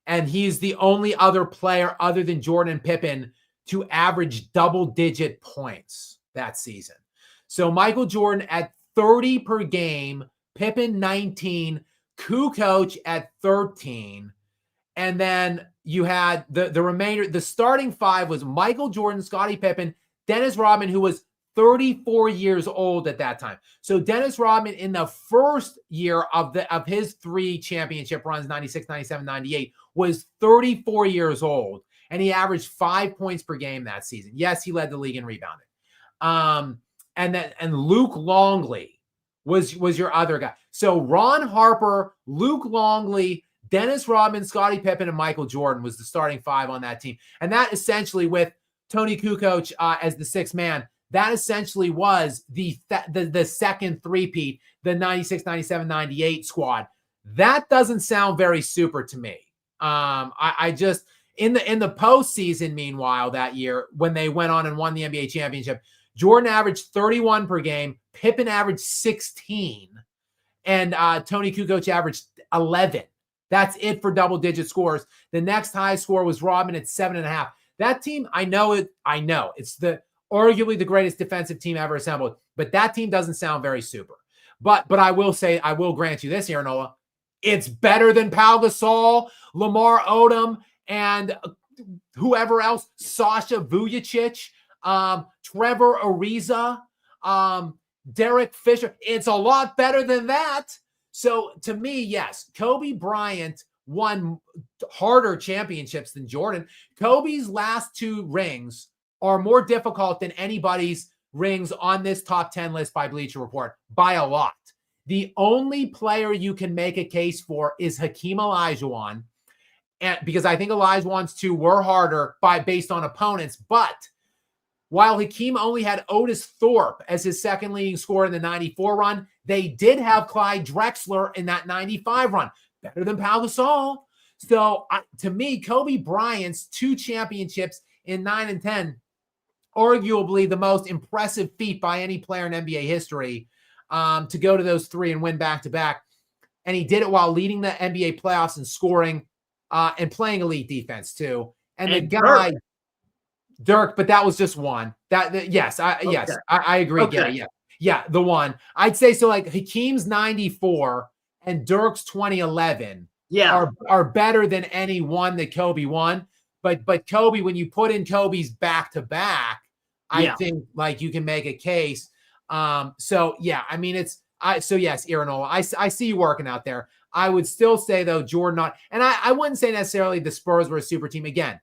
Speaker 1: And he's the only other player other than Jordan and Pippen to average double-digit points that season. So Michael Jordan at 30 per game, Pippen 19, Kukoc at 13. And then you had the remainder, the starting 5 was Michael Jordan, Scottie Pippen, Dennis Rodman, who was 34 years old at that time. So Dennis Rodman in the first year of his 3 championship runs, 96, 97, 98, was 34 years old. And he averaged 5 points per game that season. Yes, he led the league in rebounding. And Luke Longley was your other guy. So Ron Harper, Luke Longley, Dennis Rodman, Scottie Pippen, and Michael Jordan was the starting 5 on that team. And that essentially, with Tony Kukoc as the 6th man, that essentially was the second three-peat, the 96, 97, 98 squad. That doesn't sound very super to me. I just, in the postseason, meanwhile, that year, when they went on and won the NBA championship, Jordan averaged 31 per game, Pippen averaged 16, and Tony Kukoc averaged 11. That's it for double-digit scores. The next highest score was Rodman at 7.5. That team, I know it's arguably the greatest defensive team ever assembled, but that team doesn't sound very super. But I will say, I will grant you this here, Noah. It's better than Pau Gasol, Lamar Odom, and whoever else, Sasha Vujacic, Trevor Ariza. Derek Fisher. It's a lot better than that. So to me, yes, Kobe Bryant won harder championships than Jordan. Kobe's last 2 rings are more difficult than anybody's rings on this top 10 list by Bleacher Report by a lot. The only player you can make a case for is Hakeem Olajuwon, and because I think Olajuwon's 2 were harder based on opponents. But while Hakeem only had Otis Thorpe as his second leading scorer in the 94 run, they did have Clyde Drexler in that 95 run. Better than Pau Gasol. So to me, Kobe Bryant's 2 championships in 9 and 10, arguably the most impressive feat by any player in NBA history, to go to those 3 and win back-to-back. And he did it while leading the NBA playoffs and scoring and playing elite defense too. And the guy, Dirk, but that was just one. Yes, I agree, okay. Gary. Yeah, the one. I'd say so. Like Hakeem's 94 and Dirk's 2011 are better than any one that Kobe won. But Kobe, when you put in Kobe's back-to-back, I think like you can make a case. So yeah, I mean yes, Irinola, I see you working out there. I would still say though, Jordan not, and I wouldn't say necessarily the Spurs were a super team. Again,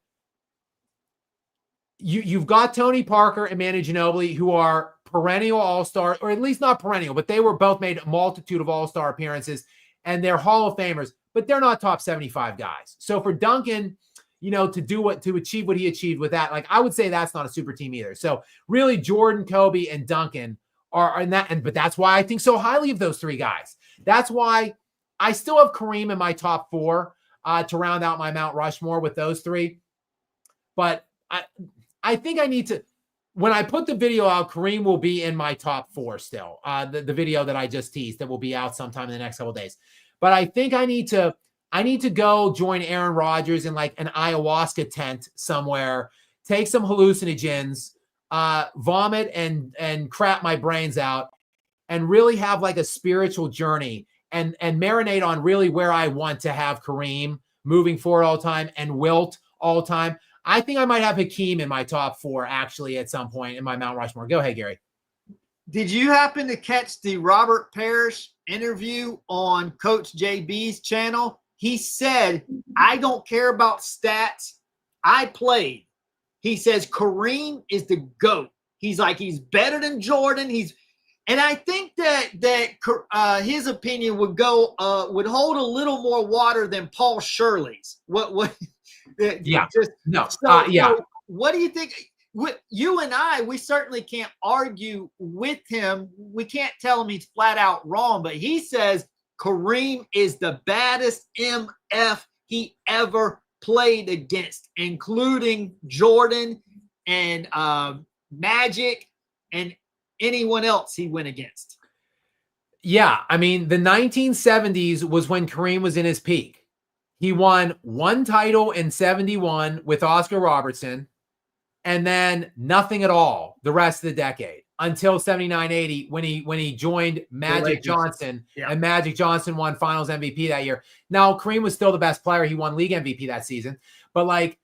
Speaker 1: you've got Tony Parker and Manu Ginobili, who are perennial all-star, or at least not perennial, but they were both made a multitude of all-star appearances, and they're Hall of Famers, but they're not top 75 guys. So for Duncan, to achieve what he achieved with that, like I would say that's not a super team either. So really Jordan, Kobe, and Duncan are in that, but that's why I think so highly of those 3 guys. That's why I still have Kareem in my top 4 to round out my Mount Rushmore with those 3. But I think I need to, when I put the video out, Kareem will be in my top 4 still. The video that I just teased that will be out sometime in the next couple of days. But I think I need to go join Aaron Rodgers in like an ayahuasca tent somewhere, take some hallucinogens, vomit and crap my brains out, and really have like a spiritual journey and marinate on really where I want to have Kareem moving forward all the time and Wilt all the time. I think I might have Hakeem in my top 4 actually at some point in my Mount Rushmore. Go ahead, Gary.
Speaker 2: Did you happen to catch the Robert Parrish interview on Coach JB's channel? He said, I don't care about stats. I played. He says Kareem is the GOAT. He's like, he's better than Jordan. And I think that his opinion would hold a little more water than Paul Shirley's.
Speaker 1: Yeah.
Speaker 2: So what do you think? You and I, we certainly can't argue with him. We can't tell him he's flat out wrong, but he says Kareem is the baddest MF he ever played against, including Jordan and Magic and anyone else he went against.
Speaker 1: Yeah, I mean, the 1970s was when Kareem was in his peak. He won 1 title in 71 with Oscar Robertson, and then nothing at all the rest of the decade until 79-80 when he joined Magic Johnson, and Magic Johnson won Finals MVP that year. Now, Kareem was still the best player. He won league MVP that season, but like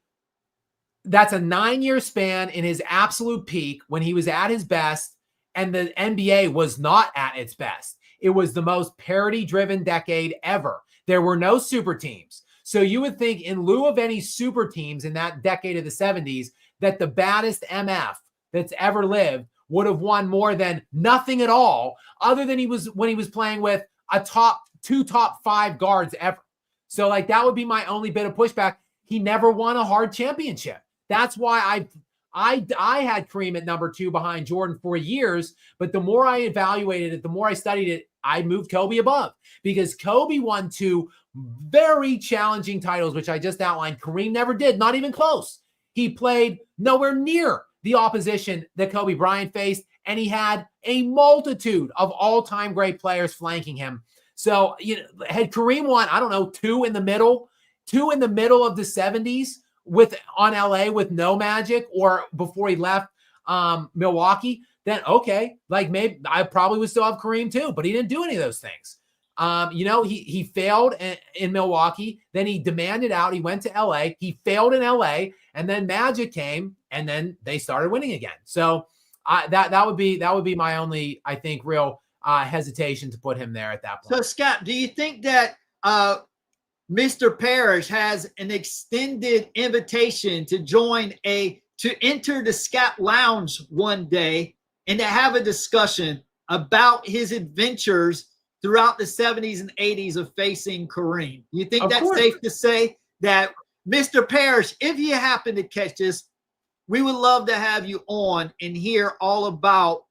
Speaker 1: that's a 9-year span in his absolute peak when he was at his best, and the NBA was not at its best. It was the most parity-driven decade ever. There were no super teams. So you would think in lieu of any super teams in that decade of the 70s, that the baddest MF that's ever lived would have won more than nothing at all, other than when he was playing with a top 5 guards ever. So like that would be my only bit of pushback. He never won a hard championship. That's why I had Kareem at number 2 behind Jordan for years, but the more I evaluated it, the more I studied it, I moved Kobe above, because Kobe won 2 very challenging titles, which I just outlined. Kareem never did, not even close. He played nowhere near the opposition that Kobe Bryant faced, and he had a multitude of all-time great players flanking him. So, had Kareem won, I don't know, 2 in the middle of the 70s on LA with no Magic, or before he left Milwaukee, then okay, like maybe I probably would still have Kareem too, but he didn't do any of those things. He failed in Milwaukee, then he demanded out, he went to LA, he failed in LA, and then Magic came, and then they started winning again. So That would be my only, I think, real hesitation to put him there at that point.
Speaker 2: So, Skap, do you think that Mr. Parrish has an extended invitation to enter the Skap Lounge one day and to have a discussion about his adventures throughout the 70s and 80s of facing Kareem? You think that's safe to say that Mr. Parrish, if you happen to catch this, we would love to have you on and hear all about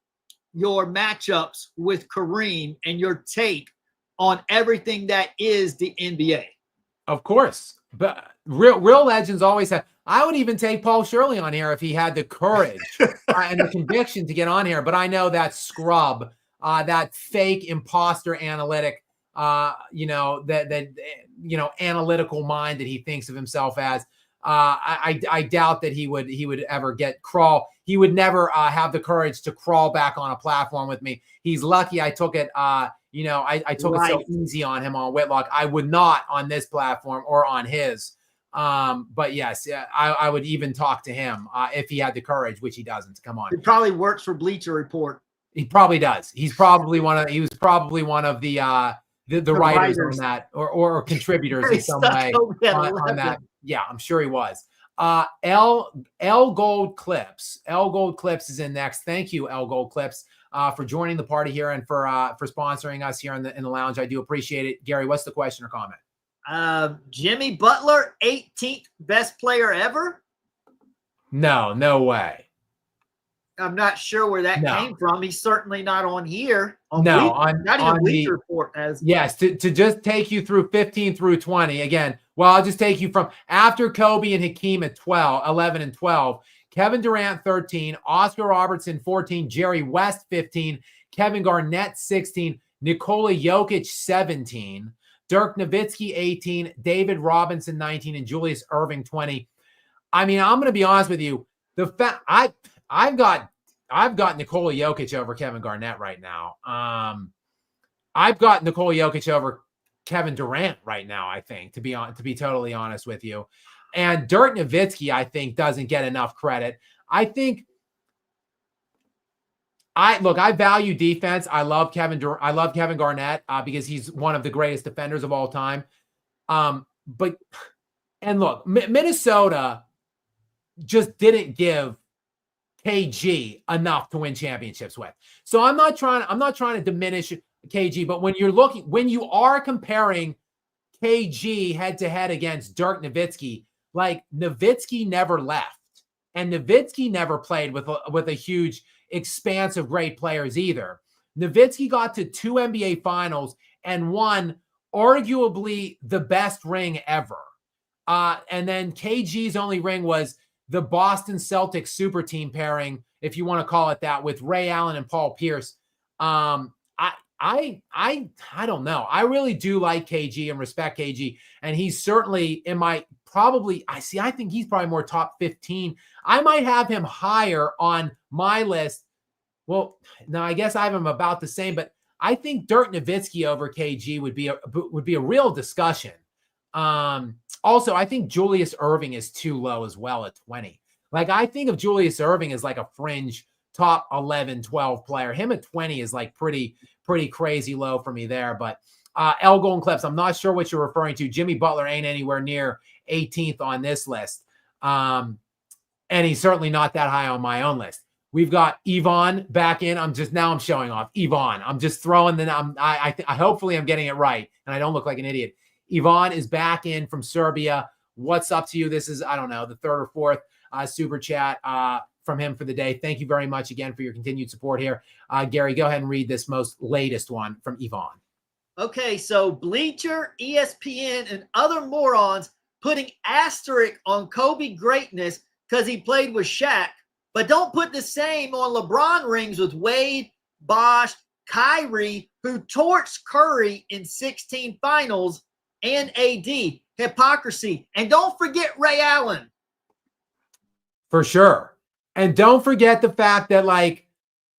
Speaker 2: your matchups with Kareem and your take on everything that is the NBA.
Speaker 1: Of course. But real legends always have. I would even take Paul Shirley on here if he had the courage and the conviction to get on here. But I know that scrub, that fake imposter analytic, analytical mind that he thinks of himself as. I doubt that he would ever crawl. He would never have the courage to crawl back on a platform with me. He's lucky I took it. I took it so easy on him on Whitlock. I would not on this platform or on his. But yes, I would even talk to him if he had the courage, which he doesn't. Come on.
Speaker 2: He probably works for Bleacher Report.
Speaker 1: He probably does. He was probably one of the writers on that or contributors in some way on that. Yeah, I'm sure he was. L Gold Clips. L Gold Clips is in next. Thank you, L Gold Clips, for joining the party here and for sponsoring us here in the lounge. I do appreciate it. Gary, what's the question or comment?
Speaker 2: Jimmy Butler, 18th best player ever?
Speaker 1: No way.
Speaker 2: I'm not sure where that came from. He's certainly not on here.
Speaker 1: Not
Speaker 2: even Bleacher Report has.
Speaker 1: Yes, to just take you through 15 through 20 again. Well, I'll just take you from after Kobe and Hakeem at 11 and 12, Kevin Durant 13, Oscar Robertson 14, Jerry West 15, Kevin Garnett 16, Nikola Jokic 17, Dirk Nowitzki 18, David Robinson 19, and Julius Erving 20. I mean, I'm going to be honest with you. The fact I've got Nikola Jokic over Kevin Garnett right now. I've got Nikola Jokic over Kevin Durant right now, I think, to be totally honest with you. And Dirk Nowitzki, I think, doesn't get enough credit. I think I value defense. I love Kevin Garnett because he's one of the greatest defenders of all time. Minnesota just didn't give KG enough to win championships with. So I'm not trying to diminish KG, but when you are comparing KG head to head against Dirk Nowitzki, like Nowitzki never left and Nowitzki never played with a huge expanse of great players either. Nowitzki got to 2 NBA finals and won arguably the best ring ever. And then KG's only ring was the Boston Celtics super team pairing, if you want to call it that, with Ray Allen and Paul Pierce. I don't know. I really do like KG and respect KG. And he's certainly I think he's probably more top 15. I might have him higher on my list. Well, no, I guess I have him about the same, but I think Dirk Nowitzki over KG would be a real discussion. Also, I think Julius Erving is too low as well at 20. Like, I think of Julius Erving as like a fringe top 11, 12 player. Him at 20 is like pretty crazy low for me there. But L Golden Clips, I'm not sure what you're referring to. Jimmy Butler ain't anywhere near 18th on this list. And he's certainly not that high on my own list. We've got Yvonne back in. I'm showing off Yvonne. I'm just throwing I hopefully I'm getting it right and I don't look like an idiot. Yvonne is back in from Serbia. What's up to you? This is, I don't know, the third or fourth super chat from him for the day. Thank you very much again for your continued support here. Gary, go ahead and read this most latest one from Yvonne.
Speaker 2: Okay, so Bleacher, ESPN, and other morons putting asterisk on Kobe greatness because he played with Shaq, but don't put the same on LeBron rings with Wade, Bosh, Kyrie, who torched Curry in 16 finals, and AD. Hypocrisy. And don't forget Ray Allen.
Speaker 1: For sure. And don't forget the fact that, like,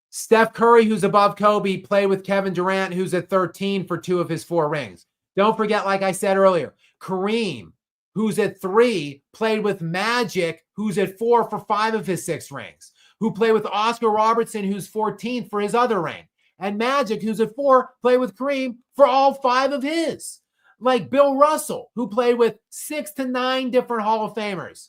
Speaker 1: Steph Curry, who's above Kobe, played with Kevin Durant, who's at 13 for 2 of his 4 rings. Don't forget, like I said earlier, Kareem, who's at 3, played with Magic, who's at 4 for 5 of his 6 rings. who play with Oscar Robertson, who's 14th for his other ring. And Magic, who's at 4, play with Kareem for all 5 of his. Like Bill Russell, who played with 6 to 9 different Hall of Famers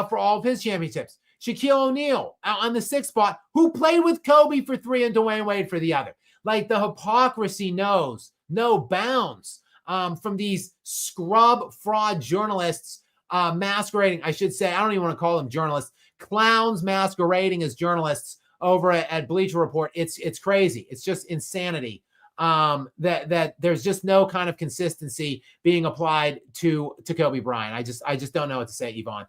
Speaker 1: for all of his championships. Shaquille O'Neal on the 6th spot, who played with Kobe for 3 and Dwayne Wade for the other. Like the hypocrisy knows no bounds from these scrub fraud journalists masquerading. I should say, I don't even want to call them journalists, clowns masquerading as journalists over at Bleacher Report. It's crazy. It's just insanity. That there's just no kind of consistency being applied to Kobe Bryant. I just don't know what to say, Yvonne.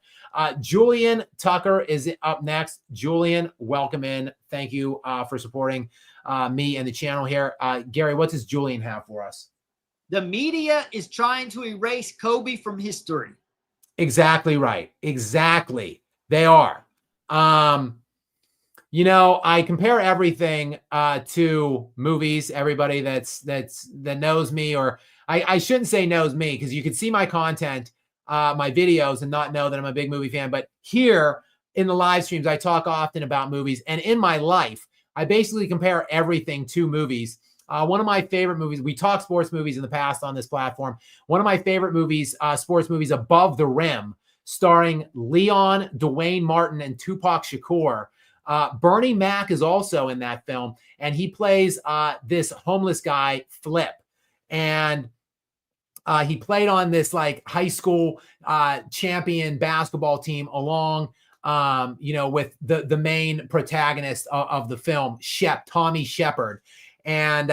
Speaker 1: Julian Tucker is up next. Julian, welcome in. Thank you for supporting me and the channel here. Gary, what does Julian have for us?
Speaker 2: The media is trying to erase Kobe from history.
Speaker 1: Exactly right. Exactly. They are. You know, I compare everything to movies. Everybody that knows me, or I shouldn't say knows me, because you can see my content, my videos, and not know that I'm a big movie fan. But here in the live streams, I talk often about movies, and in my life, I basically compare everything to movies. One of my favorite movies, we talked sports movies in the past on this platform. One of my favorite movies, sports movies, Above the Rim, starring Leon, Dwayne Martin, and Tupac Shakur. Bernie Mac is also in that film, and he plays this homeless guy, Flip. And he played on this like high school champion basketball team along, with the main protagonist of the film, Tommy Shepard. And,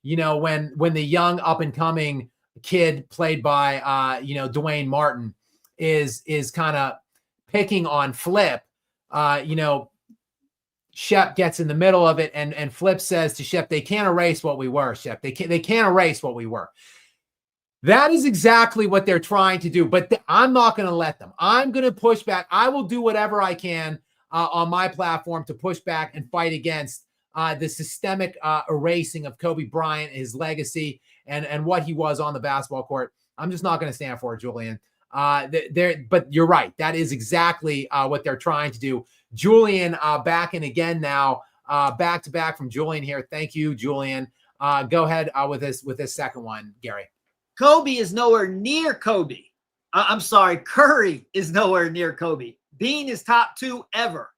Speaker 1: when the young up and coming kid played by, Dwayne Martin is kind of picking on Flip, Shep gets in the middle of it, and Flip says to Shep, "They can't erase what we were, Shep. They can't erase what we were." That is exactly what they're trying to do, but I'm not going to let them. I'm going to push back. I will do whatever I can on my platform to push back and fight against the systemic erasing of Kobe Bryant, his legacy, and what he was on the basketball court. I'm just not going to stand for it, Julian. But you're right. That is exactly what they're trying to do. Julian, back in again now, back to back from Julian here. Thank you, Julian. Go ahead with this second one, Gary.
Speaker 2: Kobe is nowhere near Kobe. I'm sorry, Curry is nowhere near Kobe. Bean is top 2 ever.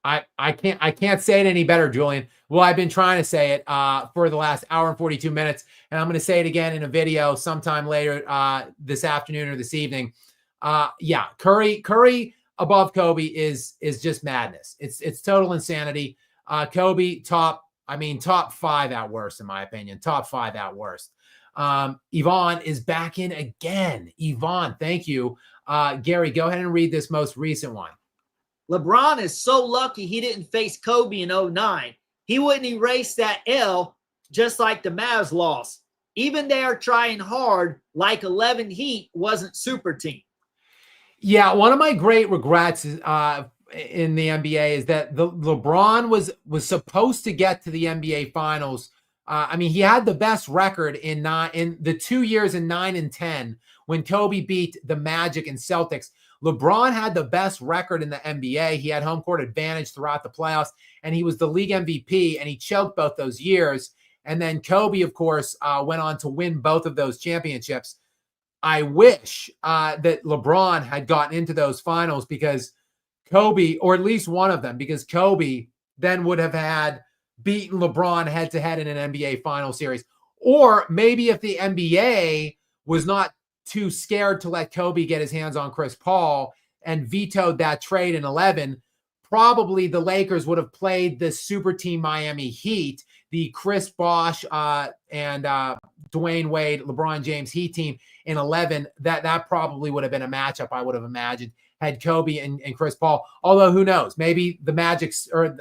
Speaker 1: I can't say it any better, Julian. Well, I've been trying to say it for the last hour and 42 minutes, and I'm going to say it again in a video sometime later this afternoon or this evening. Curry above Kobe is just madness. It's total insanity. Kobe top 5 at worst, in my opinion. Top 5 at worst. Yvonne is back in again. Yvonne, thank you. Gary, go ahead and read this most recent one.
Speaker 2: LeBron is so lucky he didn't face Kobe in 2009. He wouldn't erase that L, just like the Mavs loss. Even they are trying hard, like 11 Heat wasn't super team.
Speaker 1: Yeah, one of my great regrets in the NBA is that LeBron was supposed to get to the NBA Finals. He had the best record in the 2 years in 9 and 10 when Kobe beat the Magic and Celtics. LeBron had the best record in the NBA. He had home court advantage throughout the playoffs, and he was the league MVP, and he choked both those years. And then Kobe, of course, went on to win both of those championships. I wish that LeBron had gotten into those finals, because Kobe, or at least one of them, because Kobe then would have had beaten LeBron head-to-head in an NBA final series. Or maybe if the NBA was not too scared to let Kobe get his hands on Chris Paul and vetoed that trade in 11, probably the Lakers would have played the super team Miami Heat, the Chris Bosh and Dwayne Wade, LeBron James Heat team in 11. That probably would have been a matchup, I would have imagined, had Kobe and Chris Paul. Although who knows, maybe the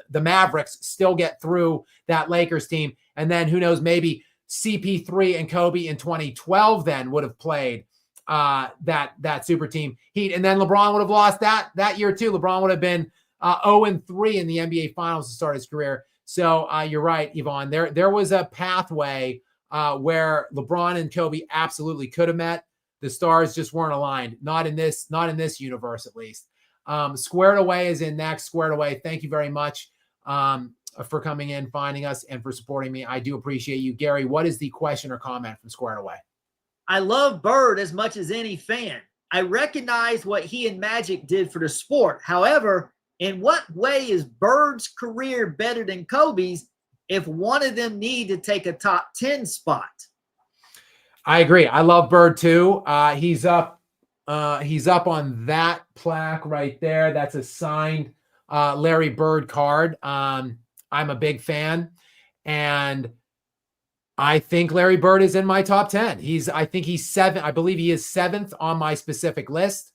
Speaker 1: the Mavericks still get through that Lakers team. And then who knows, maybe CP3 and Kobe in 2012 then would have played that super team Heat. And then LeBron would have lost that year too. LeBron would have been 0-3 in the NBA Finals to start his career. So you're right, Yvonne. There was a pathway where LeBron and Kobe absolutely could have met. The stars just weren't aligned. Not in this universe, at least. Squared Away is in next. Squared Away, thank you very much for coming in, finding us, and for supporting me. I do appreciate you. Gary, what is the question or comment from Squared Away?
Speaker 2: I love Bird as much as any fan. I recognize what he and Magic did for the sport. However, in what way is Bird's career better than Kobe's if one of them need to take a top 10 spot?
Speaker 1: I agree. I love Bird too. He's up on that plaque right there. That's a signed Larry Bird card. I'm a big fan, and I think Larry Bird is in my top 10. I think he's 7. I believe he is 7th on my specific list.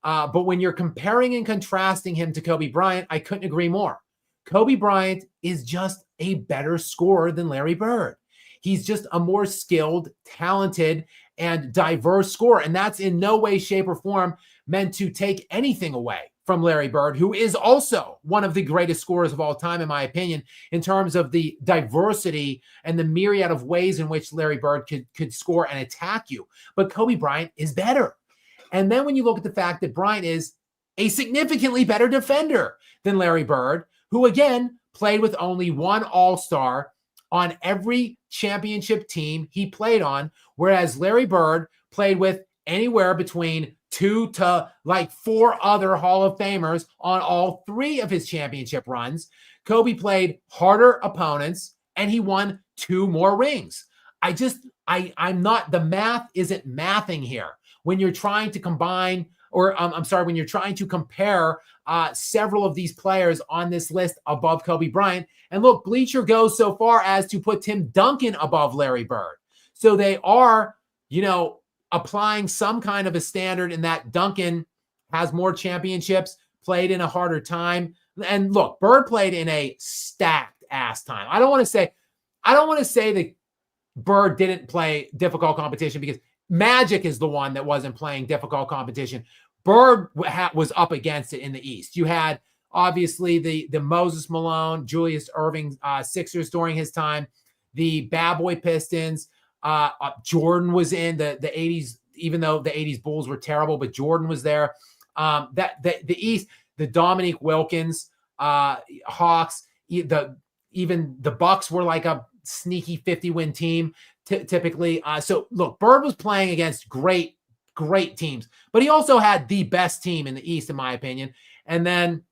Speaker 1: But when you're comparing and contrasting him to Kobe Bryant, I couldn't agree more. Kobe Bryant is just a better scorer than Larry Bird. He's just a more skilled, talented, and diverse scorer. And that's in no way, shape, or form meant to take anything away from Larry Bird, who is also one of the greatest scorers of all time, in my opinion, in terms of the diversity and the myriad of ways in which Larry Bird could score and attack you. But Kobe Bryant is better. And then when you look at the fact that Bryant is a significantly better defender than Larry Bird, who again played with only one All-Star on every championship team he played on, whereas Larry Bird played with anywhere between 2 to like 4 other Hall of Famers on all 3 of his championship runs. Kobe played harder opponents and he won 2 more rings. I'm not, the math isn't mathing here. When you're trying to combine, or when you're trying to compare several of these players on this list above Kobe Bryant. And look, Bleacher goes so far as to put Tim Duncan above Larry Bird. So they are, applying some kind of a standard in that Duncan has more championships, played in a harder time. And look, Bird played in a stacked ass time. I don't want to say that Bird didn't play difficult competition, because Magic is the one that wasn't playing difficult competition. Bird was up against it in the East. You had obviously the Moses Malone, Julius Erving Sixers during his time, the Bad Boy Pistons. Jordan was in the 80s, even though the 80s Bulls were terrible, but Jordan was there. The East, the Dominique Wilkins, Hawks, even the Bucks were like a sneaky 50-win team typically. So look, Bird was playing against great teams, but he also had the best team in the East, in my opinion. And then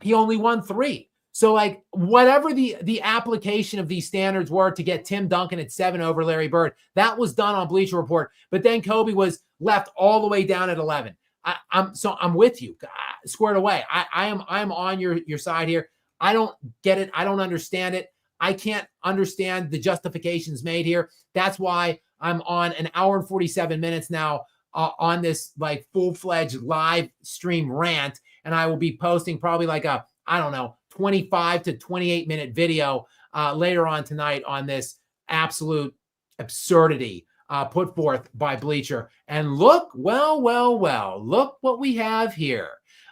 Speaker 1: he only won 3. So like whatever the application of these standards were to get Tim Duncan at 7 over Larry Bird, that was done on Bleacher Report. But then Kobe was left all the way down at 11. I'm with you. Squared Away. I'm on your side here. I don't get it. I don't understand it. I can't understand the justifications made here. That's why I'm on an hour and 47 minutes now on this like full-fledged live stream rant. And I will be posting probably like 25 to 28 minute video later on tonight on this absolute absurdity put forth by Bleacher. And look, well, look what we have here.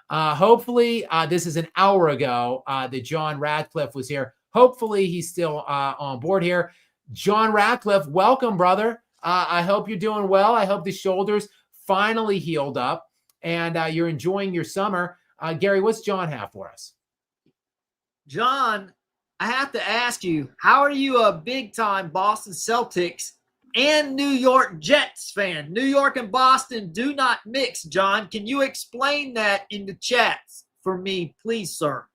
Speaker 1: Hopefully this is an hour ago that John Radcliffe was here. Hopefully he's still on board here. John Radcliffe, welcome, brother. I hope you're doing well. I hope the shoulders finally healed up and you're enjoying your summer. Gary, what's John have for us?
Speaker 2: John, I have to ask you, how are you a big-time Boston Celtics and New York Jets fan? New York and Boston do not mix, John. Can you explain that in the chats for me, please, sir?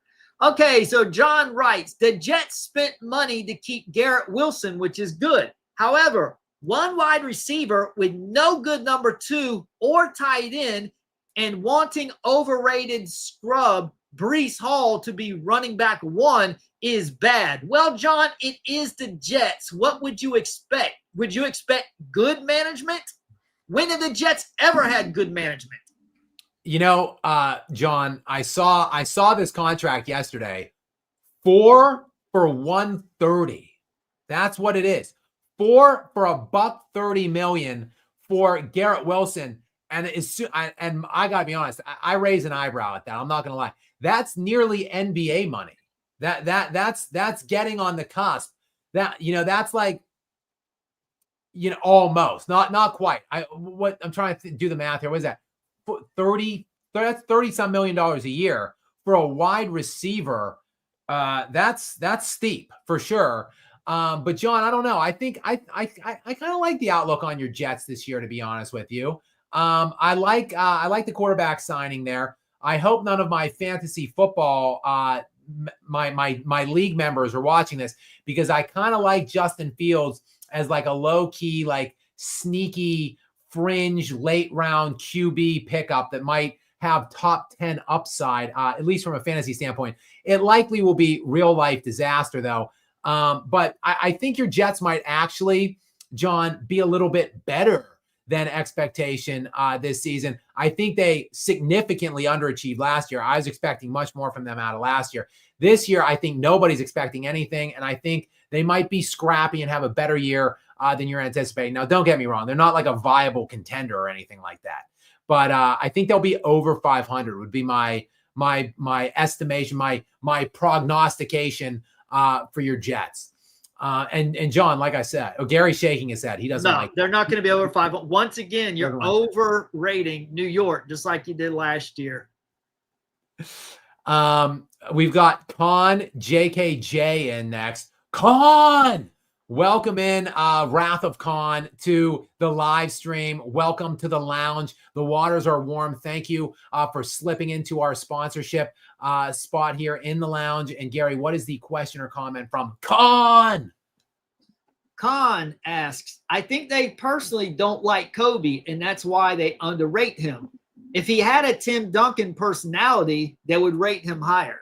Speaker 2: Okay, so John writes, the Jets spent money to keep Garrett Wilson, which is good. However, one wide receiver with no good number 2 or tight end and wanting overrated scrub Breece Hall to be running back 1 is bad. Well, John, it is the Jets. What would you expect? Would you expect good management? When have the Jets ever had good management?
Speaker 1: John, I saw this contract yesterday. 4 for $130. That's what it is. 4 for $130 million for Garrett Wilson. And I gotta be honest, I raise an eyebrow at that. I'm not gonna lie. That's nearly NBA money. That's getting on the cusp. That's like, almost not quite. I'm trying to do the math here. What is that? 30 that's $30-some million a year for a wide receiver. That's steep for sure. But John, I don't know. I think I kind of like the outlook on your Jets this year, to be honest with you. I like the quarterback signing there. I hope none of my fantasy football my league members are watching this, because I kind of like Justin Fields as like a low key, like sneaky fringe late round QB pickup that might have top 10 upside, at least from a fantasy standpoint. It likely will be real life disaster though. But I think your Jets might actually, John, be a little bit better than expectation this season. I think they significantly underachieved last year. I was expecting much more from them out of last year. This year, I think nobody's expecting anything, and I think they might be scrappy and have a better year than you're anticipating. Now, don't get me wrong. They're not like a viable contender or anything like that. But I think they'll be over 500 would be my estimation, my prognostication for your Jets. And John, like I said, Gary's shaking his head. He doesn't like
Speaker 2: they're not going to be over 5. Once again, you're overrating New York, just like you did last year.
Speaker 1: We've got Con JKJ in next. Con, welcome in Wrath of Con to the live stream. Welcome to the lounge. The waters are warm. Thank you for slipping into our sponsorship spot here in the lounge. And Gary, what is the question or comment from Con?
Speaker 2: Con asks, I think they personally don't like Kobe, and that's why they underrate him. If he had a Tim Duncan personality, they would rate him higher.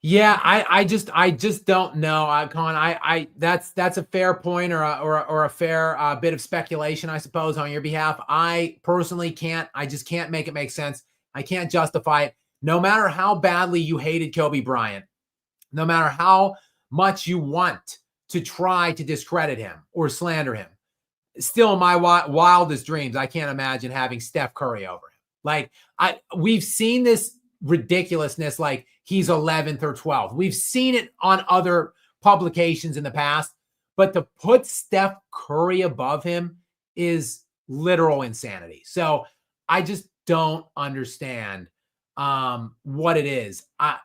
Speaker 1: Yeah, I just don't know, Con. That's a fair point or a fair bit of speculation, I suppose, on your behalf. I personally just can't make it make sense. I can't justify it. No matter how badly you hated Kobe Bryant, no matter how much you want to try to discredit him or slander him, still in my wildest dreams, I can't imagine having Steph Curry over him. Like we've seen this ridiculousness, like he's 11th or 12th. We've seen it on other publications in the past, but to put Steph Curry above him is literal insanity. So I just don't understand what it is. I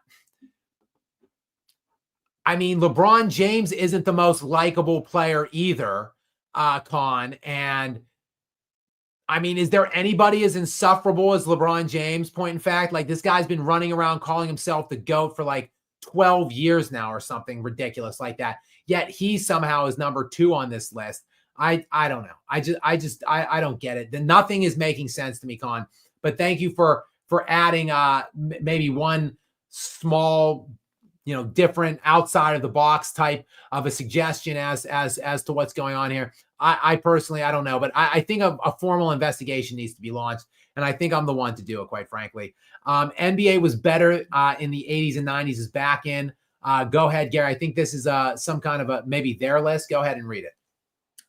Speaker 1: mean, LeBron James isn't the most likable player either, Con. And I mean, is there anybody as insufferable as LeBron James? Point in fact, like this guy's been running around calling himself the GOAT for like 12 years now or something ridiculous like that. Yet he somehow is number 2 on this list. I don't know. I don't get it. Nothing is making sense to me, Con. But thank you for adding maybe one small, different outside of the box type of a suggestion as to what's going on here. I personally, I don't know, but I think a formal investigation needs to be launched. And I think I'm the one to do it, quite frankly. NBA was better in the 80s and 90s is back in. Go ahead, Gary. I think this is some kind of maybe their list. Go ahead and read it.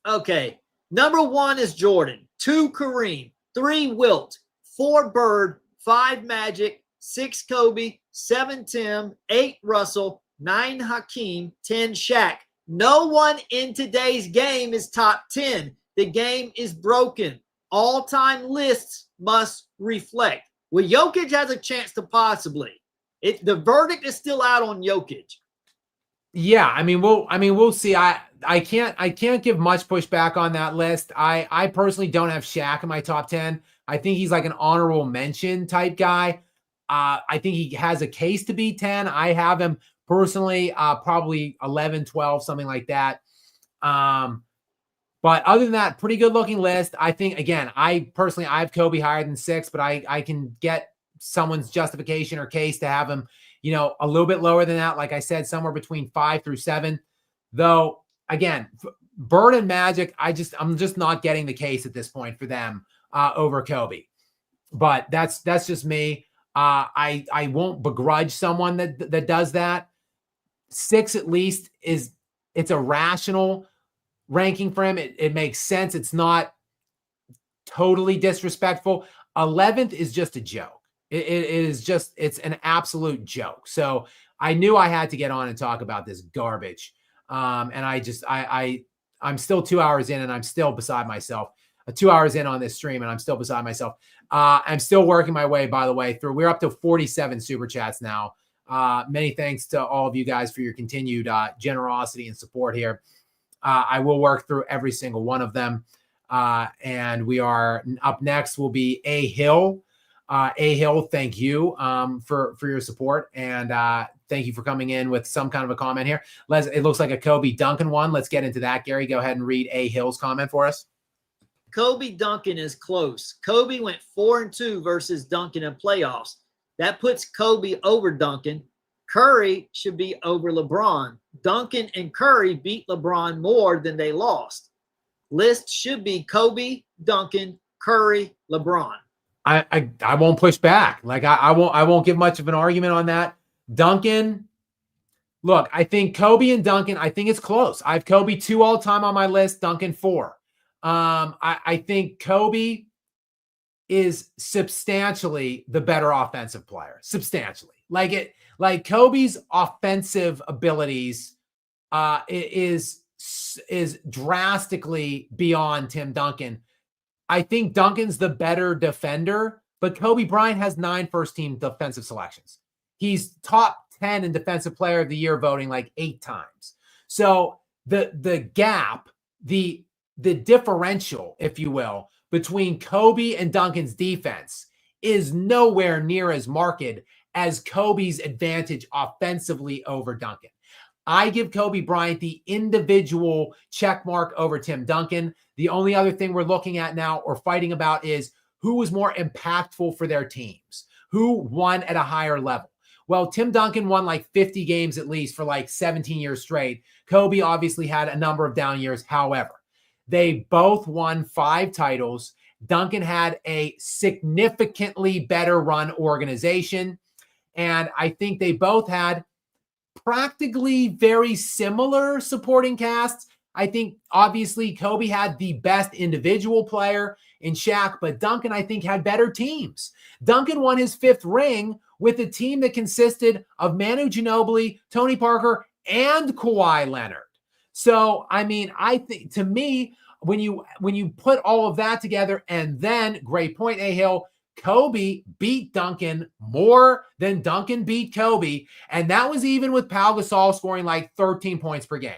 Speaker 2: Okay. Number 1 is Jordan, 2 Kareem, 3 Wilt, 4 Bird, 5 Magic, 6 Kobe, 7 Tim, 8 Russell, 9 Hakeem, 10 Shaq. No one in today's game is top 10. The game is broken. All-time lists must reflect. Well, Jokic has a chance to possibly. The verdict is still out on Jokic.
Speaker 1: Yeah, we'll see. I can't give much pushback on that list. I personally don't have Shaq in my top 10. I think he's like an honorable mention type guy. I think he has a case to be 10. I have him personally, probably 11, 12, something like that. But other than that, pretty good looking list. I think, again, I have Kobe higher than 6, but I can get someone's justification or case to have him, a little bit lower than that. Like I said, somewhere between 5 through 7. Though, again, Bird and Magic, I'm just not getting the case at this point for them over Kobe. But that's just me. I won't begrudge someone that does that. 6 at least it's a rational ranking for him. It makes sense. It's not totally disrespectful. 11th is just a joke. It's an absolute joke. So I knew I had to get on and talk about this garbage. And I'm still 2 hours in and I'm still beside myself. 2 hours in on this stream and I'm still beside myself. I'm still working my way, by the way, through. We're up to 47 super chats now. Many thanks to all of you guys for your continued generosity and support here. I will work through every single one of them. And we are up next will be A Hill. A Hill, thank you for your support. And thank you for coming in with some kind of a comment here. It looks like a Kobe Duncan one. Let's get into that. Gary, go ahead and read A Hill's comment for us.
Speaker 2: Kobe Duncan is close. Kobe went 4-2 versus Duncan in playoffs. That puts Kobe over Duncan. Curry should be over LeBron. Duncan and Curry beat LeBron more than they lost. List should be Kobe, Duncan, Curry, LeBron.
Speaker 1: I won't push back. Like I won't give much of an argument on that. Duncan, look, I think Kobe and Duncan, I think it's close. I have Kobe 2 all time on my list, Duncan 4. I think Kobe is substantially the better offensive player. Substantially. Like Kobe's offensive abilities is drastically beyond Tim Duncan. I think Duncan's the better defender, but Kobe Bryant has 9 first-team defensive selections. He's top 10 in defensive player of the year voting like 8 times. So the gap, the differential, if you will, between Kobe and Duncan's defense is nowhere near as marked as Kobe's advantage offensively over Duncan. I give Kobe Bryant the individual check mark over Tim Duncan. The only other thing we're looking at now or fighting about is who was more impactful for their teams, who won at a higher level. Well, Tim Duncan won like 50 games at least for like 17 years straight. Kobe obviously had a number of down years. However, they both won 5 titles. Duncan had a significantly better run organization. And I think they both had practically very similar supporting casts. I think obviously Kobe had the best individual player in Shaq, but Duncan, I think, had better teams. Duncan won his 5th ring with a team that consisted of Manu Ginobili, Tony Parker, and Kawhi Leonard. So, I mean, I think to me, when you put all of that together, and then great point, A Hill, Kobe beat Duncan more than Duncan beat Kobe. And that was even with Pau Gasol scoring like 13 points per game.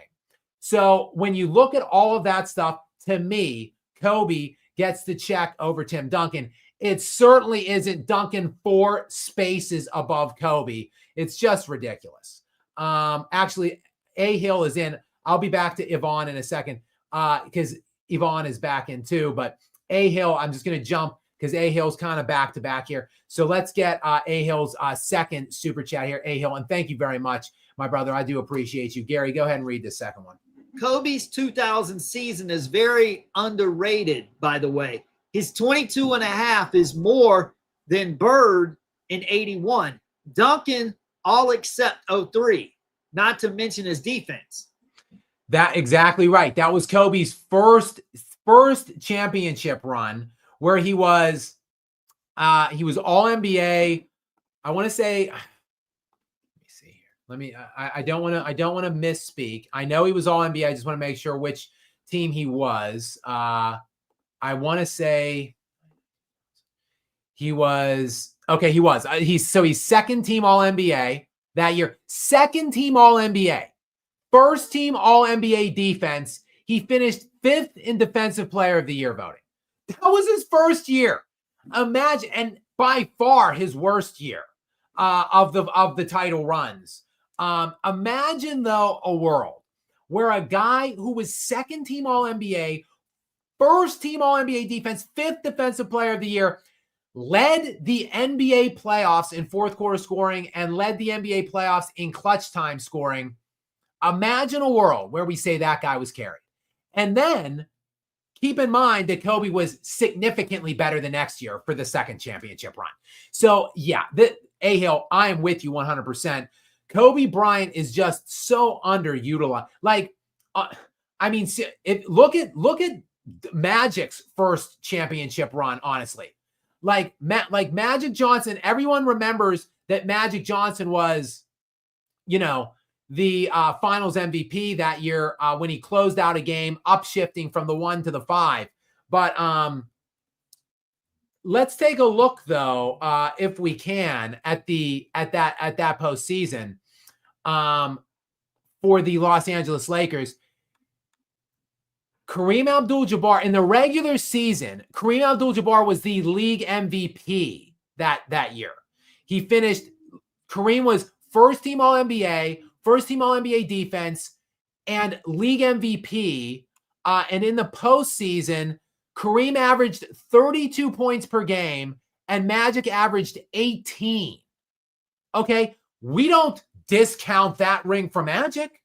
Speaker 1: So when you look at all of that stuff, to me, Kobe gets the check over Tim Duncan. It certainly isn't Duncan 4 spaces above Kobe. It's just ridiculous. Actually, A Hill is in. I'll be back to Yvonne in a second because Yvonne is back in too. But A Hill, I'm just going to jump because A Hill's kind of back to back here. So let's get A Hill's second super chat here. A Hill, and thank you very much, my brother. I do appreciate you. Gary, go ahead and read the second one.
Speaker 2: Kobe's 2000 season is very underrated, by the way. His 22.5 is more than Bird in 81. Duncan, all except 03, not to mention his defense.
Speaker 1: That exactly right. That was Kobe's first championship run where he was all NBA. I want to say, let me see here. Let me, I don't want to misspeak. I know he was all NBA. I just want to make sure which team he was. I want to say he was, okay. He was, he's second team all NBA that year, second team all NBA, first team all NBA defense. He finished 5th in defensive player of the year voting. That was his first year. Imagine, and by far his worst year of the title runs. Imagine though a world where a guy who was second team all NBA, first team all NBA defense, 5th defensive player of the year, led the NBA playoffs in 4th quarter scoring and led the NBA playoffs in clutch time scoring. Imagine a world where we say that guy was carried. And then keep in mind that Kobe was significantly better the next year for the second championship run. So yeah, A Hill, I am with you 100%. Kobe Bryant is just so underutilized. Like, I mean, look at Magic's first championship run. Honestly, like Magic Johnson. Everyone remembers that Magic Johnson was, the finals MVP that year when he closed out a game, upshifting from the 1 to the 5. But let's take a look though, if we can, at that postseason for the Los Angeles Lakers. Kareem Abdul-Jabbar in the regular season, Kareem Abdul-Jabbar was the league MVP that year. Kareem was first team All-NBA, first team All-NBA defense, and league MVP. And in the postseason, Kareem averaged 32 points per game and Magic averaged 18. Okay, we don't discount that ring for Magic.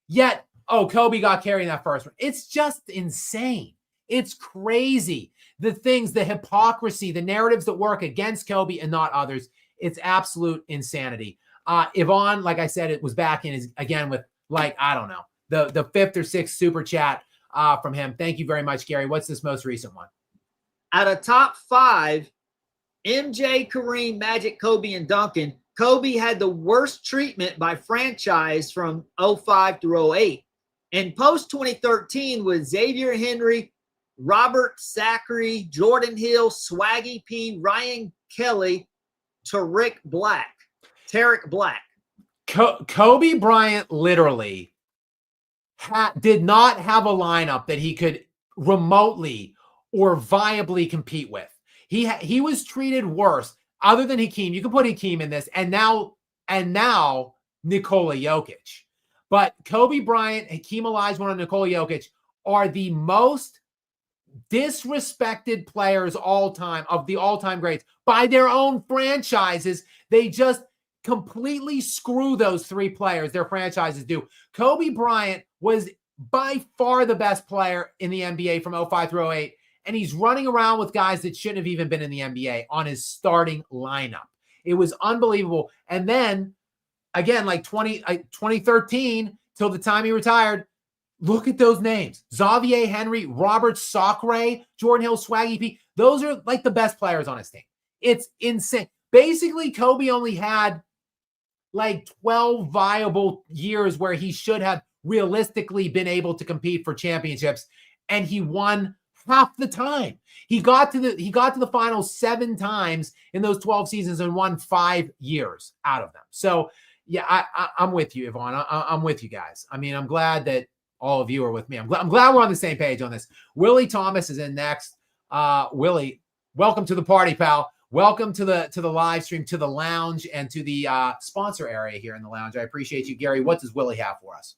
Speaker 1: Yet, Kobe got carried in that first one. It's just insane. It's crazy. The things, the hypocrisy, the narratives that work against Kobe and not others. It's absolute insanity. Yvonne, like I said, it was back in again with, like, I don't know, the fifth or sixth super chat from him. Thank you very much, Gary. What's this most recent one?
Speaker 2: Out of top 5, MJ, Kareem, Magic, Kobe, and Duncan, Kobe had the worst treatment by franchise from 05 through 08. And post-2013 was Xavier Henry, Robert Zachary, Jordan Hill, Swaggy P, Ryan Kelly, Tarek Black.
Speaker 1: Kobe Bryant literally did not have a lineup that he could remotely or viably compete with. He was treated worse, other than Hakeem. You can put Hakeem in this, and now Nikola Jokic. But Kobe Bryant, Hakeem Olajuwon, and Nikola Jokic are the most disrespected players of the all-time greats by their own franchises. They just completely screw those three players. Their franchises do. Kobe Bryant was by far the best player in the NBA from 05 through 08, and he's running around with guys that shouldn't have even been in the NBA on his starting lineup. It was unbelievable. And then, again, like 2013 till the time he retired, look at those names. Xavier Henry, Robert Sacre, Jordan Hill, Swaggy P. Those are like the best players on his team. It's insane. Basically, Kobe only had like 12 viable years where he should have realistically been able to compete for championships, and he won half the time. He got to the finals 7 times in those 12 seasons and won 5 years out of them. So yeah, I'm with you, Yvonne. I'm with you guys. I mean, I'm glad that all of you are with me. I'm glad we're on the same page on this. Willie Thomas is in next. Willie, welcome to the party, pal. Welcome to the live stream, to the lounge, and to the sponsor area here in the lounge. I appreciate you, Gary. What does Willie have for us?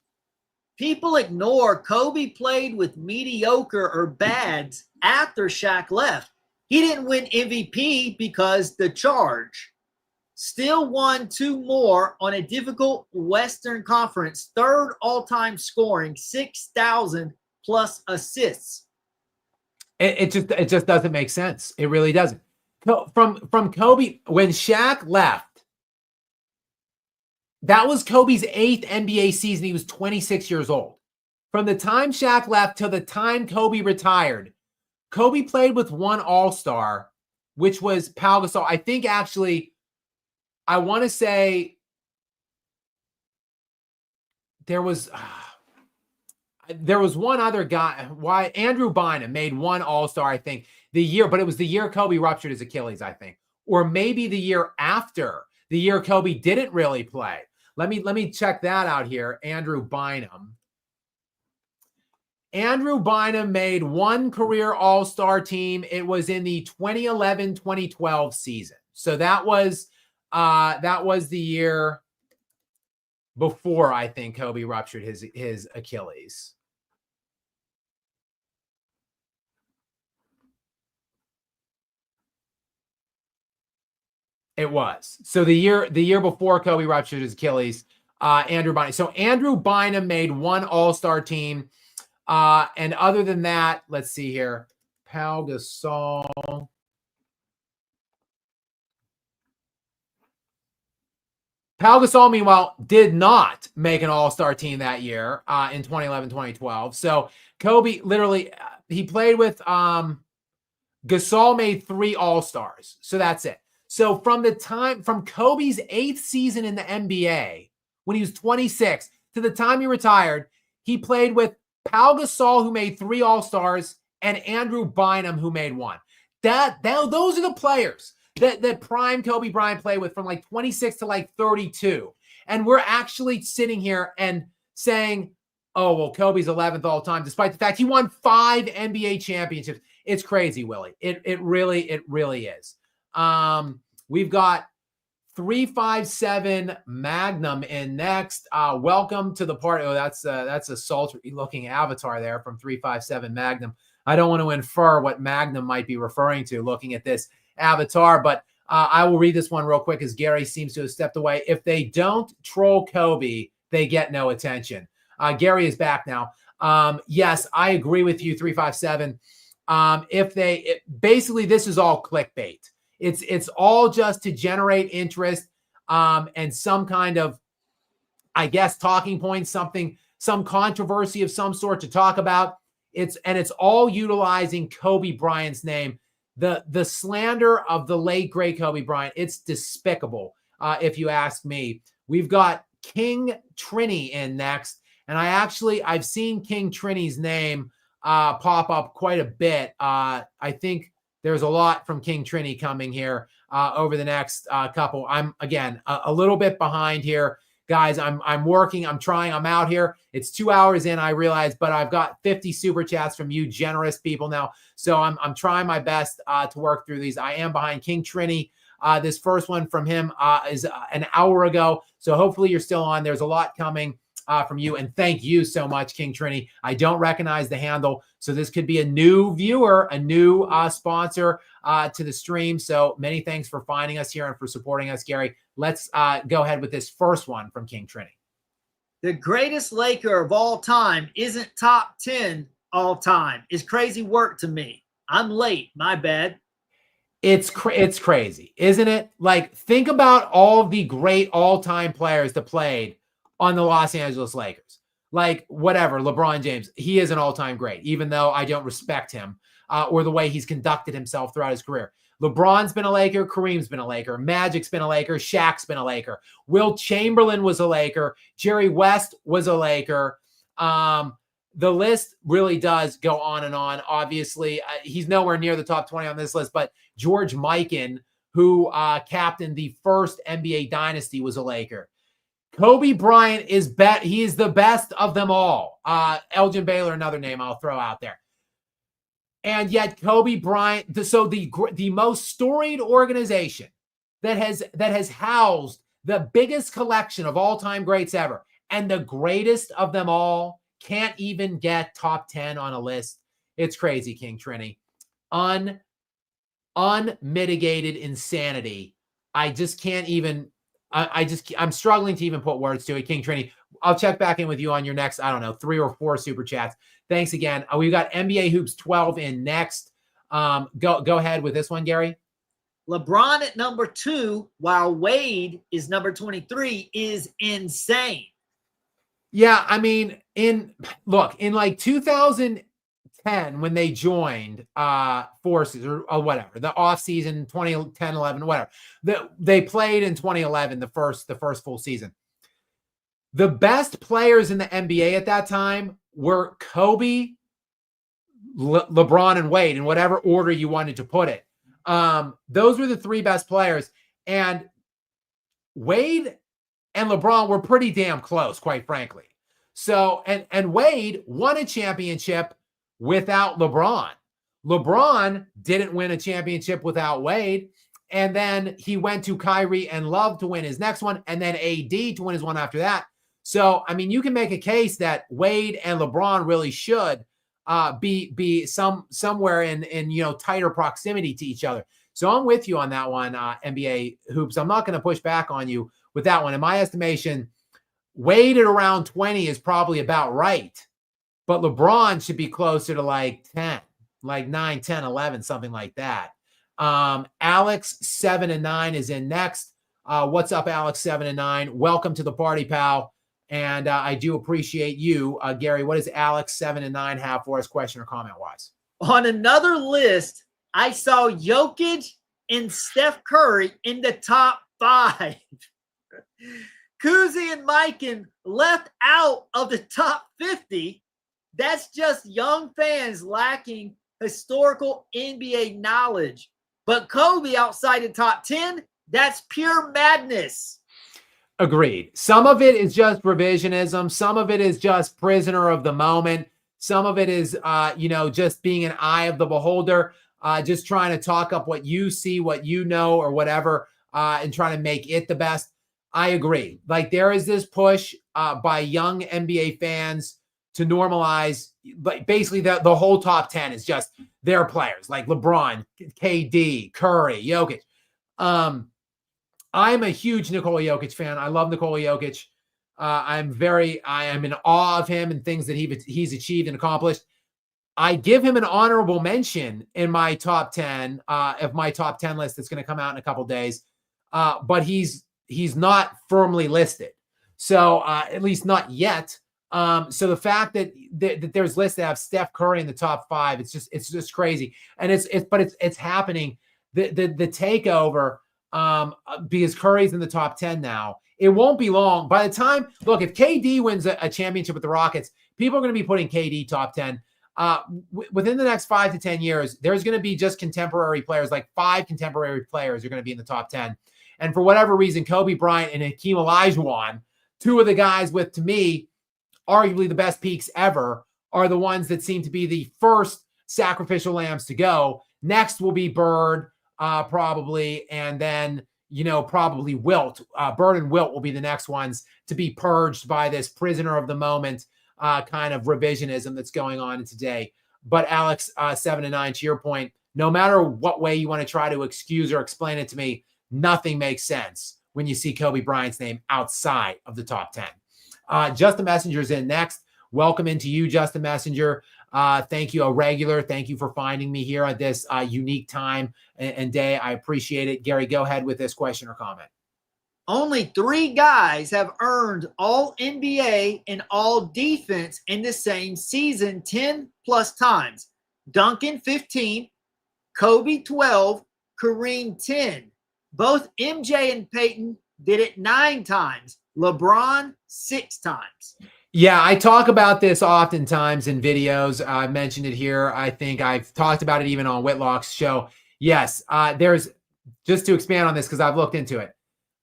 Speaker 2: People ignore Kobe played with mediocre or bads after Shaq left. He didn't win MVP because the charge. Still won 2 more on a difficult Western Conference, 3rd all-time scoring, 6,000 plus assists.
Speaker 1: It just doesn't make sense. It really doesn't. From Kobe, when Shaq left, that was Kobe's 8th NBA season. He was 26 years old. From the time Shaq left till the time Kobe retired, Kobe played with 1 All-Star, which was Pau Gasol. I think actually, I want to say there was one other guy. Why Andrew Bynum made 1 All-Star, I think, the year, but it was the year Kobe ruptured his Achilles, I think, or maybe the year after, the year Kobe didn't really play. Let me check that out here. Andrew Bynum. Andrew Bynum made 1 career All-Star team. It was in the 2011-2012 season. So that was the year before, I think, Kobe ruptured his Achilles. It was. So the year before Kobe ruptured his Achilles, Andrew Bynum. So Andrew Bynum made 1 All-Star team. And other than that, let's see here. Pau Gasol. Pau Gasol, meanwhile, did not make an All-Star team that year in 2011-2012. So Kobe literally, he played with Gasol, made 3 All-Stars. So that's it. So from Kobe's 8th season in the NBA, when he was 26, to the time he retired, he played with Pau Gasol, who made 3 All-Stars, and Andrew Bynum, who made 1. those are the players that prime Kobe Bryant played with from like 26 to like 32. And we're actually sitting here and saying, oh, well, Kobe's 11th all time, despite the fact he won 5 NBA championships. It's crazy, Willie. It really is. We've got 357 Magnum in next. Welcome to the party. Oh, that's a sultry looking avatar there from 357 Magnum. I don't want to infer what Magnum might be referring to looking at this avatar, but I will read this one real quick as Gary seems to have stepped away. If they don't troll Kobe, they get no attention. Gary is back now. Yes, I agree with you, 357. Basically, this is all clickbait. It's all just to generate interest and some kind of, I guess, talking points, some controversy of some sort to talk about. It's all utilizing Kobe Bryant's name, the slander of the late great Kobe Bryant. It's despicable, if you ask me. We've got King Trini in next, and I've seen King Trini's name pop up quite a bit. I think there's a lot from King Trini coming here over the next couple. I'm again a little bit behind here, guys. I'm working. I'm trying. I'm out here. It's 2 hours in, I realize, but I've got 50 super chats from you generous people now, so I'm trying my best to work through these. I am behind King Trini. This first one from him is an hour ago, so hopefully you're still on. There's a lot coming from you, and thank you so much, King Trini. I don't recognize the handle, so this could be a new viewer, a new sponsor to the stream. So many thanks for finding us here and for supporting us, Gary. Let's go ahead with this first one from King Trini.
Speaker 2: The greatest Laker of all time isn't top 10 all time. It's crazy work to me. I'm late. My bad.
Speaker 1: It's crazy, isn't it? Like, think about all the great all-time players that played on the Los Angeles Lakers. Like, whatever, LeBron James, he is an all-time great, even though I don't respect him or the way he's conducted himself throughout his career. LeBron's been a Laker. Kareem's been a Laker. Magic's been a Laker. Shaq's been a Laker. Will Chamberlain was a Laker. Jerry West was a Laker. The list really does go on and on. Obviously, he's nowhere near the top 20 on this list, but George Mikan, who captained the first NBA dynasty, was a Laker. Kobe Bryant he is the best of them all. Elgin Baylor, another name I'll throw out there. And yet Kobe Bryant, so the most storied organization that has housed the biggest collection of all-time greats ever, and the greatest of them all can't even get top 10 on a list. It's crazy, King Trini. Unmitigated insanity. I just can't even, I'm struggling to even put words to it, King Trini. I'll check back in with you on your next, 3 or 4 super chats. Thanks again. We've got NBA Hoops 12 in next. Go ahead with this one, Gary.
Speaker 2: LeBron at number 2, while Wade is number 23, is insane.
Speaker 1: Yeah, I mean, in like 2010, when they joined forces or whatever, the offseason, 2010, 11, whatever, they played in 2011, the first full season. The best players in the NBA at that time were Kobe, LeBron, and Wade, in whatever order you wanted to put it. Those were the 3 best players. And Wade and LeBron were pretty damn close, quite frankly. So, and Wade won a championship without LeBron. LeBron didn't win a championship without Wade. And then he went to Kyrie and Love to win his next one, and then AD to win his one after that. So, I mean, you can make a case that Wade and LeBron really should be somewhere in tighter proximity to each other. So I'm with you on that one, NBA Hoops. I'm not going to push back on you with that one. In my estimation, Wade at around 20 is probably about right, but LeBron should be closer to like 10, like 9, 10, 11, something like that. Alex 7 and 9 is in next. What's up, Alex 7 and 9? Welcome to the party, pal. And I do appreciate you. Gary, what does Alex 7 and 9 have for us, question or comment wise?
Speaker 2: On another list, I saw Jokic and Steph Curry in the top 5. Kuzi and Mikan left out of the top 50. That's just young fans lacking historical NBA knowledge. But Kobe outside the top 10, that's pure madness.
Speaker 1: Agreed. Some of it is just revisionism. Some of it is just prisoner of the moment. Some of it is, just being an eye of the beholder, just trying to talk up what you see, what you know, or whatever, and trying to make it the best. I agree. Like, there is this push by young NBA fans to normalize, like, basically the whole top 10 is just their players, like LeBron, KD, Curry, Jokic. I'm a huge Nikola Jokic fan. I love Nikola Jokic. I am in awe of him and things that he's achieved and accomplished. I give him an honorable mention in my top 10 of my top 10 list that's going to come out in a couple days. But he's not firmly listed. So at least not yet. So the fact that there's lists that have Steph Curry in the top 5, it's just crazy. And it's happening. The takeover, because Curry's in the top 10 now. It won't be long. By the time, look, if KD wins a championship with the Rockets, people are going to be putting KD top 10. Within the next 5 to 10 years, there's going to be just contemporary players, like 5 contemporary players are going to be in the top 10. And for whatever reason, Kobe Bryant and Hakeem Olajuwon, 2 of the guys with, to me, arguably the best peaks ever, are the ones that seem to be the first sacrificial lambs to go. Next will be Bird, probably, and then, probably Wilt. Bird and Wilt will be the next ones to be purged by this prisoner of the moment kind of revisionism that's going on today. But Alex, 7 and 9, to your point, no matter what way you want to try to excuse or explain it to me, nothing makes sense when you see Kobe Bryant's name outside of the top 10. Justin Messenger's in next. Welcome into you, Justin Messenger. Thank you, a regular. Thank you for finding me here at this unique time and day. I appreciate it. Gary, go ahead with this question or comment.
Speaker 2: Only 3 guys have earned all NBA and all defense in the same season 10 plus times. Duncan 15, Kobe 12, Kareem 10. Both MJ and Peyton did it 9 times. LeBron 6 times.
Speaker 1: Yeah, I talk about this oftentimes in videos. I mentioned it here. I think I've talked about it even on Whitlock's show. Yes, there's, just to expand on this because I've looked into it.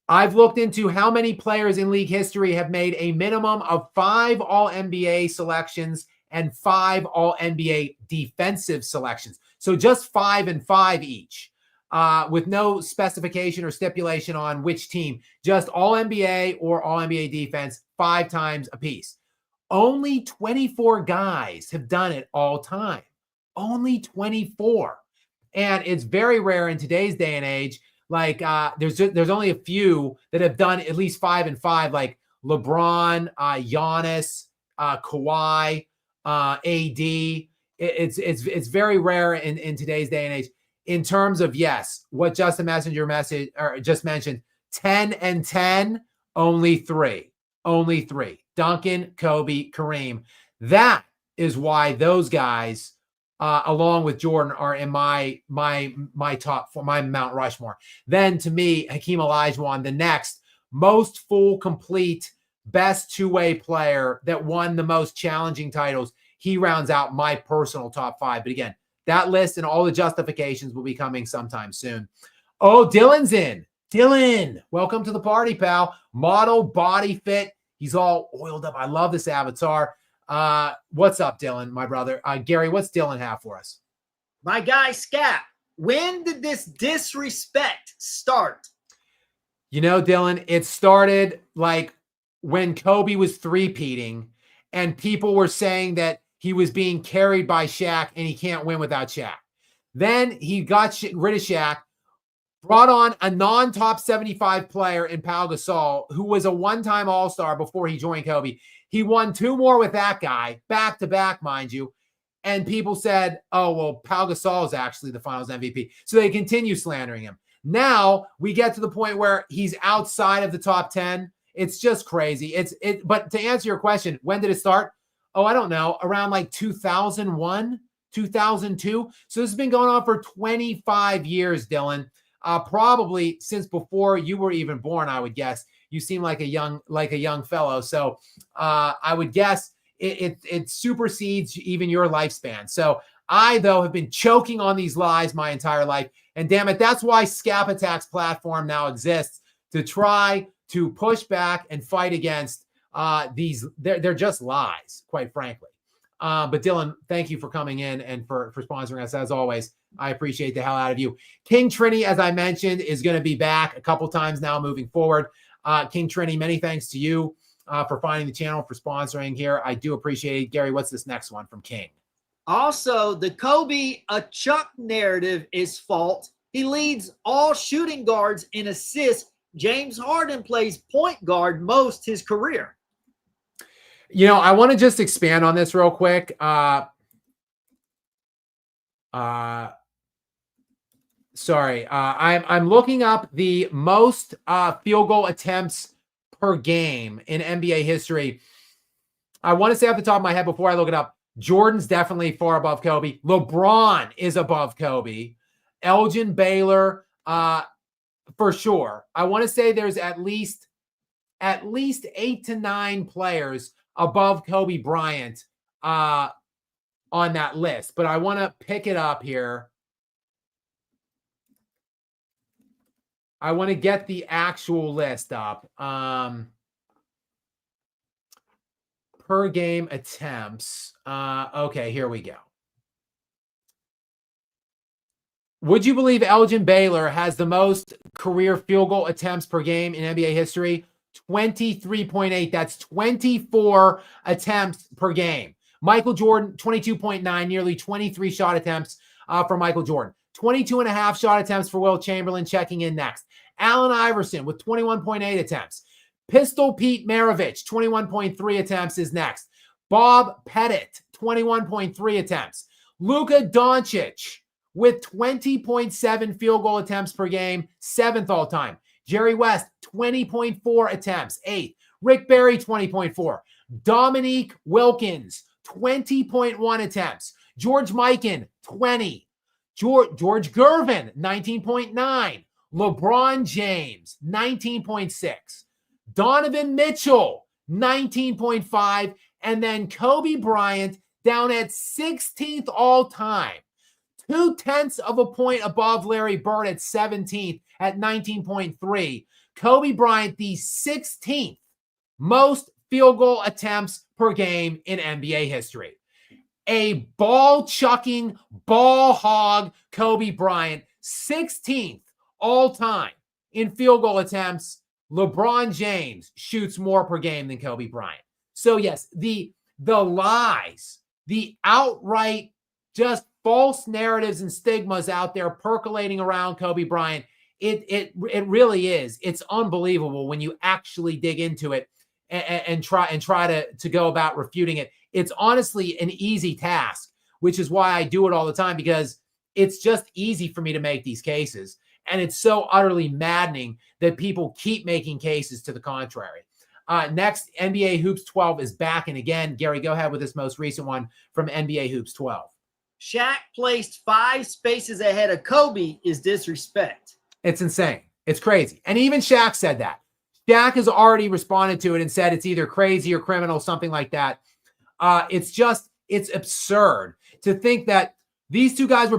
Speaker 1: I've looked into how many players in league history have made a minimum of 5 All-NBA selections and 5 All-NBA defensive selections. So just 5 and 5 each, with no specification or stipulation on which team. Just All-NBA or All-NBA defense 5 times apiece. Only 24 guys have done it all time. Only 24. And it's very rare in today's day and age. Like, there's only a few that have done at least 5 and 5, like LeBron, Giannis, Kawhi, AD. It's very rare in today's day and age. In terms of, yes, what Justin Messenger just mentioned, 10 and 10, only 3. Only 3. Duncan, Kobe, Kareem. That is why those guys, along with Jordan, are in my top 4, my Mount Rushmore. Then to me, Hakeem Olajuwon, the next most full, complete, best two-way player that won the most challenging titles. He rounds out my personal top 5. But again, that list and all the justifications will be coming sometime soon. Oh, Dylan's in. Dylan, welcome to the party, pal. Model, body fit. He's all oiled up. I love this avatar. What's up, Dylan, my brother? Gary, what's Dylan have for us?
Speaker 2: My guy, Skap. When did this disrespect start?
Speaker 1: Dylan, it started like when Kobe was three-peating and people were saying that he was being carried by Shaq and he can't win without Shaq. Then he got rid of Shaq, brought on a non-top 75 player in Pau Gasol, who was a one-time All-Star before he joined Kobe. He won 2 more with that guy, back-to-back, mind you. And people said, oh, well, Pau Gasol is actually the finals MVP. So they continue slandering him. Now we get to the point where he's outside of the top 10. It's just crazy. But to answer your question, when did it start? Oh, I don't know. Around like 2001, 2002. So this has been going on for 25 years, Dylan. Probably since before you were even born, I would guess. You seem like a young fellow. So I would guess it supersedes even your lifespan. So I, though, have been choking on these lies my entire life. And damn it, that's why Skap Attack's platform now exists, to try to push back and fight against these. They're just lies, quite frankly. But Dylan, thank you for coming in and for sponsoring us, as always. I appreciate the hell out of you. King Trini, as I mentioned, is going to be back a couple times now moving forward. King Trini, many thanks to you for finding the channel, for sponsoring here. I do appreciate it. Gary, what's this next one from King?
Speaker 2: Also, the Kobe a Chuck narrative is false. He leads all shooting guards in assists. James Harden plays point guard most his career.
Speaker 1: You know, I want to just expand on this real quick. Sorry. I'm looking up the most field goal attempts per game in NBA history. I want to say off the top of my head before I look it up, Jordan's definitely far above Kobe. LeBron is above Kobe. Elgin Baylor, for sure. I want to say there's at least 8 to 9 players above Kobe Bryant on that list. But I want to pick it up here. I want to get the actual list up. Per game attempts. Okay, here we go. Would you believe Elgin Baylor has the most career field goal attempts per game in NBA history? 23.8. That's 24 attempts per game. Michael Jordan, 22.9, nearly 23 shot attempts for Michael Jordan. 22.5 shot attempts for Will Chamberlain, checking in next. Allen Iverson with 21.8 attempts. Pistol Pete Maravich, 21.3 attempts is next. Bob Pettit, 21.3 attempts. Luka Doncic with 20.7 field goal attempts per game, 7th all time. Jerry West, 20.4 attempts, 8th. Rick Barry, 20.4. Dominique Wilkins, 20.1 attempts. George Mikan, 20. George Gervin, 19.9. LeBron James, 19.6. Donovan Mitchell, 19.5. And then Kobe Bryant down at 16th all time. 0.2 of a point above Larry Bird at 17th at 19.3. Kobe Bryant, the 16th most field goal attempts per game in NBA history. A ball chucking, ball hog Kobe Bryant, 16th all time in field goal attempts. LeBron James shoots more per game than Kobe Bryant. So yes, the lies, the outright just false narratives and stigmas out there percolating around Kobe Bryant, it really is. It's unbelievable when you actually dig into it and try to go about refuting it. It's honestly an easy task, which is why I do it all the time, because it's just easy for me to make these cases. And it's so utterly maddening that people keep making cases to the contrary. Next, NBA Hoops 12 is back. And again, Gary, go ahead with this most recent one from NBA Hoops 12.
Speaker 2: Shaq placed 5 spaces ahead of Kobe is disrespect.
Speaker 1: It's insane. It's crazy. And even Shaq said that. Shaq has already responded to it and said it's either crazy or criminal, something like that. It's absurd to think that these two guys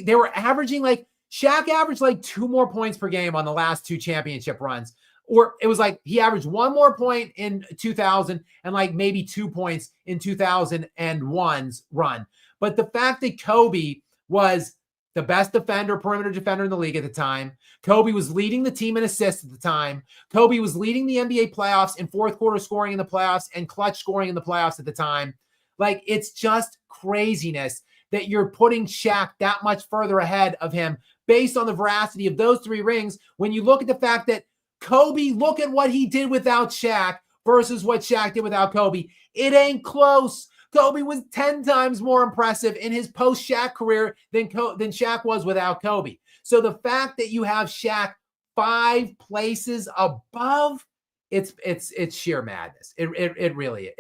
Speaker 1: they were averaging Shaq averaged 2 more points per game on the last 2 championship runs. Or it was he averaged 1 more point in 2000 and maybe 2 points in 2001's run. But the fact that Kobe was the best perimeter defender in the league at the time, Kobe was leading the team in assists at the time, Kobe was leading the NBA playoffs in fourth quarter scoring in the playoffs and clutch scoring in the playoffs at the time. It's just craziness that you're putting Shaq that much further ahead of him based on the veracity of those 3 rings. When you look at the fact that Kobe, look at what he did without Shaq versus what Shaq did without Kobe. It ain't close. Kobe was 10 times more impressive in his post-Shaq career than Shaq was without Kobe. So the fact that you have Shaq 5 places above, it's sheer madness. It really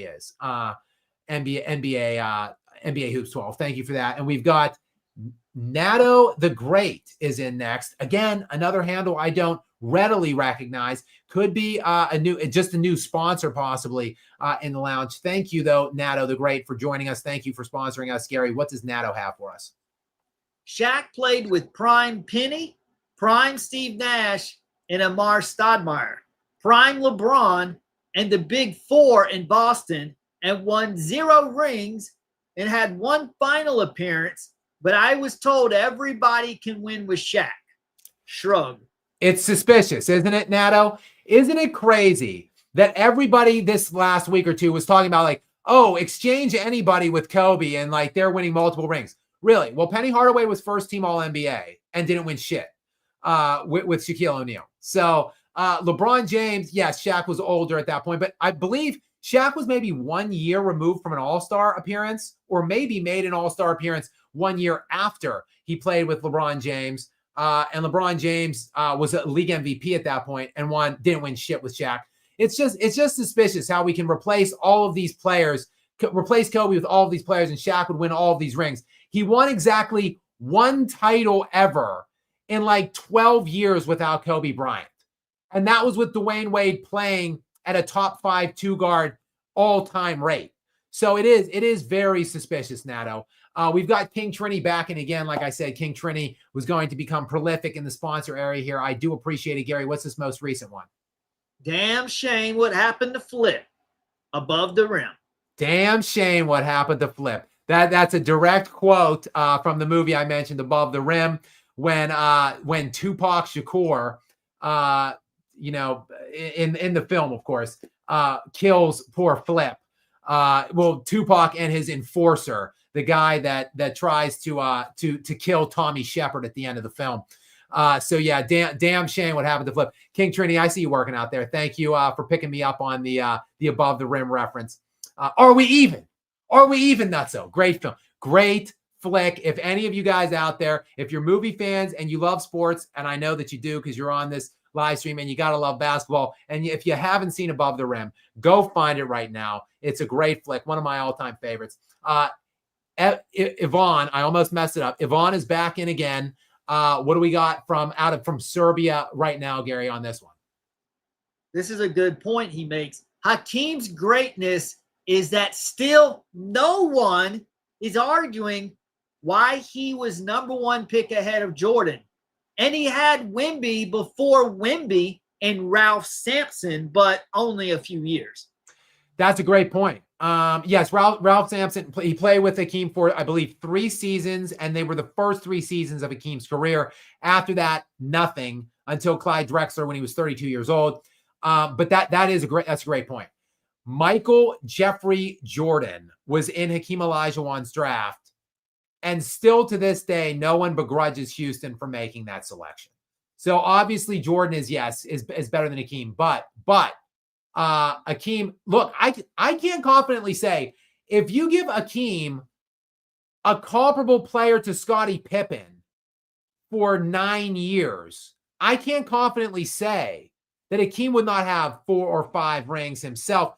Speaker 1: is. NBA Hoops 12. Thank you for that. And we've got Nato the Great is in next. Again, another handle I don't readily recognize. Could be a new sponsor possibly in the lounge. Thank you though, Natto the Great, for joining us. Thank you for sponsoring us, Gary. What does Natto have for us?
Speaker 2: Shaq played with Prime Penny, Prime Steve Nash, and Amar Stoudemire, Prime LeBron, and the Big Four in Boston, and won 0 rings and had 1 final appearance. But I was told everybody can win with Shaq. Shrug.
Speaker 1: It's suspicious, isn't it, Natto? Isn't it crazy that everybody this last week or two was talking about like, oh, exchange anybody with Kobe and like they're winning multiple rings? Really? Well, Penny Hardaway was first team All NBA and didn't win shit with Shaquille O'Neal. So LeBron James, yes, Shaq was older at that point, but I believe Shaq was maybe 1 year removed from an All-Star appearance, or maybe made an All-Star appearance 1 year after he played with LeBron James. And LeBron James was a league MVP at that point and didn't win shit with Shaq. It's just suspicious how we can replace all of these players, replace Kobe with all of these players, and Shaq would win all of these rings. He won exactly 1 title ever in like 12 years without Kobe Bryant. And that was with Dwayne Wade playing at a top 5 2-guard all-time rate. So it is very suspicious, Natto. We've got King Trini back. And again, like I said, King Trini was going to become prolific in the sponsor area here. I do appreciate it. Gary, what's this most recent one?
Speaker 2: Damn shame what happened to Flip above the rim.
Speaker 1: Damn shame what happened to Flip. That's a direct quote from the movie I mentioned, Above the Rim, when Tupac Shakur, in the film, of course, kills poor Flip. Tupac and his enforcer, the guy that tries to kill Tommy Shepard at the end of the film. So yeah, damn shame what happened to Flip. King Trini, I see you working out there. Thank you for picking me up on the Above the Rim reference. Are we even? Are we even, Nutso? Great film. Great flick. If any of you guys out there, if you're movie fans and you love sports, and I know that you do because you're on this live stream and you got to love basketball, and if you haven't seen Above the Rim, go find it right now. It's a great flick. One of my all-time favorites. Yvonne, I almost messed it up. Yvonne is back in again. What do we got from Serbia right now, Gary, on this one?
Speaker 2: This is a good point he makes. Hakeem's greatness is that still no one is arguing why he was #1 pick ahead of Jordan. And he had Wemby before Wemby and Ralph Sampson, but only a few years.
Speaker 1: That's a great point. Yes, Ralph Sampson, he played with Hakeem for, I believe, 3 seasons, and they were the first 3 seasons of Hakeem's career. After that, nothing until Clyde Drexler when he was 32 years old. But that's a great point. Michael Jeffrey Jordan was in Hakeem Olajuwon's draft, and still to this day, no one begrudges Houston for making that selection. So obviously, Jordan is better than Hakeem, but Hakeem, look, I can't confidently say if you give Hakeem a comparable player to Scottie Pippen for 9 years, I can't confidently say that Hakeem would not have 4 or 5 rings himself.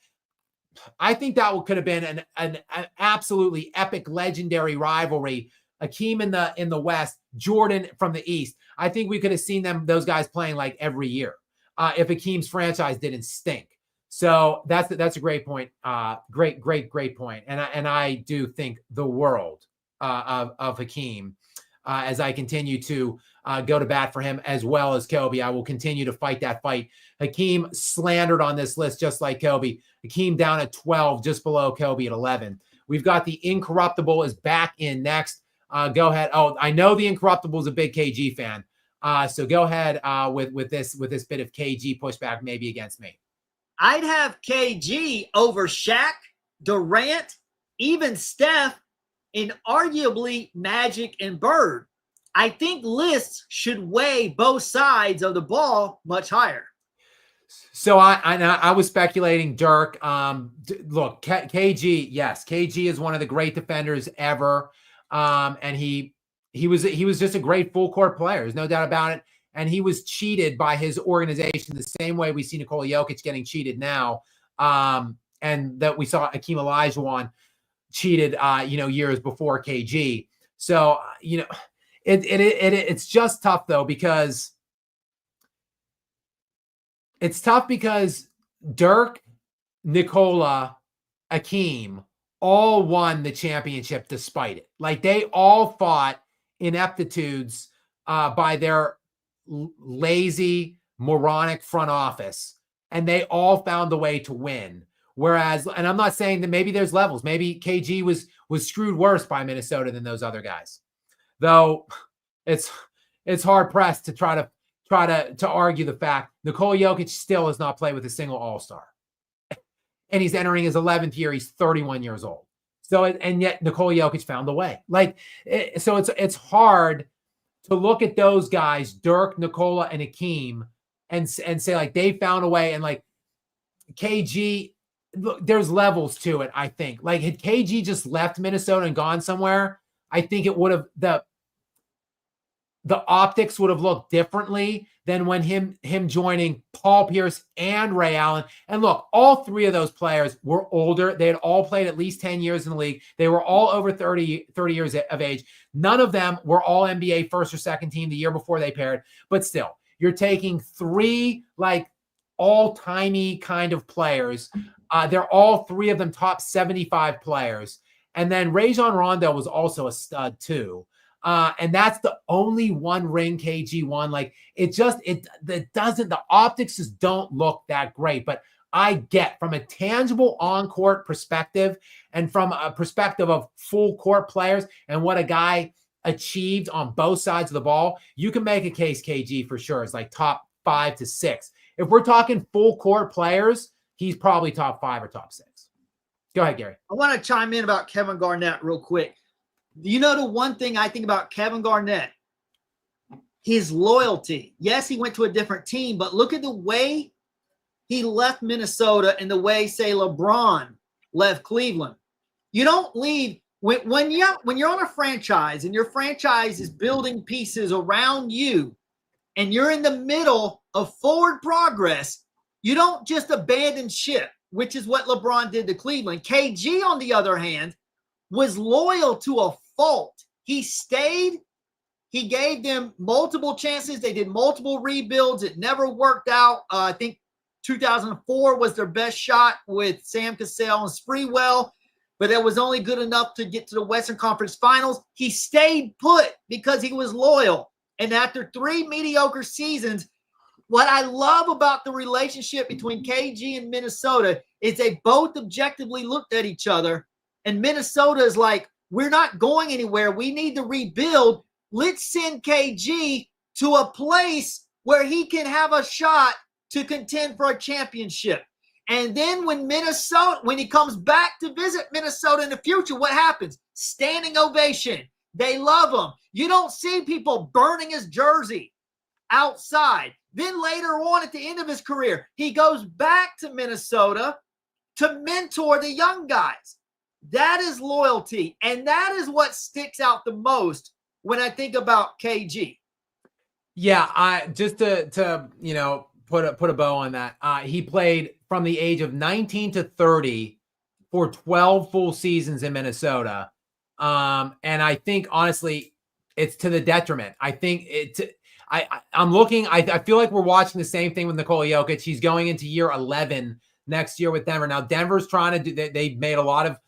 Speaker 1: I think that could have been an absolutely epic, legendary rivalry. Hakeem in the West, Jordan from the East. I think we could have seen those guys playing like every year if Hakeem's franchise didn't stink. So that's a great point. Great point. And I do think the world of Hakeem as I continue to go to bat for him as well as Kobe. I will continue to fight that fight. Hakeem slandered on this list just like Kobe. Hakeem down at 12, just below Kobe at 11. We've got the Incorruptible is back in next. Go ahead. Oh, I know the Incorruptible is a big KG fan. So go ahead with this bit of KG pushback maybe against me.
Speaker 2: I'd have KG over Shaq, Durant, even Steph, and arguably Magic and Bird. I think lists should weigh both sides of the ball much higher.
Speaker 1: So I was speculating Dirk. Look, KG, yes, KG is one of the great defenders ever. And he was just a great full court player. There's no doubt about it. And he was cheated by his organization the same way we see Nikola Jokic getting cheated now. And that we saw Hakeem Olajuwon cheated, years before KG. So, it's just tough though, because It's tough because Dirk, Nikola, Akeem all won the championship despite it. Like they all fought ineptitudes by their lazy, moronic front office, and they all found the way to win. Whereas, and I'm not saying that maybe there's levels. Maybe KG was screwed worse by Minnesota than those other guys. Though it's hard pressed to try to argue the fact Nikola Jokic still has not played with a single All-Star. And he's entering his 11th year. He's 31 years old. So, and yet Nikola Jokic found the way. So it's hard to look at those guys, Dirk, Nikola, and Akeem, and say like they found a way. And like KG, look, there's levels to it. I think like had KG just left Minnesota and gone somewhere, I think it would have the optics would have looked differently than when him joining Paul Pierce and Ray Allen. And look, all three of those players were older. They had all played at least 10 years in the league. They were all over 30 years of age. None of them were all NBA first or second team the year before they paired. But still, you're taking three like all-timey kind of players. They're all three of them top 75 players. And then Rajon Rondo was also a stud too. And that's the only one ring KG won. Like it doesn't, the optics just don't look that great, but I get from a tangible on-court perspective and from a perspective of full court players and what a guy achieved on both sides of the ball, you can make a case KG for sure. It's like top 5 to 6. If we're talking full court players, he's probably top 5 or top 6. Go ahead, Gary.
Speaker 2: I want to chime in about Kevin Garnett real quick. You know, the one thing I think about Kevin Garnett, his loyalty. Yes, he went to a different team, but look at the way he left Minnesota and the way, say, LeBron left Cleveland. You don't leave when you're on a franchise and your franchise is building pieces around you and you're in the middle of forward progress, you don't just abandon ship, which is what LeBron did to Cleveland. KG, on the other hand, was loyal to a fault. He stayed. He gave them multiple chances. They did multiple rebuilds. It never worked out. I think 2004 was their best shot with Sam Cassell and Sprewell, but it was only good enough to get to the Western Conference Finals. He stayed put because he was loyal. And after 3 mediocre seasons, what I love about the relationship between KG and Minnesota is they both objectively looked at each other. And Minnesota is like, we're not going anywhere. We need to rebuild. Let's send KG to a place where he can have a shot to contend for a championship. And then when he comes back to visit Minnesota in the future, what happens? Standing ovation. They love him. You don't see people burning his jersey outside. Then later on at the end of his career, he goes back to Minnesota to mentor the young guys. That is loyalty. And that is what sticks out the most when I think about KG.
Speaker 1: Yeah, I just to put a bow on that. He played from the age of 19 to 30 for 12 full seasons in Minnesota. And I think honestly, it's to the detriment. I think I'm looking. I feel like we're watching the same thing with Nikola Jokic. He's going into year 11 next year with Denver. Now Denver's trying to do. They've made a lot of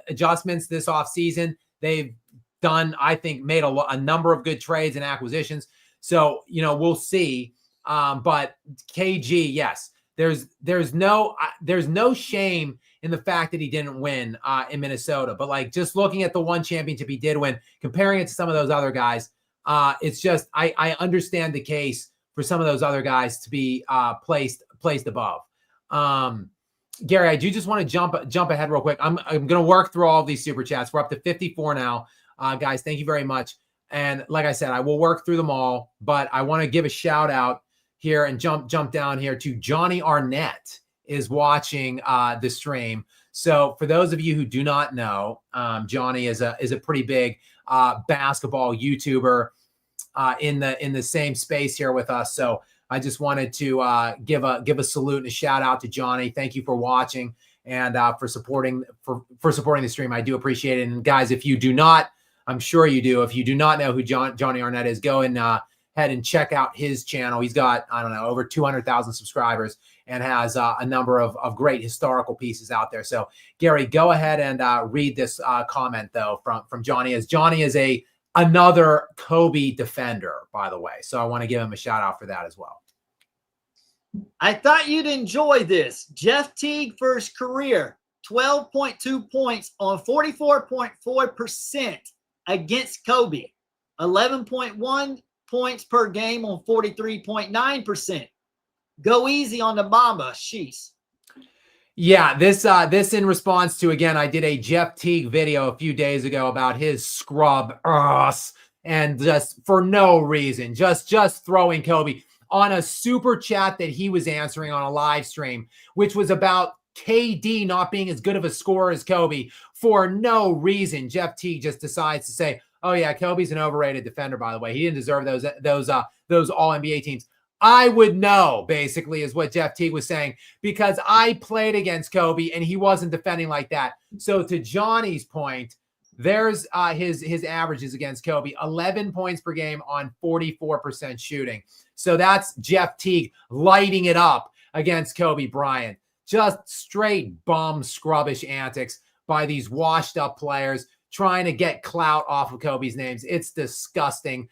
Speaker 1: adjustments this offseason. They've done, I think, made a number of good trades and acquisitions. So, we'll see. But KG, yes, there's no shame in the fact that he didn't win in Minnesota. But like just looking at the one championship he did win, comparing it to some of those other guys, it's just I understand the case for some of those other guys to be placed above. Gary, I do just want to jump ahead real quick. I'm going to work through all of these super chats. We're up to 54 now. Guys, thank you very much. And like I said, I will work through them all, but I want to give a shout out here and jump down here to Johnny Arnett is watching the stream. So for those of you who do not know, Johnny is a pretty big basketball YouTuber in the same space here with us. So I just wanted to give a salute and a shout out to Johnny. Thank you for watching and for supporting the stream. I do appreciate it. And guys, if you do not, I'm sure you do. If you do not know who Johnny Arnett is, go and ahead and check out his channel. He's got, I don't know, over 200,000 subscribers and has a number of great historical pieces out there. So Gary, go ahead and read this comment though from Johnny, as Johnny is another Kobe defender, by the way. So I want to give him a shout out for that as well.
Speaker 2: I thought you'd enjoy this. Jeff Teague for his career, 12.2 points on 44.4% against Kobe, 11.1 points per game on 43.9%. Go easy on the Mamba. Sheesh.
Speaker 1: Yeah, this in response to, again, I did a Jeff Teague video a few days ago about his scrub and just for no reason, just throwing Kobe on a super chat that he was answering on a live stream, which was about KD not being as good of a scorer as Kobe for no reason. Jeff Teague just decides to say, oh yeah, Kobe's an overrated defender, by the way. He didn't deserve those all NBA teams. I would know, basically, is what Jeff Teague was saying, because I played against Kobe and he wasn't defending like that. So to Johnny's point, there's his averages against Kobe, 11 points per game on 44% shooting. So that's Jeff Teague lighting it up against Kobe Bryant. Just straight bum scrubbish antics by these washed up players trying to get clout off of Kobe's names. It's disgusting.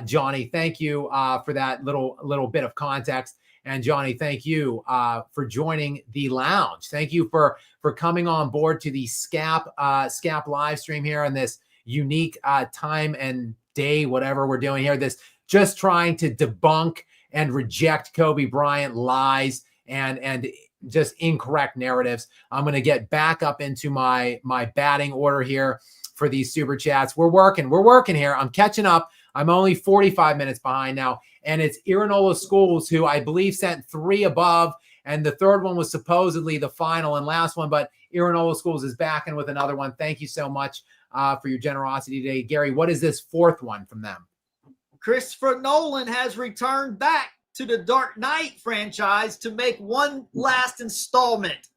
Speaker 1: Johnny, thank you for that little bit of context. And Johnny, thank you for joining the lounge. Thank you for coming on board to the Skap live stream here on this unique time and day, whatever we're doing here. This just trying to debunk and reject Kobe Bryant lies and just incorrect narratives. I'm going to get back up into my batting order here for these super chats. We're working here. I'm catching up. I'm only 45 minutes behind now. And it's Irinola Schools, who I believe sent 3 above. And the third one was supposedly the final and last one. But Irinola Schools is back in with another one. Thank you so much for your generosity today. Gary, what is this 4th one from them?
Speaker 2: Christopher Nolan has returned back to the Dark Knight franchise to make one last installment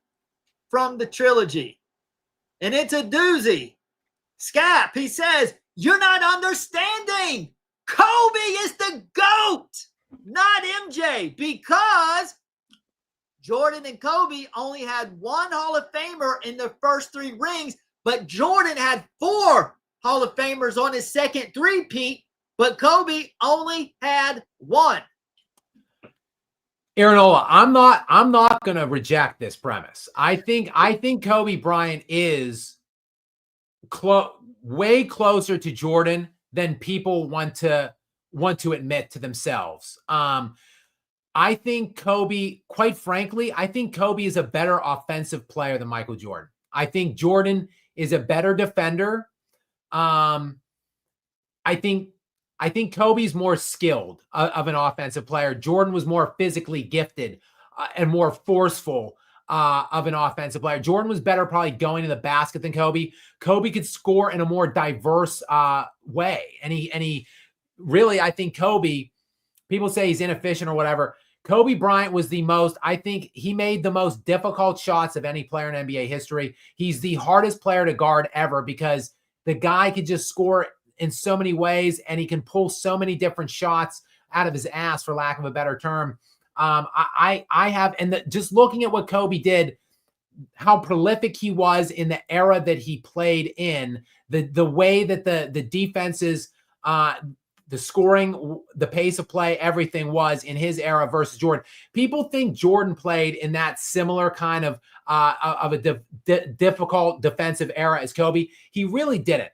Speaker 2: from the trilogy. And it's a doozy. Skap, he says, you're not understanding. Kobe is the GOAT, not MJ, because Jordan and Kobe only had 1 Hall of Famer in the first 3 rings, but Jordan had 4 Hall of Famers on his second three-peat, but Kobe only had 1.
Speaker 1: Irinola, I'm not going to reject this premise. I think Kobe Bryant is way closer to Jordan than people want to admit to themselves. I think Kobe, quite frankly, I think Kobe is a better offensive player than Michael Jordan. I think Jordan is a better defender. I think Kobe's more skilled of an offensive player. Jordan was more physically gifted and more forceful of an offensive player. Jordan was better probably going to the basket than Kobe. Kobe could score in a more diverse way. And he really, I think Kobe, people say he's inefficient or whatever. Kobe Bryant was I think he made the most difficult shots of any player in NBA history. He's the hardest player to guard ever because the guy could just score in so many ways and he can pull so many different shots out of his ass, for lack of a better term. Just looking at what Kobe did, how prolific he was in the era that he played in, the way that the defenses, the scoring, the pace of play, everything was in his era versus Jordan. People think Jordan played in that similar kind of a difficult defensive era as Kobe. He really didn't.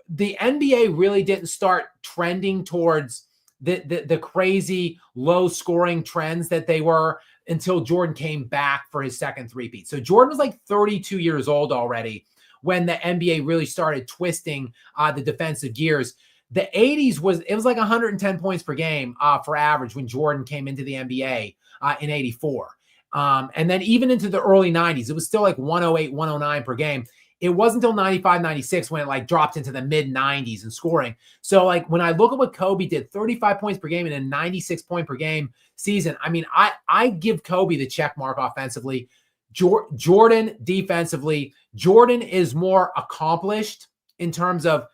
Speaker 1: The NBA really didn't start trending towards the crazy low scoring trends that they were until Jordan came back for his second three-peat. So Jordan was like 32 years old already when the NBA really started twisting the defensive gears. The 80s was like 110 points per game for average when Jordan came into the NBA in 84. And then even into the early 90s, it was still like 108, 109 per game. It wasn't until 95, 96 when it like dropped into the mid 90s in scoring. So like when I look at what Kobe did, 35 points per game in a 96 point per game season. I mean, I give Kobe the check mark offensively. Jordan defensively. Jordan is more accomplished in terms of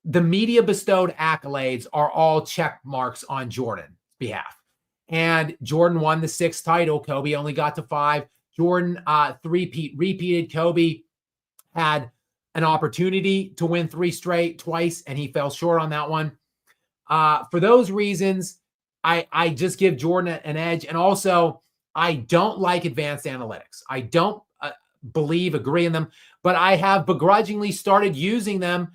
Speaker 1: the media bestowed accolades are all check marks on Jordan's behalf. And Jordan won the 6th title. Kobe only got to 5. Jordan repeated. Kobe had an opportunity to win 3 straight twice, and he fell short on that one. For those reasons, I just give Jordan an edge. And also, I don't like advanced analytics. I don't agree in them, but I have begrudgingly started using them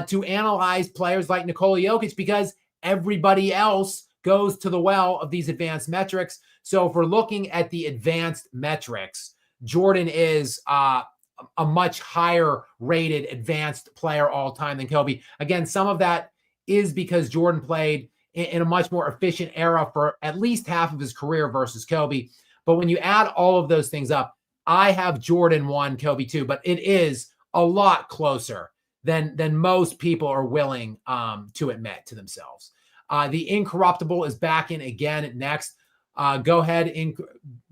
Speaker 1: to analyze players like Nikola Jokic because everybody else goes to the well of these advanced metrics. So if we're looking at the advanced metrics, Jordan is a much higher rated advanced player all time than Kobe. Again, some of that is because Jordan played in a much more efficient era for at least half of his career versus Kobe. But when you add all of those things up, I have Jordan 1, Kobe 2, but it is a lot closer than most people are willing to admit to themselves. The Incorruptible is back in again next. Go ahead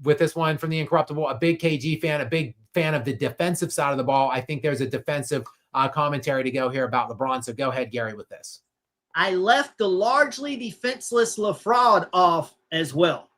Speaker 1: with this one from the Incorruptible. A big KG fan, a big fan of the defensive side of the ball. I think there's a defensive commentary to go here about LeBron. So go ahead, Gary, with this.
Speaker 2: I left the largely defenseless LaFraud off as well.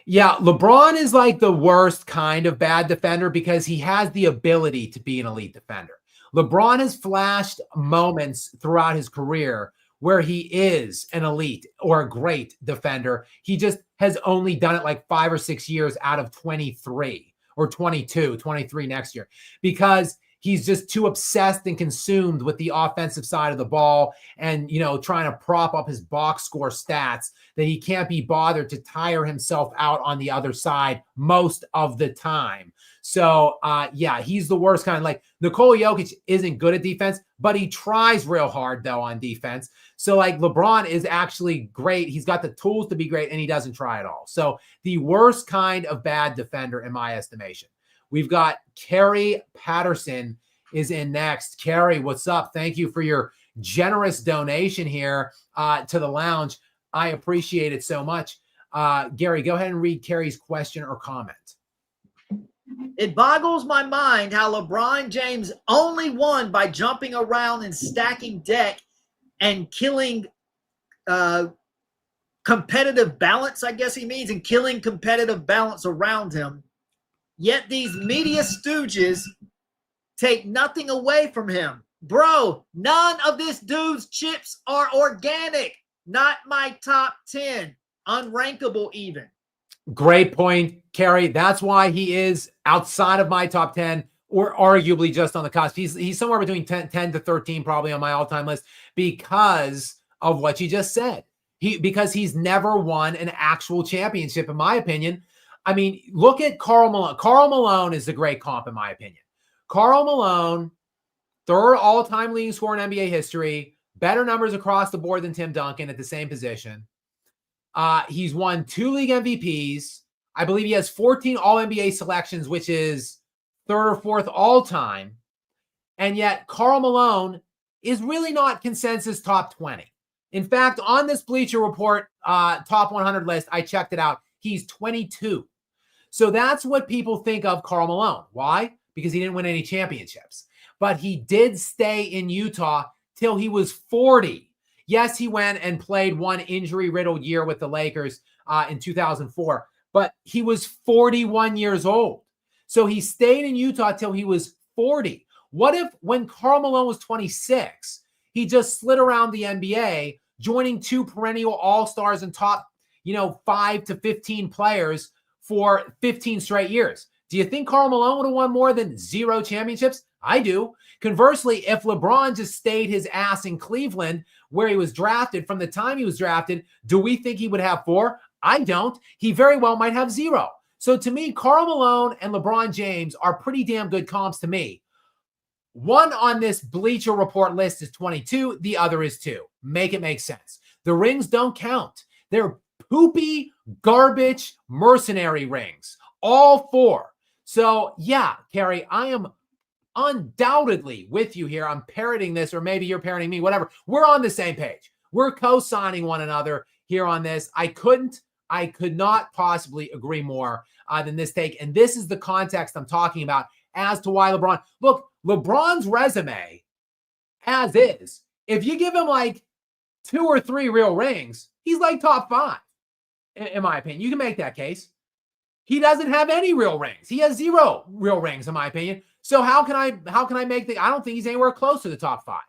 Speaker 1: Yeah, LeBron is like the worst kind of bad defender because he has the ability to be an elite defender. LeBron has flashed moments throughout his career where he is an elite or a great defender. He just has only done it like 5 or 6 years out of 23 or 22, 23 next year, because he's just too obsessed and consumed with the offensive side of the ball and, trying to prop up his box score stats that he can't be bothered to tire himself out on the other side most of the time. So, he's the worst kind. Like Nikola Jokic isn't good at defense, but he tries real hard though on defense. So like LeBron is actually great. He's got the tools to be great and he doesn't try at all. So the worst kind of bad defender in my estimation. We've got Carrie Patterson is in next. Carrie, what's up? Thank you for your generous donation here to the lounge. I appreciate it so much. Gary, go ahead and read Carrie's question or comment.
Speaker 2: It boggles my mind how LeBron James only won by jumping around and stacking deck and killing competitive balance, I guess he means, and killing competitive balance around him. Yet these media stooges take nothing away from him. Bro, none of this dude's chips are organic. Not my top 10. Unrankable even.
Speaker 1: Great point, Carrie. That's why he is outside of my top 10 or arguably just on the cusp. He's somewhere between 10 to 13 probably on my all-time list because of what you just said. Because he's never won an actual championship, in my opinion. I mean, look at Karl Malone. Karl Malone is the great comp, in my opinion. Karl Malone, 3rd all-time leading scorer in NBA history, better numbers across the board than Tim Duncan at the same position. He's won 2 league MVPs. I believe he has 14 All-NBA selections, which is 3rd or 4th all-time. And yet Karl Malone is really not consensus top 20. In fact, on this Bleacher Report top 100 list, I checked it out. He's 22. So that's what people think of Karl Malone. Why? Because he didn't win any championships. But he did stay in Utah till he was 40. Yes, he went and played one injury-riddled year with the Lakers in 2004. But he was 41 years old. So he stayed in Utah till he was 40. What if when Karl Malone was 26, he just slid around the NBA, joining 2 perennial all-stars and top 5 to 15 players for 15 straight years? Do you think Karl Malone would have won more than 0 championships? I do. Conversely, if LeBron just stayed his ass in Cleveland where he was drafted from the time he was drafted, do we think he would have 4? I don't. He very well might have 0. So to me, Karl Malone and LeBron James are pretty damn good comps to me. One on this Bleacher Report list is 22. The other is 2. Make it make sense. The rings don't count. They're poopy, garbage, mercenary rings. All 4. So yeah, Carrie, I am undoubtedly with you here. I'm parroting this, or maybe you're parroting me, whatever. We're on the same page. We're co-signing one another here on this. I could not possibly agree more than this take. And this is the context I'm talking about as to why LeBron's resume as is If you give him like 2 or 3 real rings, he's like top 5, in my opinion. You can make that case. He doesn't have any real rings. He has 0 real rings, in my opinion. So how can I make I don't think he's anywhere close to the top 5.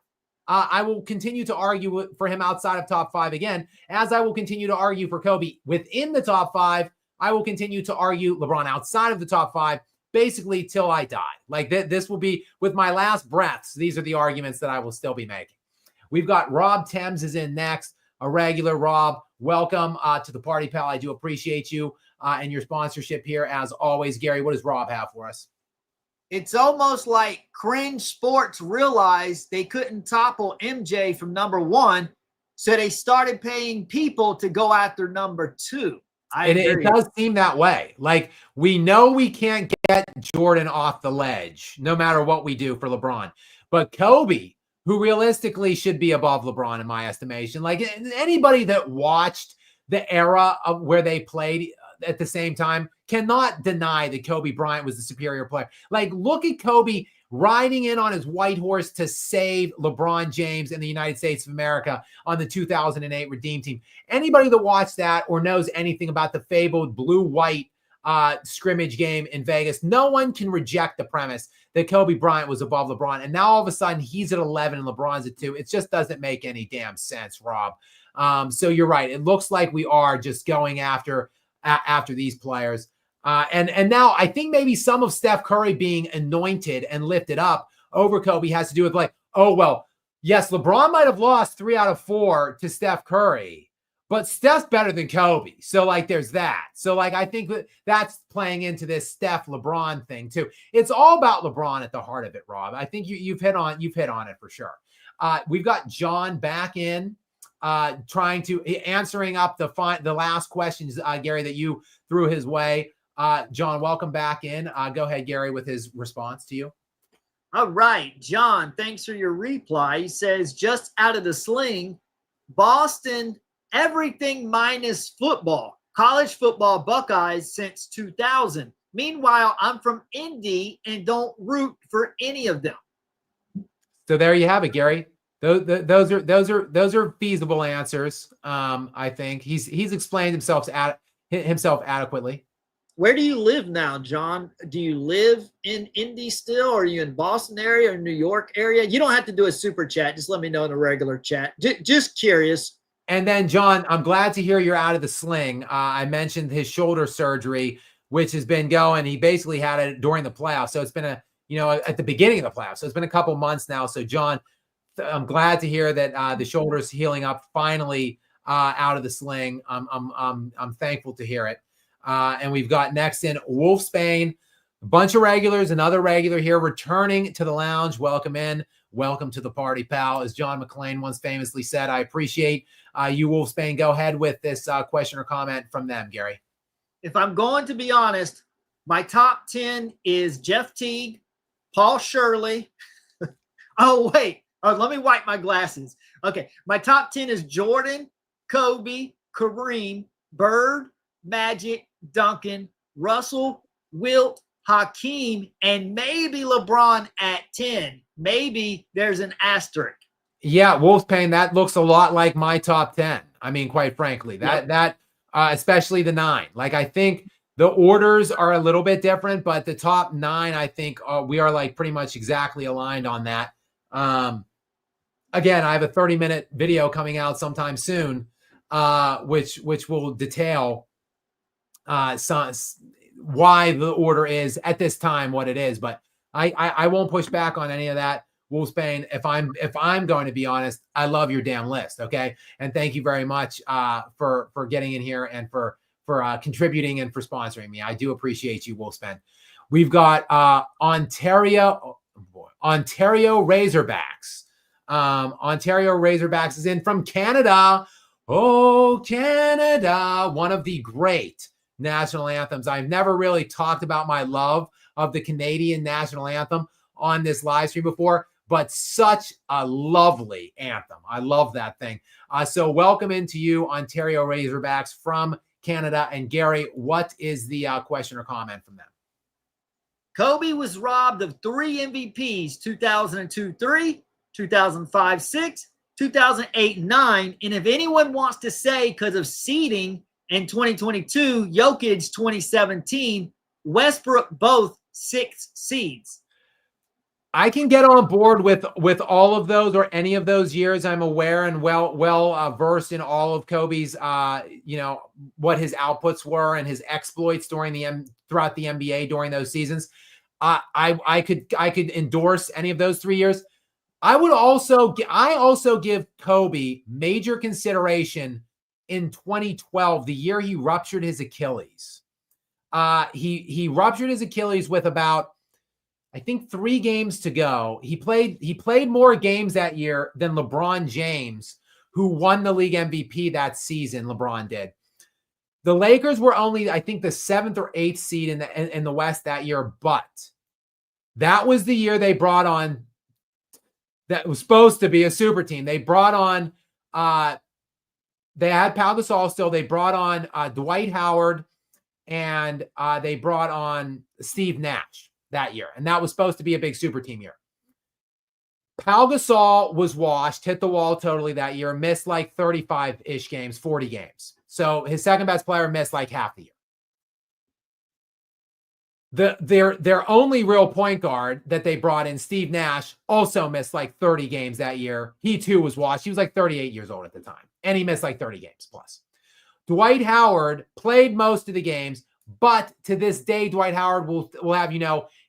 Speaker 1: I will continue to argue for him outside of top 5 again, as I will continue to argue for Kobe within the top 5. I will continue to argue LeBron outside of the top 5, basically till I die. Like this will be with my last breaths. These are the arguments that I will still be making. We've got Rob Thames is in next, a regular. Rob, welcome to the party, pal. I do appreciate you and your sponsorship here as always. Gary, what does Rob have for us?
Speaker 2: It's almost like Cringe Sports realized they couldn't topple MJ from number 1, so they started paying people to go after number 2.
Speaker 1: It does seem that way. Like, we know we can't get Jordan off the ledge, no matter what we do for LeBron. But Kobe, who realistically should be above LeBron in my estimation, like anybody that watched the era of where they played at the same time cannot deny that Kobe Bryant was the superior player. Like, look at Kobe riding in on his white horse to save LeBron James and the United States of America on the 2008 Redeem Team. Anybody that watched that or knows anything about the fabled blue-white scrimmage game in Vegas, no one can reject the premise that Kobe Bryant was above LeBron. And now all of a sudden he's at 11 and LeBron's at 2. It just doesn't make any damn sense, Rob. So you're right. It looks like we are just going after these players. And now I think maybe some of Steph Curry being anointed and lifted up over Kobe has to do with like, oh, well, yes, LeBron might have lost 3 out of 4 to Steph Curry, but Steph's better than Kobe. So like, there's that. So like, I think that's playing into this Steph LeBron thing too. It's all about LeBron at the heart of it, Rob. I think you've hit on it for sure. We've got John back in, answering up the last questions, Gary, that you threw his way. John, welcome back in. Go ahead, Gary, with his response to you.
Speaker 2: All right, John, thanks for your reply. He says, just out of the sling, Boston, everything minus football, college football, Buckeyes since 2000. Meanwhile, I'm from Indy and don't root for any of them.
Speaker 1: So there you have it, Gary. Those are feasible answers. I think he's explained himself adequately.
Speaker 2: Where do you live now, John? Do you live in Indy still? Or are you in Boston area or New York area? You don't have to do a super chat. Just let me know in a regular chat. Just curious. And
Speaker 1: then, John, I'm glad to hear you're out of the sling. I mentioned his shoulder surgery, which has been going. He basically had it during the playoffs. So it's been at the beginning of the playoffs. So it's been a couple months now. So, John, I'm glad to hear that the shoulder's healing up finally out of the sling. I'm thankful to hear it. And we've got next in Wolf Spain, a bunch of regulars, another regular here returning to the lounge. Welcome in. Welcome to the party, pal. As John McClane once famously said, I appreciate you, Wolf Spain. Go ahead with this question or comment from them, Gary.
Speaker 2: If I'm going to be honest, my top 10 is Jeff Teague, Paul Shirley. Oh, wait. Oh, let me wipe my glasses. Okay. My top 10 is Jordan, Kobe, Kareem, Bird, Magic, Duncan, Russell, Wilt, Hakeem, and maybe LeBron at 10. Maybe there's an asterisk.
Speaker 1: Yeah, Wolfpain, that looks a lot like my top 10. I mean, quite frankly, that especially the 9. Like, I think the orders are a little bit different, but the top 9, I think we are like pretty much exactly aligned on that. Again, I have a 30-minute video coming out sometime soon, which will detail why the order is at this time what it is, but I won't push back on any of that. Wolfsbane, if I'm going to be honest, I love your damn list, okay? And thank you very much for getting in here and for contributing and for sponsoring me. I do appreciate you, Wolfsbane. We've got Ontario Razorbacks. Ontario Razorbacks is in from Canada. Oh, Canada, one of the great national anthems. I've never really talked about my love of the Canadian national anthem on this live stream before, but such a lovely anthem. I love that thing. So welcome into you, Ontario Razorbacks from Canada. And Gary, what is the question or comment from them?
Speaker 2: Kobe was robbed of 3 MVPs, 2002-3, 2005-6, 2008-9. And if anyone wants to say because of seeding in 2022, Jokic 2017, Westbrook both 6 seeds.
Speaker 1: I can get on board with all of those or any of those years. I'm aware and well versed in all of Kobe's, what his outputs were and his exploits throughout the NBA during those seasons. I could endorse any of those 3 years. I also give Kobe major consideration in 2012, the year he ruptured his Achilles. He ruptured his Achilles with about, I think, 3 games to go. He played more games that year than LeBron James, who won the league MVP that season. LeBron did. The Lakers were only, I think, the 7th or 8th seed in the West that year, but that was the year they brought on, that was supposed to be a super team. They brought on, they had Pau Gasol still. They brought on Dwight Howard, and they brought on Steve Nash that year. And that was supposed to be a big super team year. Pau Gasol was washed, hit the wall totally that year, missed like 35-ish games, 40 games. So his second best player missed like half the year. Their only real point guard that they brought in, Steve Nash, also missed like 30 games that year. He too was washed. He was like 38 years old at the time, and he missed like 30 games plus. Dwight Howard played most of the games, but to this day, Dwight Howard will have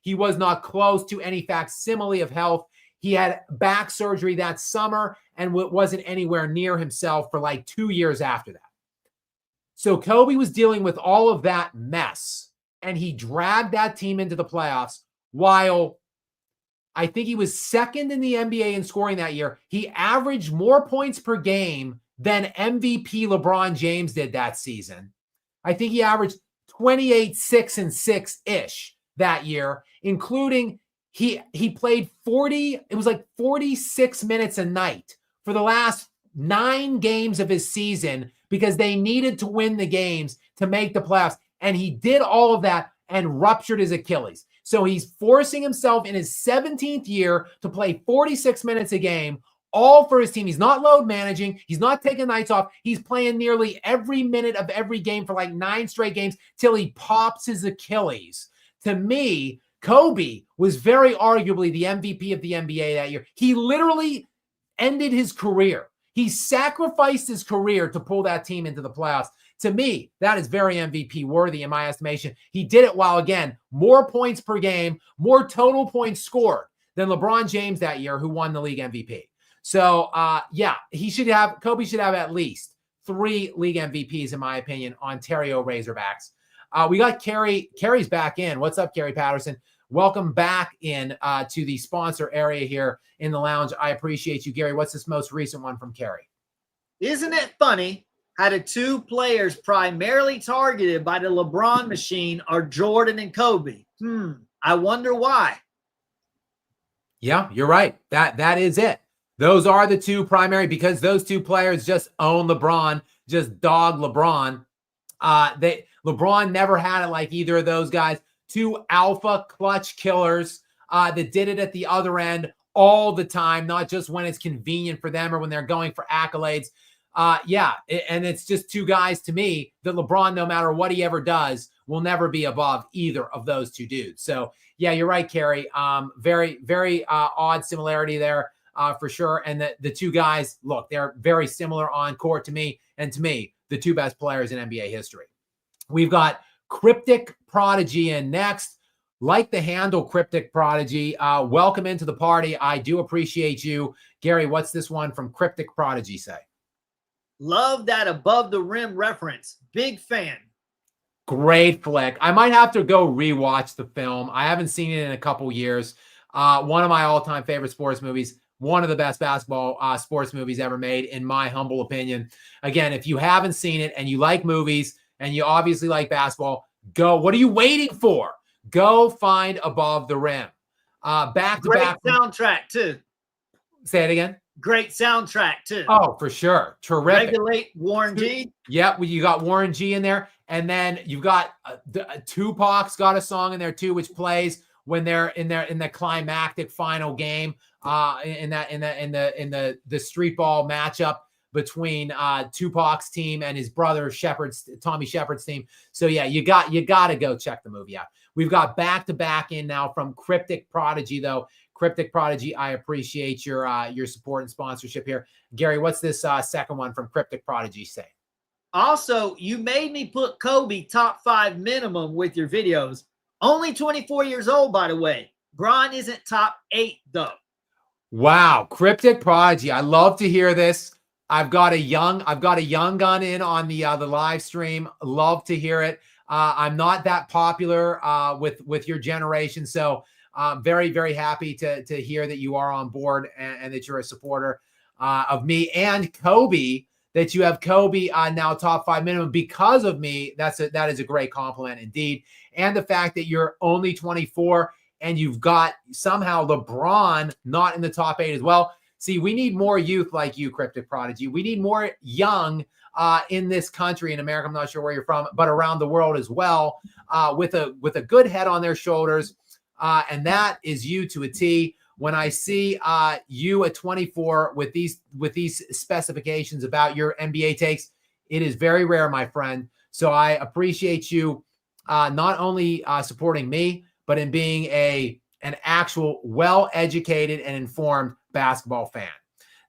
Speaker 1: he was not close to any facsimile of health. He had back surgery that summer and wasn't anywhere near himself for like 2 years after that. So Kobe was dealing with all of that mess, and he dragged that team into the playoffs while I think he was second in the NBA in scoring that year. He averaged more points per game than MVP LeBron James did that season. I think he averaged 28, 6, and 6-ish that year, including he played 46 minutes a night for the last 9 games of his season because they needed to win the games to make the playoffs. And he did all of that and ruptured his Achilles. So he's forcing himself in his 17th year to play 46 minutes a game, all for his team. He's not load managing. He's not taking nights off. He's playing nearly every minute of every game for like 9 straight games till he pops his Achilles. To me, Kobe was very arguably the MVP of the NBA that year. He literally ended his career. He sacrificed his career to pull that team into the playoffs. To me, that is very MVP worthy in my estimation. He did it while, again, more points per game, more total points scored than LeBron James that year, who won the league MVP. So, Kobe should have at least 3 league MVPs, in my opinion, Ontario Razorbacks. We got Kerry. Kerry's back in. What's up, Kerry Patterson? Welcome back in to the sponsor area here in the lounge. I appreciate you, Gary. What's this most recent one from Kerry?
Speaker 2: Isn't it funny how the 2 players primarily targeted by the LeBron machine are Jordan and Kobe? I wonder why.
Speaker 1: Yeah, you're right. That is it. Those are the 2 primary, because those 2 players just own LeBron, just dog LeBron. LeBron never had it like either of those guys. 2 alpha clutch killers that did it at the other end all the time, not just when it's convenient for them or when they're going for accolades. And it's just 2 guys to me that LeBron, no matter what he ever does, will never be above either of those 2 dudes. So yeah, you're right, Kerry. Very, very odd similarity there for sure. And the 2 guys, look, they're very similar on court to me, and to me, the 2 best players in NBA history. We've got Cryptic Prodigy in next. Like the handle, Cryptic Prodigy. Welcome into the party. I do appreciate you. Gary, what's this one from Cryptic Prodigy say?
Speaker 2: Love that above the rim reference. Big fan.
Speaker 1: Great flick. I might have to go rewatch the film. I haven't seen it in a couple years. One of my all-time favorite sports movies. One of the best basketball sports movies ever made, in my humble opinion. Again, if you haven't seen it and you like movies and you obviously like basketball, go. What are you waiting for? Go find Above the Rim. Back to back.
Speaker 2: Great soundtrack too.
Speaker 1: Say it again.
Speaker 2: Great soundtrack too.
Speaker 1: Oh, for sure. Terrific.
Speaker 2: Regulate Warren G.
Speaker 1: Yep, you got Warren G in there. And then you've got Tupac's got a song in there too, which plays when they're in the climactic final game, in the street ball matchup between Tupac's team and his brother Tommy Shepard's team. So yeah, you got to go check the movie out. We've got back-to-back in now from Cryptic Prodigy, though. Cryptic Prodigy, I appreciate your support and sponsorship here. Gary, what's this second one from Cryptic Prodigy say?
Speaker 2: Also, you made me put Kobe top 5 minimum with your videos. Only 24 years old, by the way. Bron isn't top 8, though.
Speaker 1: Wow, Cryptic Prodigy. I love to hear this. I've got a young gun in on the live stream. Love to hear it. I'm not that popular with your generation, so very, very happy to hear that you are on board and that you're a supporter of me and Kobe. That you have Kobe now top 5 minimum because of me. That is a great compliment indeed. And the fact that you're only 24 and you've got somehow LeBron not in the top 8 as well. See, we need more youth like you, Cryptic Prodigy. We need more young in this country, in America. I'm not sure where you're from, but around the world as well, with a good head on their shoulders. And that is you to a T. When I see you at 24 with these specifications about your NBA takes, it is very rare, my friend. So I appreciate you not only supporting me, but in being an actual well-educated and informed basketball fan.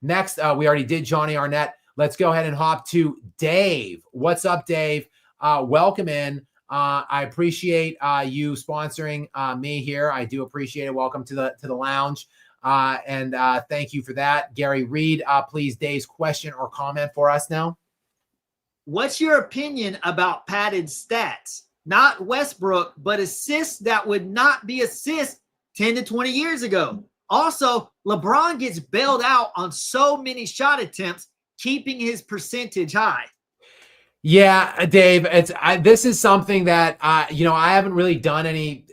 Speaker 1: Next, we already did Johnny Arnett. Let's go ahead and hop to Dave. What's up, Dave? Welcome in. I appreciate you sponsoring me here. I do appreciate it. Welcome to the lounge. And thank you for that. Gary, read, please, Dave's question or comment for us now.
Speaker 2: What's your opinion about padded stats? Not Westbrook, but assists that would not be assists 10 to 20 years ago. Also, LeBron gets bailed out on so many shot attempts, keeping his percentage high.
Speaker 1: Yeah, Dave, this is something that I haven't really done any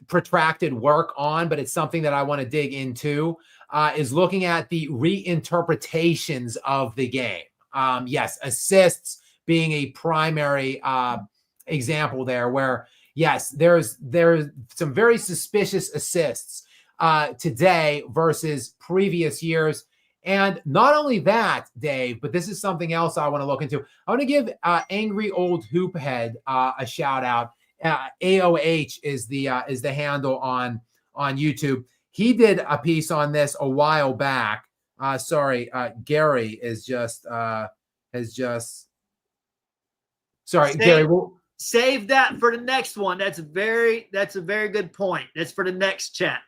Speaker 1: protracted work on, but it's something that I want to dig into, is looking at the reinterpretations of the game. Yes, assists being a primary example there, where yes, there's some very suspicious assists today versus previous years. And not only that, Dave, but this is something else I want to look into. I want to give Angry Old Hoophead a shout out. AOH is the handle on YouTube. He did a piece on this a while back. Gary is just Gary.
Speaker 2: Save that for the next one. That's a very good point. That's for the next chat.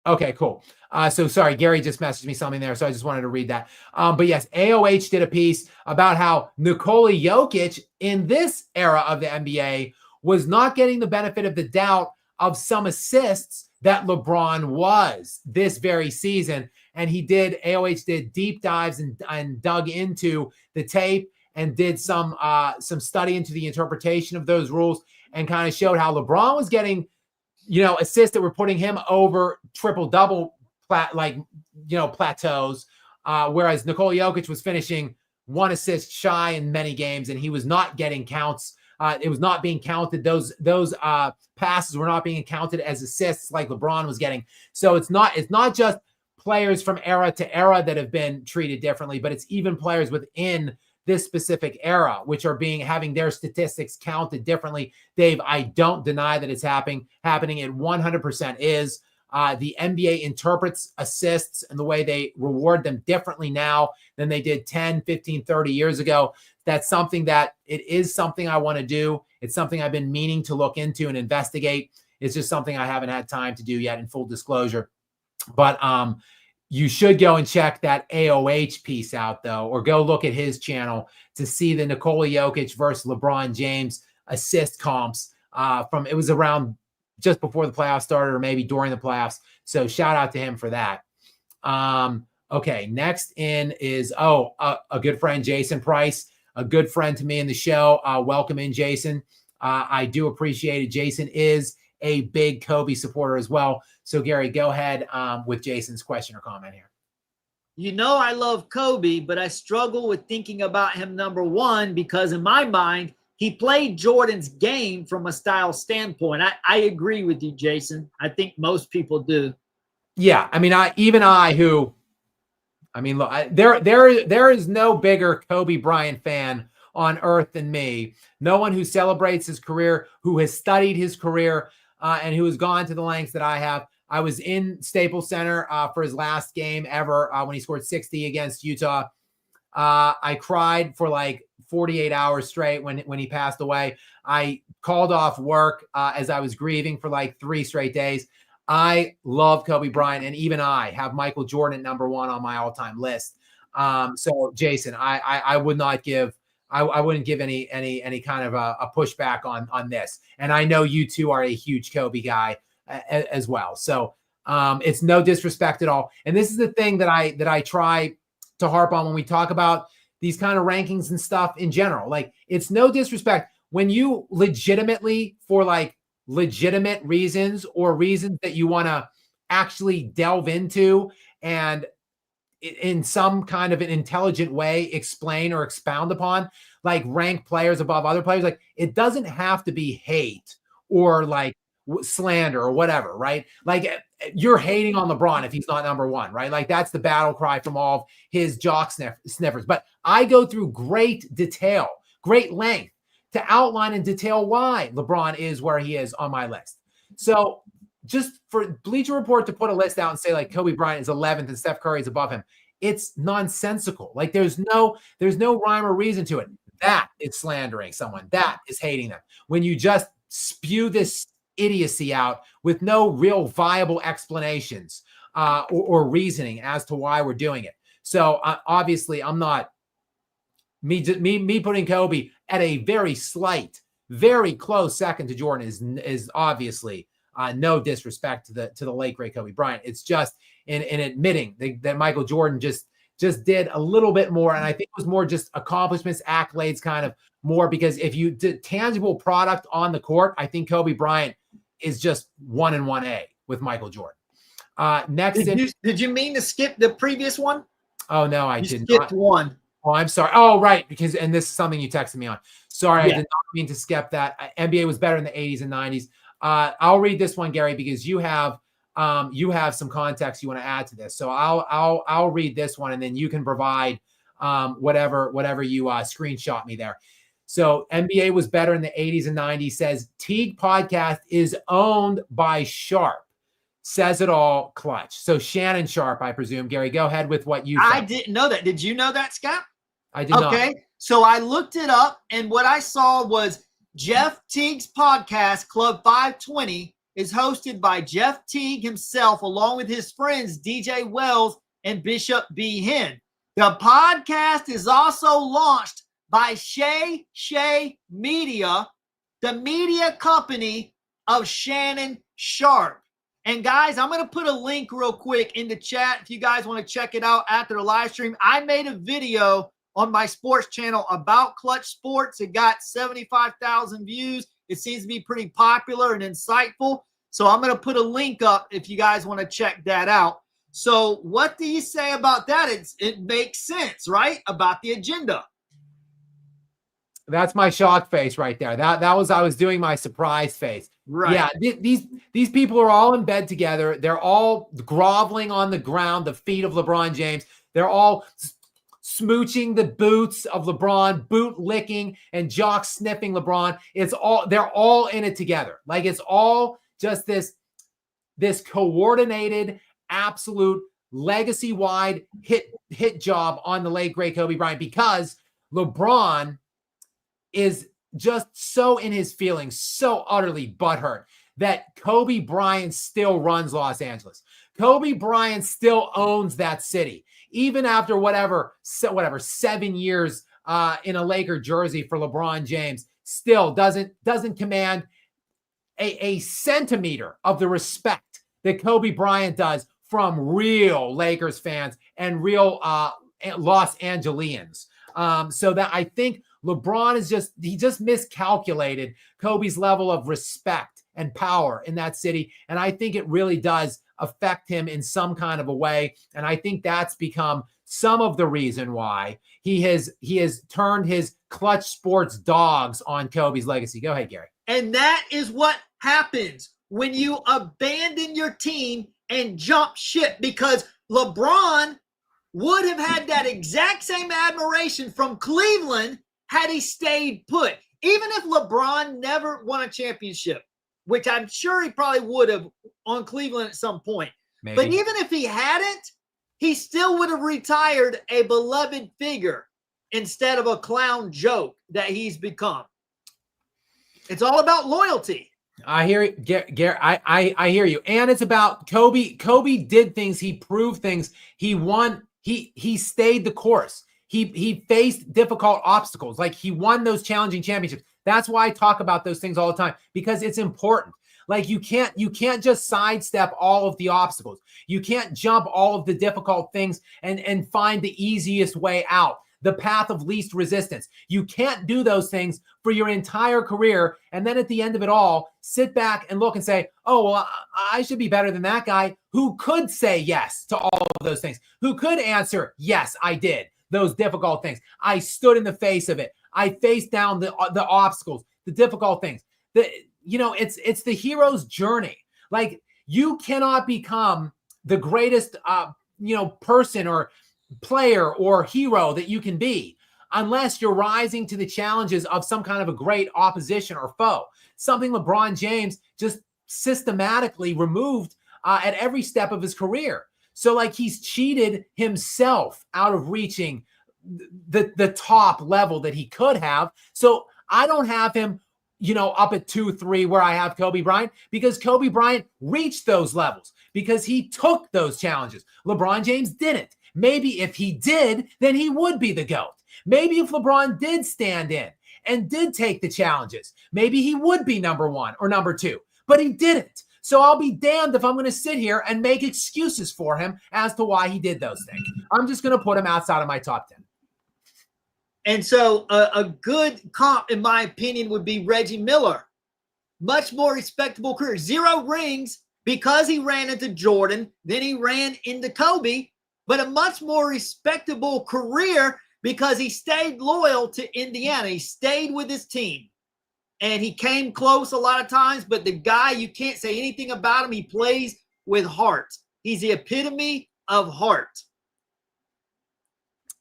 Speaker 1: Okay, cool. Sorry, Gary just messaged me something there, so I just wanted to read that. But yes, AOH did a piece about how Nikola Jokic in this era of the NBA was not getting the benefit of the doubt of some assists that LeBron was this very season. And AOH did deep dives and dug into the tape and did some study into the interpretation of those rules and kind of showed how LeBron was getting, assists that were putting him over triple-double plateaus, whereas Nikola Jokic was finishing 1 assist shy in many games, and he was not getting counts. It was not being counted. Those passes were not being counted as assists like LeBron was getting. So it's not just players from era to era that have been treated differently, but it's even players within this specific era, which are having their statistics counted differently. Dave, I don't deny that it's happening. It 100% is. The NBA interprets assists and the way they reward them differently now than they did 10, 15, 30 years ago. That's something that it is something I want to do. It's something I've been meaning to look into and investigate. It's just something I haven't had time to do yet, in full disclosure. But you should go and check that AOH piece out, though, or go look at his channel to see the Nikola Jokic versus LeBron James assist comps it was around just before the playoffs started or maybe during the playoffs. So shout out to him for that. Okay, next in is, a good friend, Jason Price, a good friend to me in the show. Welcome in, Jason. I do appreciate it. Jason is a big Kobe supporter as well. So Gary, go ahead with Jason's question or comment here.
Speaker 2: I love Kobe, but I struggle with thinking about him number one because in my mind, he played Jordan's game from a style standpoint. I agree with you, Jason. I think most people do.
Speaker 1: Yeah, I mean, look, there is no bigger Kobe Bryant fan on earth than me. No one who celebrates his career, who has studied his career, and who has gone to the lengths that I have. I was in Staples Center for his last game ever when he scored 60 against Utah. I cried for like 48 hours straight when he passed away. I called off work as I was grieving for like 3 straight days. I love Kobe Bryant, and even I have Michael Jordan at #1 on my all-time list. So Jason, I would not give, I wouldn't give any kind of a pushback on this. And I know you two are a huge Kobe guy as well. So it's no disrespect at all. And this is the thing that I try to harp on when we talk about these kind of rankings and stuff in general. Like, it's no disrespect when you legitimately, for like legitimate reasons or reasons that you want to actually delve into and in some kind of an intelligent way explain or expound upon, like rank players above other players. Like, it doesn't have to be hate or like slander or whatever, right? Like, you're hating on LeBron if he's not #1, right? Like, that's the battle cry from all of his jock sniffers. But I go through great detail, great length to outline and detail why LeBron is where he is on my list. So just for Bleacher Report to put a list out and say like Kobe Bryant is 11th and Steph Curry is above him, it's nonsensical. Like, there's no rhyme or reason to it. That is slandering someone. That is hating them. When you just spew this idiocy out with no real viable explanations or reasoning as to why we're doing it. So obviously, I'm not me putting Kobe at a very slight, very close second to Jordan is obviously no disrespect to the late great Kobe Bryant. It's just in admitting that Michael Jordan just did a little bit more, and I think it was more just accomplishments, accolades, kind of more, because if you did tangible product on the court, I think Kobe Bryant is just 1 and 1A with Michael Jordan. Next,
Speaker 2: did you mean to skip the previous one?
Speaker 1: Oh no, I did not.
Speaker 2: Skipped one.
Speaker 1: Oh, I'm sorry. Oh, right, and this is something you texted me on. Sorry, yeah. I did not mean to skip that. NBA was better in the 80s and 90s. I'll read this one, Gary, because you have some context you want to add to this. So I'll read this one, and then you can provide whatever you screenshot me there. So NBA was better in the 80s and 90s, says Teague podcast is owned by Sharp. Says it all, clutch. So Shannon Sharp, I presume. Gary, go ahead with what you thought.
Speaker 2: I didn't know that. Did you know that, Skap?
Speaker 1: I did not.
Speaker 2: Okay, so I looked it up, and what I saw was Jeff Teague's podcast, Club 520, is hosted by Jeff Teague himself, along with his friends DJ Wells and Bishop B. Hen. The podcast is also launched by Shay Media, the media company of Shannon Sharp. And guys, I'm going to put a link real quick in the chat if you guys want to check it out after the live stream. I made a video on my sports channel about Clutch Sports. It got 75,000 views. It seems to be pretty popular and insightful. So I'm going to put a link up if you guys want to check that out. So what do you say about that? It makes sense, right? About the agenda.
Speaker 1: That's my shock face right there. That was, I was doing my surprise face.
Speaker 2: Right.
Speaker 1: Yeah. These people are all in bed together. They're all groveling on the ground, the feet of LeBron James. They're all smooching the boots of LeBron, boot licking and jock sniffing LeBron. They're all in it together. Like, it's all just this coordinated, absolute legacy-wide hit job on the late great Kobe Bryant, because LeBron is just so in his feelings, so utterly butthurt that Kobe Bryant still runs Los Angeles. Kobe Bryant still owns that city, even after whatever 7 years in a Laker jersey for LeBron James. Still doesn't command a centimeter of the respect that Kobe Bryant does from real Lakers fans and real Los Angelians. So that I think LeBron is just miscalculated Kobe's level of respect and power in that city. And I think it really does affect him in some kind of a way. And I think that's become some of the reason why he has turned his clutch sports dogs on Kobe's legacy. Go ahead, Gary.
Speaker 2: And that is what happens when you abandon your team and jump ship, because LeBron would have had that exact same admiration from Cleveland had he stayed put. Even if LeBron never won a championship, which I'm sure he probably would have on Cleveland at some point.
Speaker 1: Maybe.
Speaker 2: But even if he hadn't, he still would have retired a beloved figure instead of a clown joke that he's become. It's all about loyalty.
Speaker 1: I hear you, Gary. I hear you. And it's about Kobe. Kobe did things. He proved things. He won. He stayed the course. He faced difficult obstacles. Like, he won those challenging championships. That's why I talk about those things all the time, because it's important. Like, you can't just sidestep all of the obstacles. You can't jump all of the difficult things and find the easiest way out, the path of least resistance. You can't do those things for your entire career. And then at the end of it all, sit back and look and say, oh, well, I should be better than that guy who could say yes to all of those things, who could answer, yes, I did those difficult things. I stood in the face of it. I faced down the obstacles, the difficult things. It's the hero's journey. Like, you cannot become the greatest, person or player or hero that you can be unless you're rising to the challenges of some kind of a great opposition or foe. Something LeBron James just systematically removed at every step of his career. So, like, he's cheated himself out of reaching the top level that he could have. So I don't have him, up at 2-3 where I have Kobe Bryant, because Kobe Bryant reached those levels because he took those challenges. LeBron James didn't. Maybe if he did, then he would be the GOAT. Maybe if LeBron did stand in and did take the challenges, maybe he would be number 1 or number 2, but he didn't. So I'll be damned if I'm going to sit here and make excuses for him as to why he did those things. I'm just going to put him outside of my top 10.
Speaker 2: And so a good comp, in my opinion, would be Reggie Miller. Much more respectable career. 0 rings because he ran into Jordan, then he ran into Kobe, but a much more respectable career because he stayed loyal to Indiana. He stayed with his team. And he came close a lot of times, but the guy, you can't say anything about him. He plays with heart. He's the epitome of heart.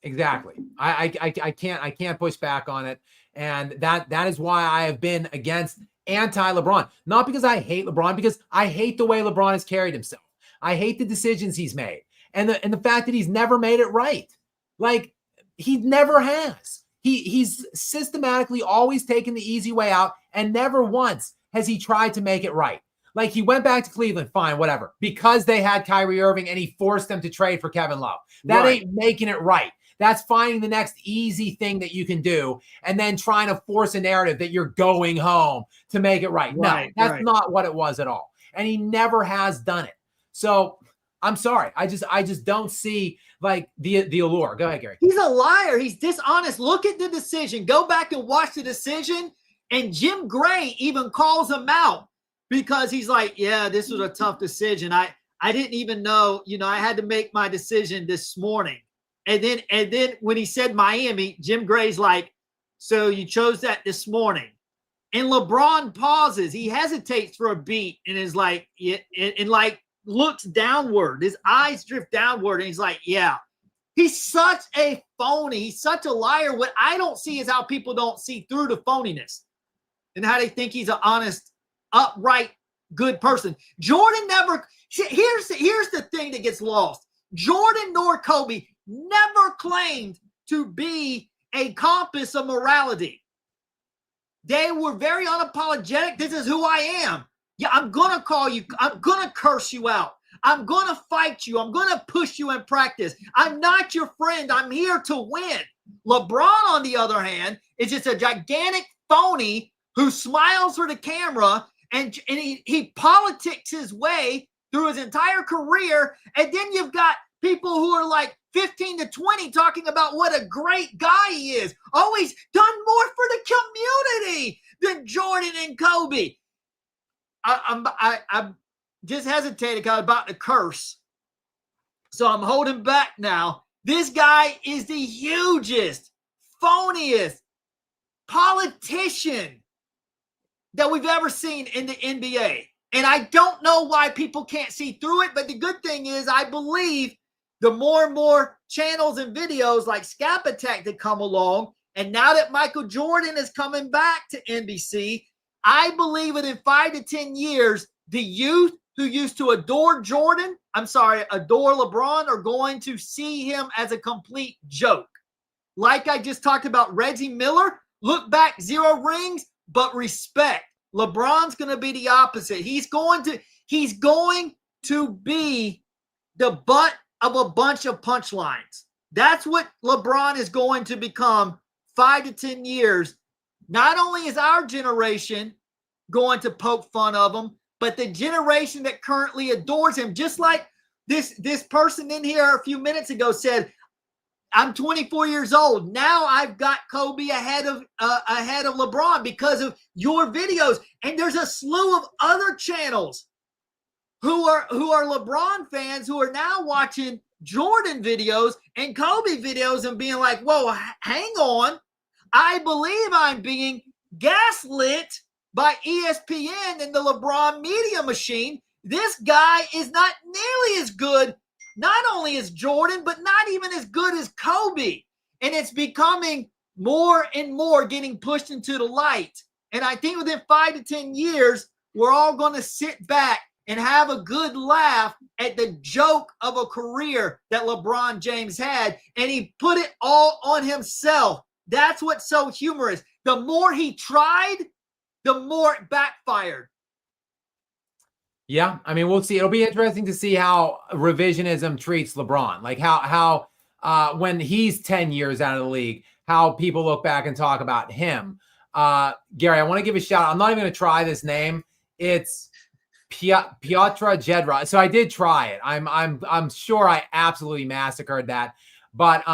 Speaker 1: Exactly. I can't push back on it. And that is why I have been against anti-LeBron. Not because I hate LeBron, because I hate the way LeBron has carried himself. I hate the decisions he's made. And the fact that he's never made it right. Like, he never has. He's systematically always taken the easy way out, and never once has he tried to make it right. Like, he went back to Cleveland, fine, whatever, because they had Kyrie Irving and he forced them to trade for Kevin Love. That ain't making it right. That's finding the next easy thing that you can do and then trying to force a narrative that you're going home to make it right. No, that's not what it was at all. And he never has done it. So I'm sorry. I just don't see, like, the allure. Go ahead, Gary.
Speaker 2: He's a liar. He's dishonest. Look at the decision. Go back and watch the decision. And Jim Gray even calls him out because he's like, yeah, this was a tough decision. I didn't even know, I had to make my decision this morning. And then when he said Miami, Jim Gray's like, so you chose that this morning. And LeBron pauses. He hesitates for a beat and is like, and like looks downward. His eyes drift downward. And he's like, yeah. He's such a phony. He's such a liar. What I don't see is how people don't see through the phoniness and how they think he's an honest, upright, good person. Jordan never, here's the thing that gets lost. Jordan nor Kobe never claimed to be a compass of morality. They were very unapologetic. This is who I am. Yeah, I'm going to call you. I'm going to curse you out. I'm going to fight you. I'm going to push you in practice. I'm not your friend. I'm here to win. LeBron, on the other hand, is just a gigantic phony who smiles for the camera and he politics his way through his entire career. And then you've got people who are like 15 to 20 talking about what a great guy he is. Always done more for the community than Jordan and Kobe. I'm just hesitated because I'm about to curse. So I'm holding back now. This guy is the hugest, phoniest politician that we've ever seen in the NBA. And I don't know why people can't see through it, but the good thing is I believe the more and more channels and videos like Skap Attack that come along, and now that Michael Jordan is coming back to NBC, I believe within 5 to 10 years, the youth who used to adore adore LeBron are going to see him as a complete joke. Like I just talked about Reggie Miller, look back, 0 rings, but respect. LeBron's going to be the opposite. He's going to be the butt of a bunch of punchlines. That's what LeBron is going to become 5 to 10 years. Not only is our generation going to poke fun of him, but the generation that currently adores him, just like this person in here a few minutes ago said, I'm 24 years old. Now I've got Kobe ahead of LeBron because of your videos. And there's a slew of other channels who are LeBron fans who are now watching Jordan videos and Kobe videos and being like, whoa, hang on. I believe I'm being gaslit by ESPN and the LeBron media machine. This guy is not nearly as good, not only as Jordan, but not even as good as Kobe. And it's becoming more and more getting pushed into the light. And I think within 5 to 10 years, we're all going to sit back and have a good laugh at the joke of a career that LeBron James had. And he put it all on himself. That's what's so humorous. The more he tried, the more it backfired.
Speaker 1: Yeah, I mean, we'll see. It'll be interesting to see how revisionism treats LeBron. Like how when he's 10 years out of the league, how people look back and talk about him. Gary, I want to give a shout out. I'm not even going to try this name. It's Piotr Jedra. So I did try it. I'm sure I absolutely massacred that. But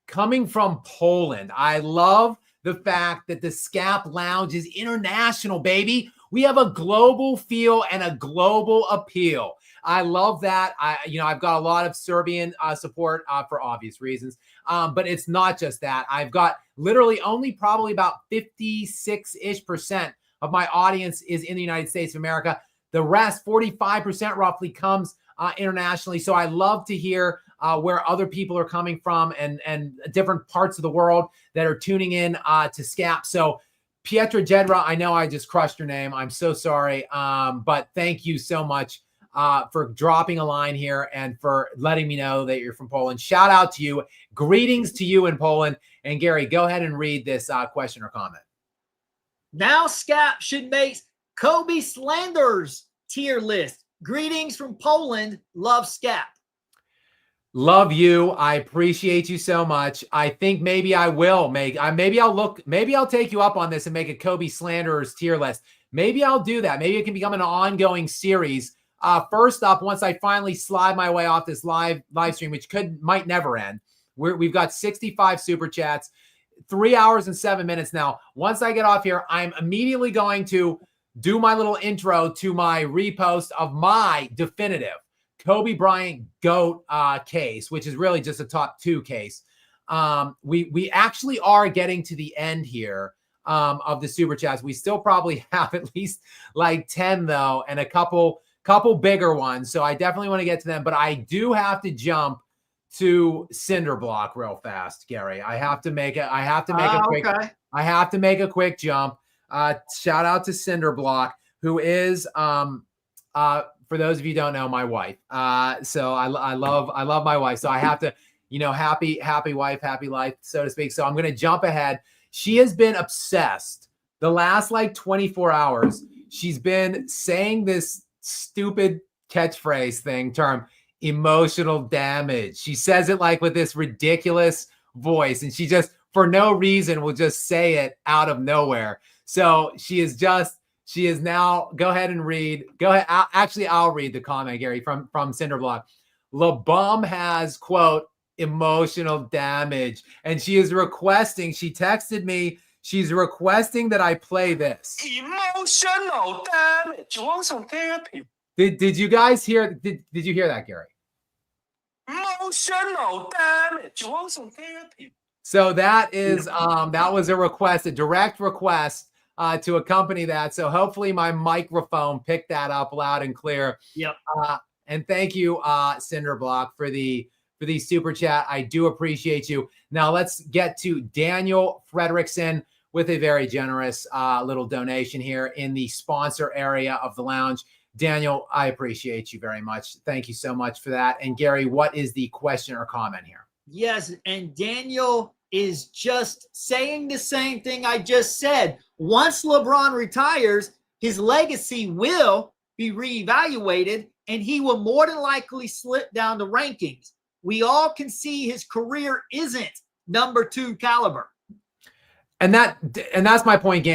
Speaker 1: coming from Poland, I love the fact that the Skap Lounge is international, baby. We have a global feel and a global appeal. I love that. I've got a lot of Serbian support for obvious reasons, but it's not just that. I've got literally only probably about 56% of my audience is in the United States of America. The rest, 45% roughly, comes internationally. So I love to hear where other people are coming from and different parts of the world that are tuning in to Skap. So Pietro Jedra, I know I just crushed your name. I'm so sorry. But thank you so much for dropping a line here and for letting me know that you're from Poland. Shout out to you. Greetings to you in Poland. And Gary, go ahead and read this question or comment.
Speaker 2: Now Skap should make Kobe slanders tier list. Greetings from Poland. Love Skap.
Speaker 1: Love you. I appreciate you so much. I think maybe I will maybe I'll take you up on this and make a Kobe slanderers tier list. Maybe I'll do that. Maybe it can become an ongoing series. First up, once I finally slide my way off this live stream, which might never end. We've got 65 super chats, 3 hours and 7 minutes now. Once I get off here, I'm immediately going to do my little intro to my repost of my definitive Kobe Bryant GOAT case, which is really just a top 2 case. We actually are getting to the end here of the super chats. We still probably have at least like 10 though, and a couple bigger ones. So I definitely want to get to them, but I do have to jump to Cinder Block real fast, Gary. I have to make a quick jump. Shout out to Cinder Block, who is for those of you who don't know, my wife. So I love my wife. So I have to, happy wife, happy life, so to speak. So I'm going to jump ahead. She has been obsessed the last like 24 hours. She's been saying this stupid catchphrase term, emotional damage. She says it like with this ridiculous voice, and she just, for no reason, will just say it out of nowhere. So she is now, go ahead and read. Go ahead. I'll read the comment, Gary, from Cinderblock. LeBum has, quote, emotional damage. And she texted me, she's requesting that I play this.
Speaker 3: Emotional damage. You want some therapy?
Speaker 1: Did you guys hear, did you hear that, Gary?
Speaker 3: Emotional damage. You want some therapy?
Speaker 1: So that was a request, a direct request to accompany that. So hopefully my microphone picked that up loud and clear.
Speaker 2: Yep.
Speaker 1: And thank you, Cinderblock, for the super chat. I do appreciate you. Now let's get to Daniel Fredrickson with a very generous little donation here in the sponsor area of the lounge. Daniel, I appreciate you very much. Thank you so much for that. And Gary, what is the question or comment here?
Speaker 2: Yes, and Daniel is just saying the same thing I just said. Once LeBron retires, his legacy will be reevaluated, and he will more than likely slip down the rankings. We all can see his career isn't number 2 caliber.
Speaker 1: And that's my point,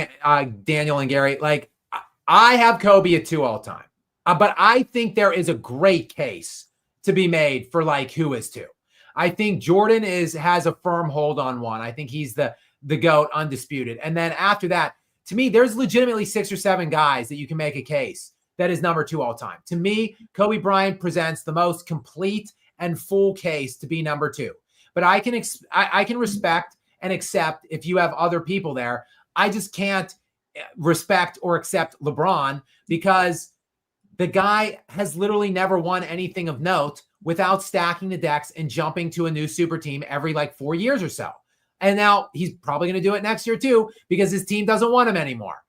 Speaker 1: Daniel and Gary. Like, I have Kobe at 2 all time, but I think there is a great case to be made for like who is 2. I think Jordan has a firm hold on 1. I think he's the GOAT, undisputed. And then after that, to me, there's legitimately 6 or 7 guys that you can make a case that is number 2 all time. To me, Kobe Bryant presents the most complete and full case to be number 2. But I can respect and accept if you have other people there. I just can't respect or accept LeBron because the guy has literally never won anything of note without stacking the decks and jumping to a new super team every like 4 years or so. And now he's probably going to do it next year too, because his team doesn't want him anymore.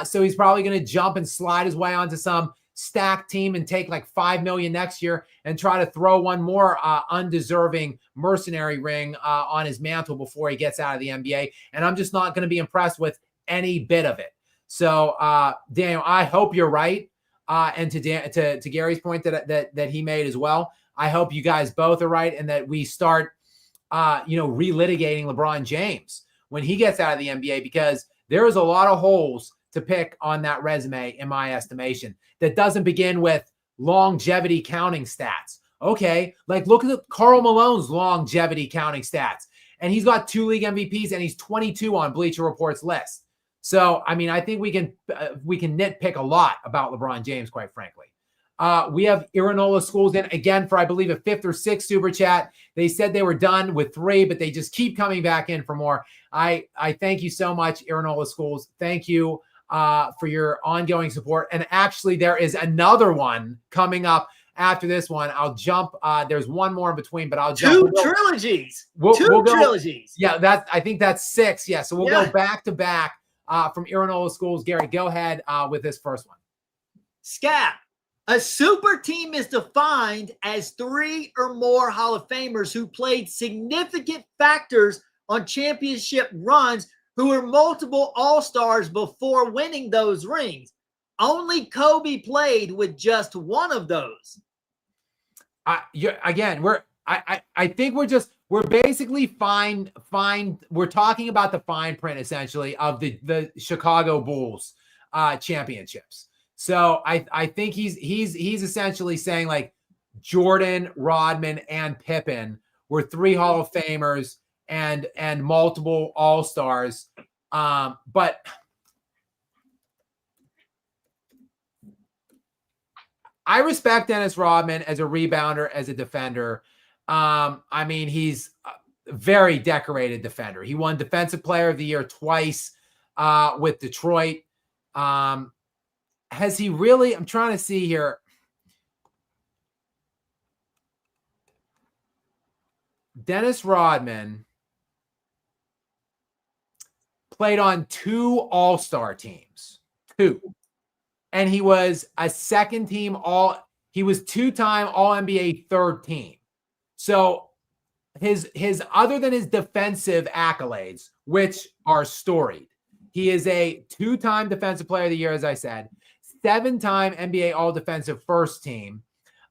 Speaker 1: So he's probably going to jump and slide his way onto some stacked team and take like $5 million next year and try to throw one more undeserving mercenary ring on his mantle before he gets out of the NBA. And I'm just not going to be impressed with any bit of it. So Daniel, I hope you're right. And to Gary's point that he made as well, I hope you guys both are right, and that we start, relitigating LeBron James when he gets out of the NBA, because there is a lot of holes to pick on that resume, in my estimation, that doesn't begin with longevity counting stats. Okay, like look at Karl Malone's longevity counting stats, and he's got 2 league MVPs, and he's 22 on Bleacher Reports list. So, I mean, I think we can nitpick a lot about LeBron James, quite frankly. We have Iranola Schools in again for, I believe, a 5th or 6th super chat. They said they were done with 3, but they just keep coming back in for more. I thank you so much, Iranola Schools. Thank you for your ongoing support. And actually, there is another one coming up after this one. I'll jump. There's one more in between, but I'll jump.
Speaker 2: 2 trilogies.
Speaker 1: We'll go,
Speaker 2: trilogies.
Speaker 1: Yeah, I think that's 6. Yeah, so we'll go back to back from Iranola Schools. Gary, go ahead with this first one.
Speaker 2: Skap. A super team is defined as 3 or more Hall of Famers who played significant factors on championship runs, who were multiple All-Stars before winning those rings. Only Kobe played with just one of those.
Speaker 1: I think we're basically fine. We're talking about the fine print essentially of the Chicago Bulls championships. So I think he's essentially saying like Jordan, Rodman, and Pippen were 3 Hall of Famers and multiple All-Stars. But I respect Dennis Rodman as a rebounder, as a defender. I mean, he's a very decorated defender. He won Defensive Player of the Year twice with Detroit. Has he really? I'm trying to see here. Dennis Rodman played on 2 All-Star teams. 2. And he was a second team he was 2-time All-NBA third team. So his other than his defensive accolades, which are storied, he is a 2-time Defensive Player of the Year, as I said, 7-time NBA All-Defensive first team,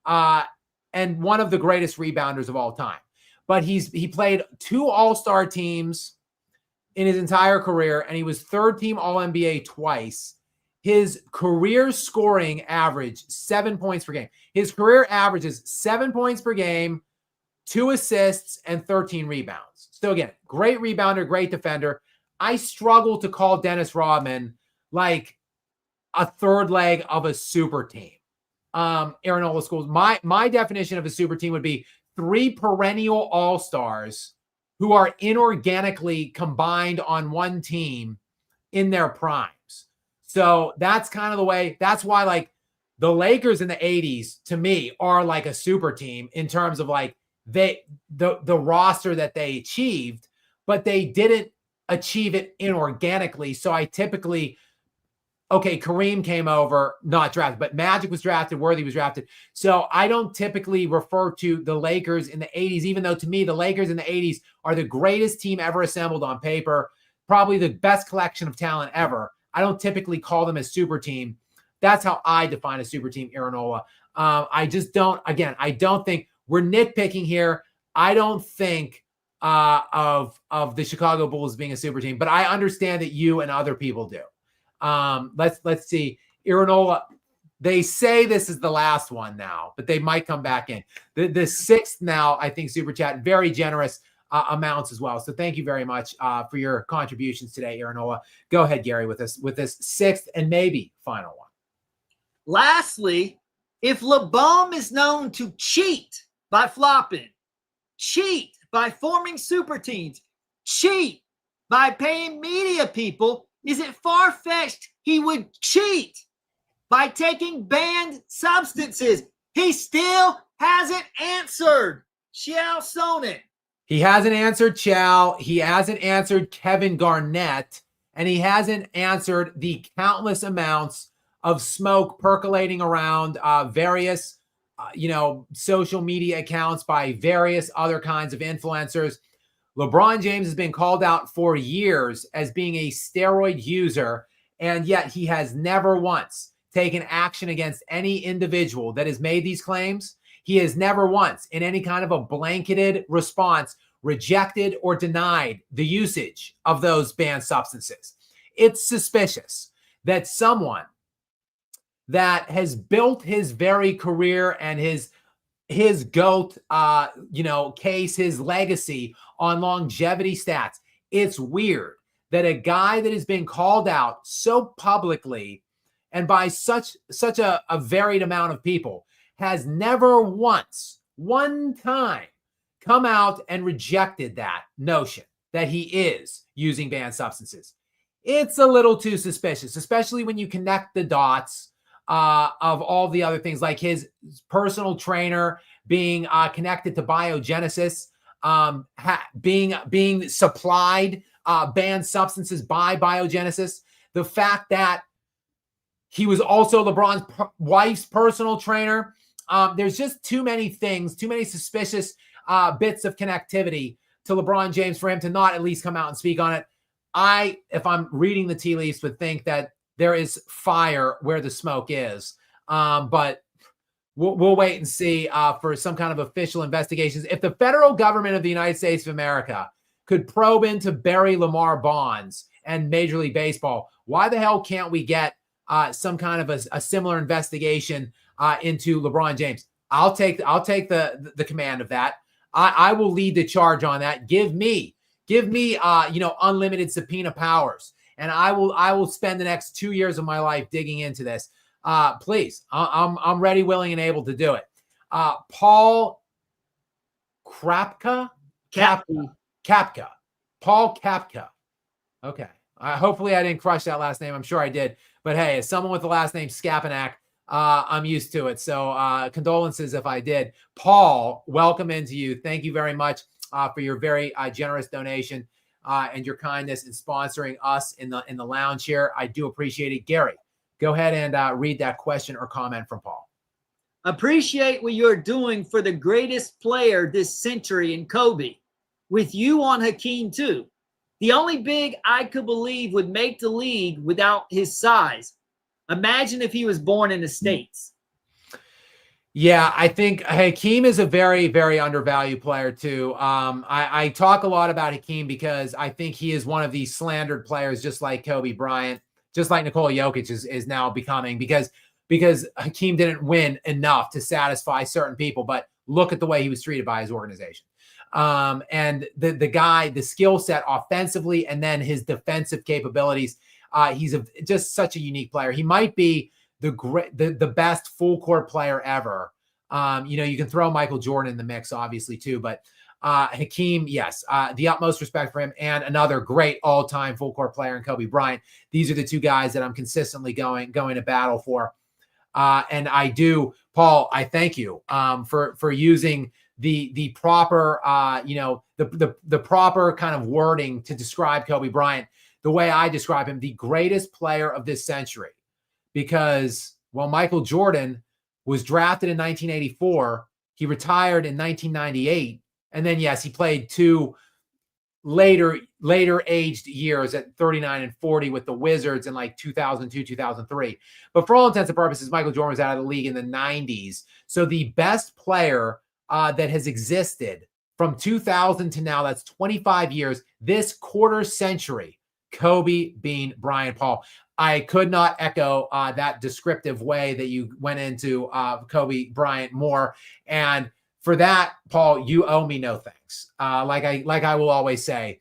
Speaker 1: and one of the greatest rebounders of all time. But he played 2 All-Star teams in his entire career, and he was third-team All-NBA twice. His career scoring average, 7 points per game. His career average is 7 points per game, 2 assists, and 13 rebounds. So again, great rebounder, great defender. I struggle to call Dennis Rodman like a third leg of a super team. Iranola Schools. My definition of a super team would be 3 perennial all-stars who are inorganically combined on one team in their primes. So that's kind of the way. That's why, like, the Lakers in the 80s, to me, are like a super team in terms of like the roster that they achieved, but they didn't achieve it inorganically. So I typically, okay, Kareem came over, not drafted, but Magic was drafted, Worthy was drafted. So I don't typically refer to the Lakers in the 80s, even though to me, the Lakers in the 80s are the greatest team ever assembled on paper, probably the best collection of talent ever. I don't typically call them a super team. That's how I define a super team, Aaronola. I just don't, again, I don't think we're nitpicking here. I don't think of the Chicago Bulls being a super team, but I understand that you and other people do. Let's see. Aaronola, they say this is the last one now, but they might come back in. The sixth now, I think, super chat, very generous amounts as well. So thank you very much for your contributions today, Aaronola. Go ahead, Gary, with this sixth and maybe final one.
Speaker 2: Lastly, if LeBron is known to cheat by flopping, cheat by forming super teams, cheat by paying media people, is it far-fetched he would cheat by taking banned substances? He still hasn't answered. Xiao Sonnen.
Speaker 1: He hasn't answered Chow. He hasn't answered Kevin Garnett. And he hasn't answered the countless amounts of smoke percolating around various, social media accounts by various other kinds of influencers. LeBron James has been called out for years as being a steroid user, and yet he has never once taken action against any individual that has made these claims. He has never once, in any kind of a blanketed response, rejected or denied the usage of those banned substances. It's suspicious that someone that has built his very career and his GOAT, case, his legacy on longevity stats. It's weird that a guy that has been called out so publicly and by such a varied amount of people has never once, one time, come out and rejected that notion that he is using banned substances. It's a little too suspicious, especially when you connect the dots of all the other things, like his personal trainer being connected to biogenesis, being supplied banned substances by biogenesis. The fact that he was also LeBron's wife's personal trainer. There's just too many things, too many suspicious bits of connectivity to LeBron James for him to not at least come out and speak on it. If I'm reading the tea leaves, would think that there is fire where the smoke is. But we'll wait and see for some kind of official investigations. If the federal government of the United States of America could probe into Barry Lamar Bonds and Major League Baseball, why the hell can't we get some kind of a similar investigation into LeBron James? I'll take the command of that. I will lead the charge on that. Give me unlimited subpoena powers. And I will spend the next 2 years of my life digging into this. Please, I'm ready, willing, and able to do it. Paul Kapka. Paul Kapka. Okay. Hopefully I didn't crush that last name. I'm sure I did. But hey, as someone with the last name Skapanak, I'm used to it. So condolences if I did. Paul, welcome into you. Thank you very much for your very generous donation. And your kindness in sponsoring us in the lounge here. I do appreciate it. Gary, go ahead and read that question or comment from Paul.
Speaker 2: Appreciate what you're doing for the greatest player this century in Kobe. With you on Hakeem too. The only big I could believe would make the league without his size. Imagine if he was born in the States.
Speaker 1: Yeah, I think Hakeem is a very, very undervalued player too. I talk a lot about Hakeem because I think he is one of these slandered players, just like Kobe Bryant, just like Nikola Jokic is now becoming, because Hakeem didn't win enough to satisfy certain people. But look at the way he was treated by his organization. And the guy, the skill set offensively, and then his defensive capabilities. He's just such a unique player. He might be the best full court player ever. You can throw Michael Jordan in the mix, obviously, too. But Hakeem, yes, the utmost respect for him, and another great all-time full-court player in Kobe Bryant. These are the two guys that I'm consistently going to battle for. And I do, Paul, I thank you for using the proper, the proper kind of wording to describe Kobe Bryant the way I describe him, the greatest player of this century. Because while Michael Jordan was drafted in 1984, he retired in 1998, and then yes, he played two later aged years at 39 and 40 with the Wizards in like 2002, 2003. But for all intents and purposes, Michael Jordan was out of the league in the 90s. So the best player that has existed from 2000 to now, that's 25 years, this quarter century, Kobe being Bryant. Paul, I could not echo that descriptive way that you went into Kobe Bryant more. And for that, Paul, you owe me no thanks. Like I will always say,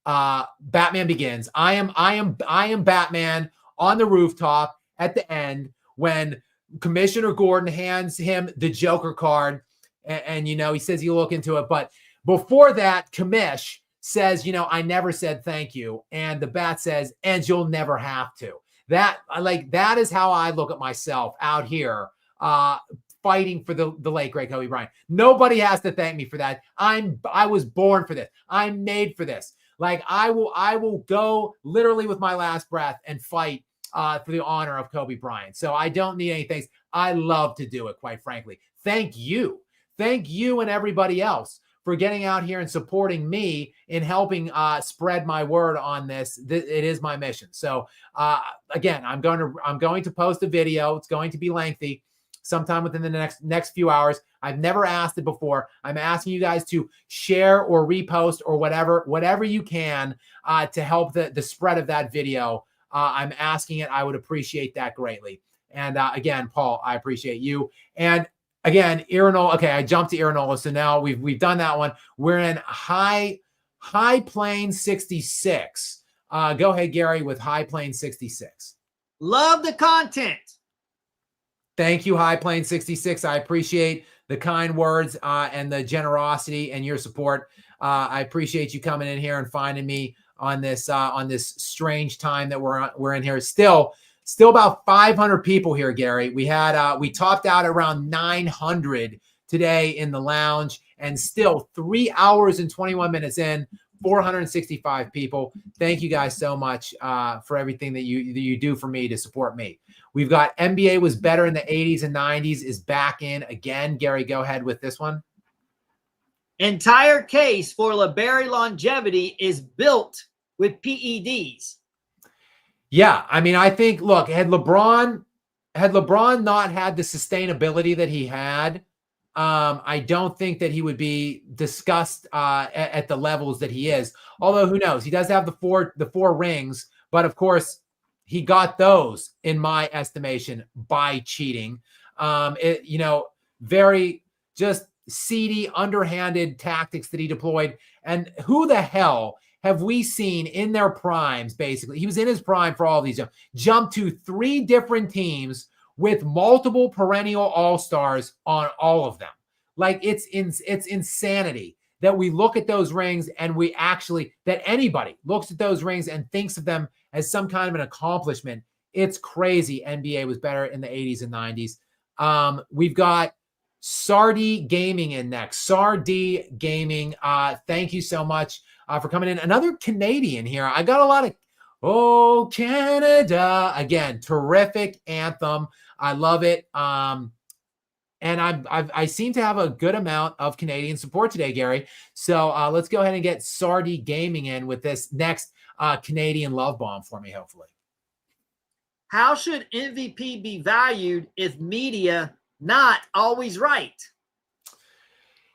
Speaker 1: Batman Begins. I am Batman on the rooftop at the end when Commissioner Gordon hands him the Joker card, and he says he'll look into it. But before that, Commish says, I never said thank you, and the Bat says, and you'll never have to. That is how I look at myself out here. Fighting for the late great Kobe Bryant. Nobody has to thank me for that. I was born for this. I'm made for this. Like I will go literally with my last breath and fight for the honor of Kobe Bryant. So I don't need any thanks. I love to do it, quite frankly. Thank you and everybody else for getting out here and supporting me in helping spread my word on this. It is my mission. So again, I'm going to post a video. It's going to be lengthy. Sometime within the next few hours. I've never asked it before. I'm asking you guys to share or repost or whatever you can to help the spread of that video. I'm asking it. I would appreciate that greatly. And again, Paul, I appreciate you. And again, Irinola. Okay, I jumped to Irinola. So now we've done that one. We're in High Plains 66. Go ahead, Gary, with High Plains 66.
Speaker 2: Love the content.
Speaker 1: Thank you, High Plains 66. I appreciate the kind words and the generosity and your support. I appreciate you coming in here and finding me on this strange time that we're in here. Still about 500 people here, Gary. We topped out around 900 today in the lounge, and still 3 hours and 21 minutes in, 465 people. Thank you guys so much for everything that you do for me to support me. We've got NBA was better in the 80s and 90s is back in again. Gary, go ahead with this one.
Speaker 2: Entire case for LeBron longevity is built with PEDs.
Speaker 1: Yeah, I mean, I think, look, had LeBron not had the sustainability that he had, I don't think that he would be discussed at the levels that he is. Although, who knows? He does have the four rings, but of course, he got those, in my estimation, by cheating. Very just seedy, underhanded tactics that he deployed. And who the hell have we seen in their primes, basically? He was in his prime for all these, jump to 3 different teams with multiple perennial all-stars on all of them. Like, it's insanity that we look at those rings and that anybody looks at those rings and thinks of them as some kind of an accomplishment. It's crazy. NBA was better in the 80s and 90s. We've got Sardi Gaming in next. Sardi Gaming, thank you so much for coming in. Another Canadian here. I got a lot of, oh, Canada. Again, terrific anthem. I love it. And I seem to have a good amount of Canadian support today, Gary. So let's go ahead and get Sardi Gaming in with this next Canadian love bomb for me, hopefully.
Speaker 2: How should MVP be valued if media not always right?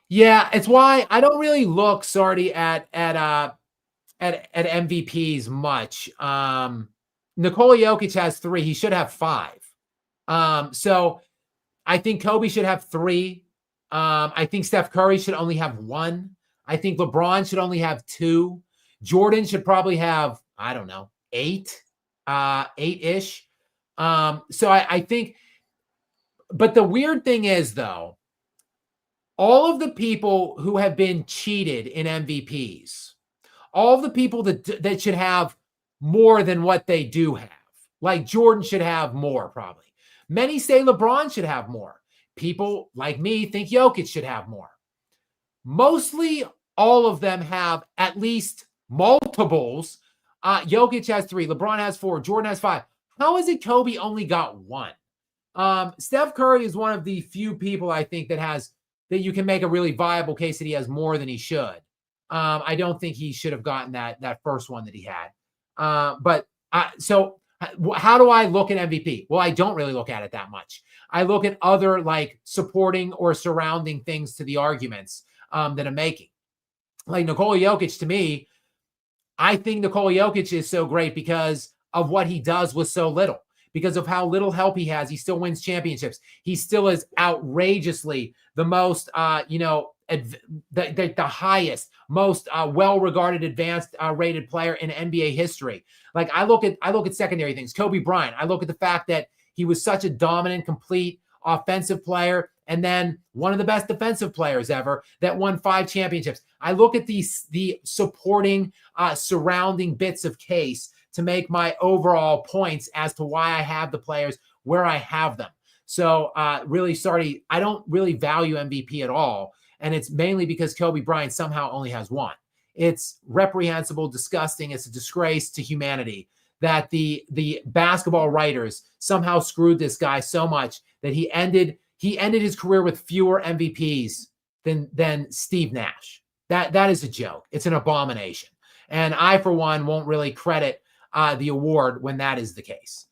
Speaker 1: Yeah, it's why I don't really look, Sardi, at MVPs much. Nikola Jokic has 3. He should have 5. So I think Kobe should have 3. I think Steph Curry should only have 1. I think LeBron should only have 2. Jordan should probably have, I don't know, 8, 8-ish. So I think, but the weird thing is, though, all of the people who have been cheated in MVPs, all of the people that should have more than what they do have, like Jordan should have more probably. Many say LeBron should have more. People like me think Jokic should have more. Mostly all of them have at least multiples. Jokic has 3, LeBron has 4, Jordan has 5. How is it Kobe only got 1? Steph Curry is one of the few people I think that you can make a really viable case that he has more than he should. I don't think he should have gotten that first one that he had. So how do I look at MVP? Well, I don't really look at it that much. I look at other like supporting or surrounding things to the arguments that I'm making. Like Nikola Jokic, to me, I think Nikola Jokic is so great because of what he does with so little. Because of how little help he has, he still wins championships. He still is outrageously the most, the highest, most well-regarded, advanced rated player in NBA history. Like I look at secondary things. Kobe Bryant. I look at the fact that he was such a dominant, complete offensive player, and then one of the best defensive players ever that won 5 championships. I look at the supporting, surrounding bits of case to make my overall points as to why I have the players where I have them. So really sorry, I don't really value MVP at all. And it's mainly because Kobe Bryant somehow only has 1. It's reprehensible, disgusting. It's a disgrace to humanity that the basketball writers somehow screwed this guy so much that he ended his career with fewer MVPs than Steve Nash. That is a joke. It's an abomination. And I, for one, won't really credit the award when that is the case.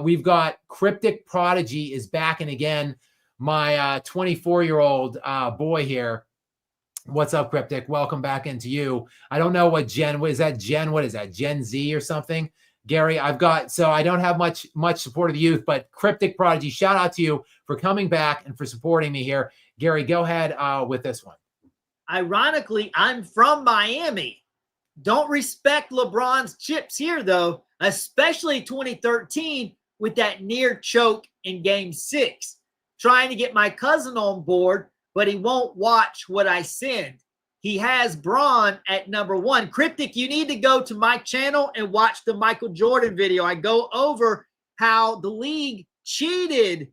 Speaker 1: We've got Cryptic Prodigy is back and again. My 24-year-old boy here. What's up, Cryptic? Welcome back into you. I don't know what is that Gen Z or something? Gary, I don't have much support of the youth, but Cryptic Prodigy, shout out to you for coming back and for supporting me here. Gary, go ahead with this one.
Speaker 2: Ironically, I'm from Miami. Don't respect LeBron's chips here, though, especially 2013 with that near choke in Game 6. Trying to get my cousin on board, but he won't watch what I send. He has Braun at number 1. Cryptic, you need to go to my channel and watch the Michael Jordan video. I go over how the league cheated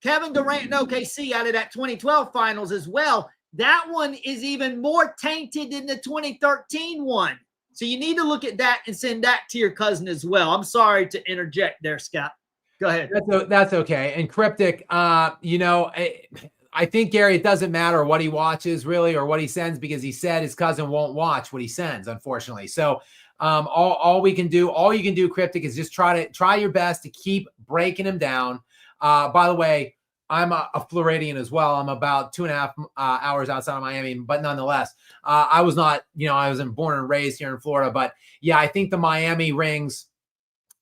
Speaker 2: Kevin Durant and OKC out of that 2012 finals as well. That one is even more tainted than the 2013 one. So you need to look at that and send that to your cousin as well. I'm sorry to interject there, Scott. Go ahead.
Speaker 1: That's okay. And Cryptic, I think, Gary, it doesn't matter what he watches really or what he sends because he said his cousin won't watch what he sends, unfortunately. So all you can do, Cryptic, is just try your best to keep breaking him down. By the way, I'm a Floridian as well. I'm about 2.5 hours outside of Miami, but nonetheless, I wasn't born and raised here in Florida. But yeah, I think the Miami rings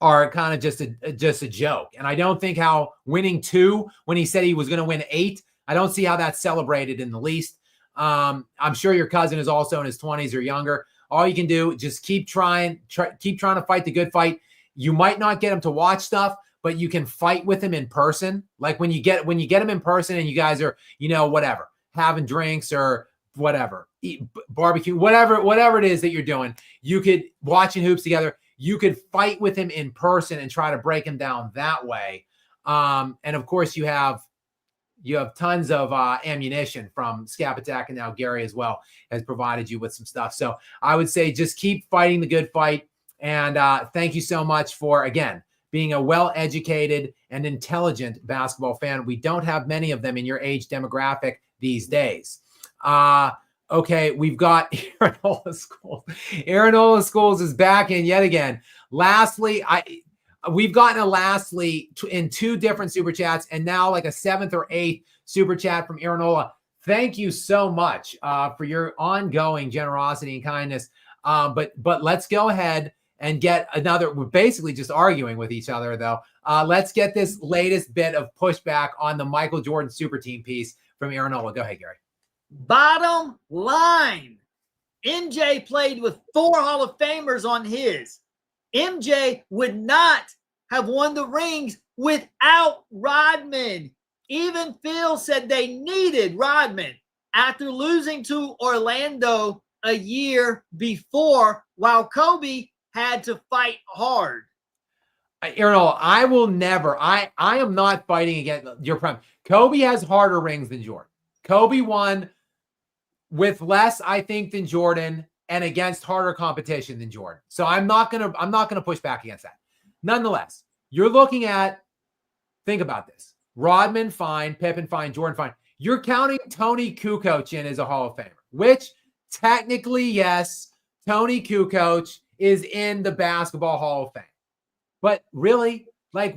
Speaker 1: are kind of just a joke. And I don't think how winning 2 when he said he was going to win 8, I don't see how that's celebrated in the least. I'm sure your cousin is also in his 20s or younger. All you can do, just keep trying to fight the good fight. You might not get him to watch stuff, but you can fight with him in person. Like when you get him in person and you guys are, whatever, having drinks or whatever, barbecue, whatever it is that you're doing, you could watching hoops together. You could fight with him in person and try to break him down that way. And of course you have tons of ammunition from Skap Attack, and now Gary as well has provided you with some stuff. So I would say just keep fighting the good fight. And thank you so much for, again, being a well-educated and intelligent basketball fan. We don't have many of them in your age demographic these days. Okay, we've got Aaronola Schools. Aaronola Schools is back in yet again. Lastly, we've gotten a lastly in 2 different super chats, and now like a 7th or 8th super chat from Aaronola. Thank you so much for your ongoing generosity and kindness. But let's go ahead and get another. We're basically just arguing with each other, though. Let's get this latest bit of pushback on the Michael Jordan super team piece from Aaronola. Go ahead, Gary.
Speaker 2: Bottom line, MJ played with 4 Hall of Famers on his. MJ would not have won the rings without Rodman. Even Phil said they needed Rodman. after losing to Orlando a year before, while Kobe had to fight hard.
Speaker 1: Arnold, I will never. I am not fighting against your prime. Kobe has harder rings than Jordan. Kobe won with less, I think, than Jordan, and against harder competition than Jordan. So I'm not gonna push back against that. Nonetheless, you're looking at, think about this: Rodman fine, Pippen fine, Jordan fine. You're counting Tony Kukoc in as a Hall of Famer, which technically, yes, Tony Kukoc is in the Basketball Hall of Fame. But really, like,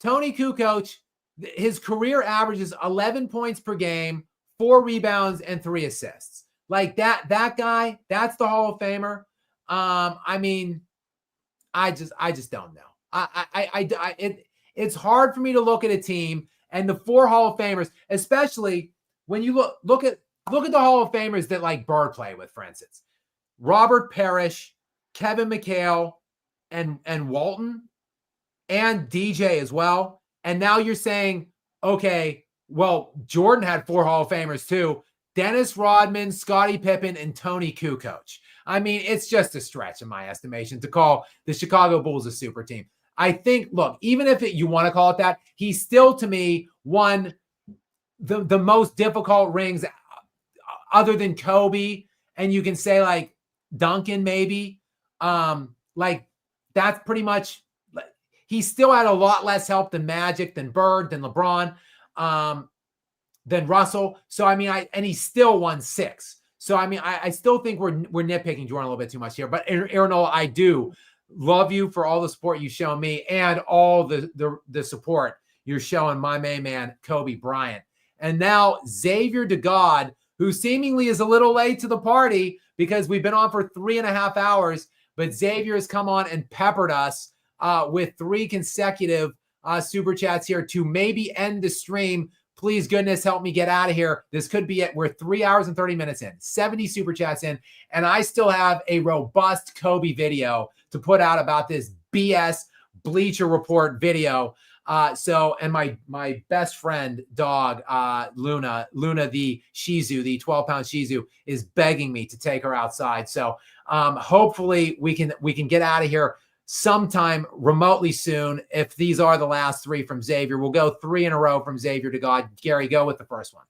Speaker 1: Tony Kukoc, his career averages 11 points per game, 4 rebounds, and 3 assists. Like that guy, that's the Hall of Famer. I mean, I just don't know. It's hard for me to look at a team and the 4 Hall of Famers, especially when you look at the Hall of Famers that like Bird play with, for instance, Robert Parrish, Kevin McHale, and Walton, and DJ as well. And now you're saying, okay, well, Jordan had 4 Hall of Famers too: Dennis Rodman, Scottie Pippen, and Tony Kukoc. I mean, it's just a stretch in my estimation to call the Chicago Bulls a super team. I think, look, even if you want to call it that, he still, to me, won the most difficult rings other than Kobe. And you can say like Duncan, maybe. Like that's pretty much, he still had a lot less help than Magic, than Bird, than LeBron, than Russell. So, I mean, and he still won 6. So, I mean, I still think we're nitpicking Jordan a little bit too much here. But Aaron, I do love you for all the support you show me and all the support you're showing my main man, Kobe Bryant. And now Xavier DeGod, who seemingly is a little late to the party because we've been on for 3.5 hours, but Xavier has come on and peppered us with 3 consecutive super chats here to maybe end the stream. Please, goodness, help me get out of here. This could be it. We're 3 hours and 30 minutes in, 70 super chats in, and I still have a robust Kobe video to put out about this BS Bleacher Report video. And my best friend dog, Luna the Shih Tzu, the 12-pound Shih Tzu, is begging me to take her outside. So hopefully we can get out of here sometime remotely soon. If these are the last 3 from Xavier, we'll go 3 in a row from Xavier to God. Gary, go with the first one.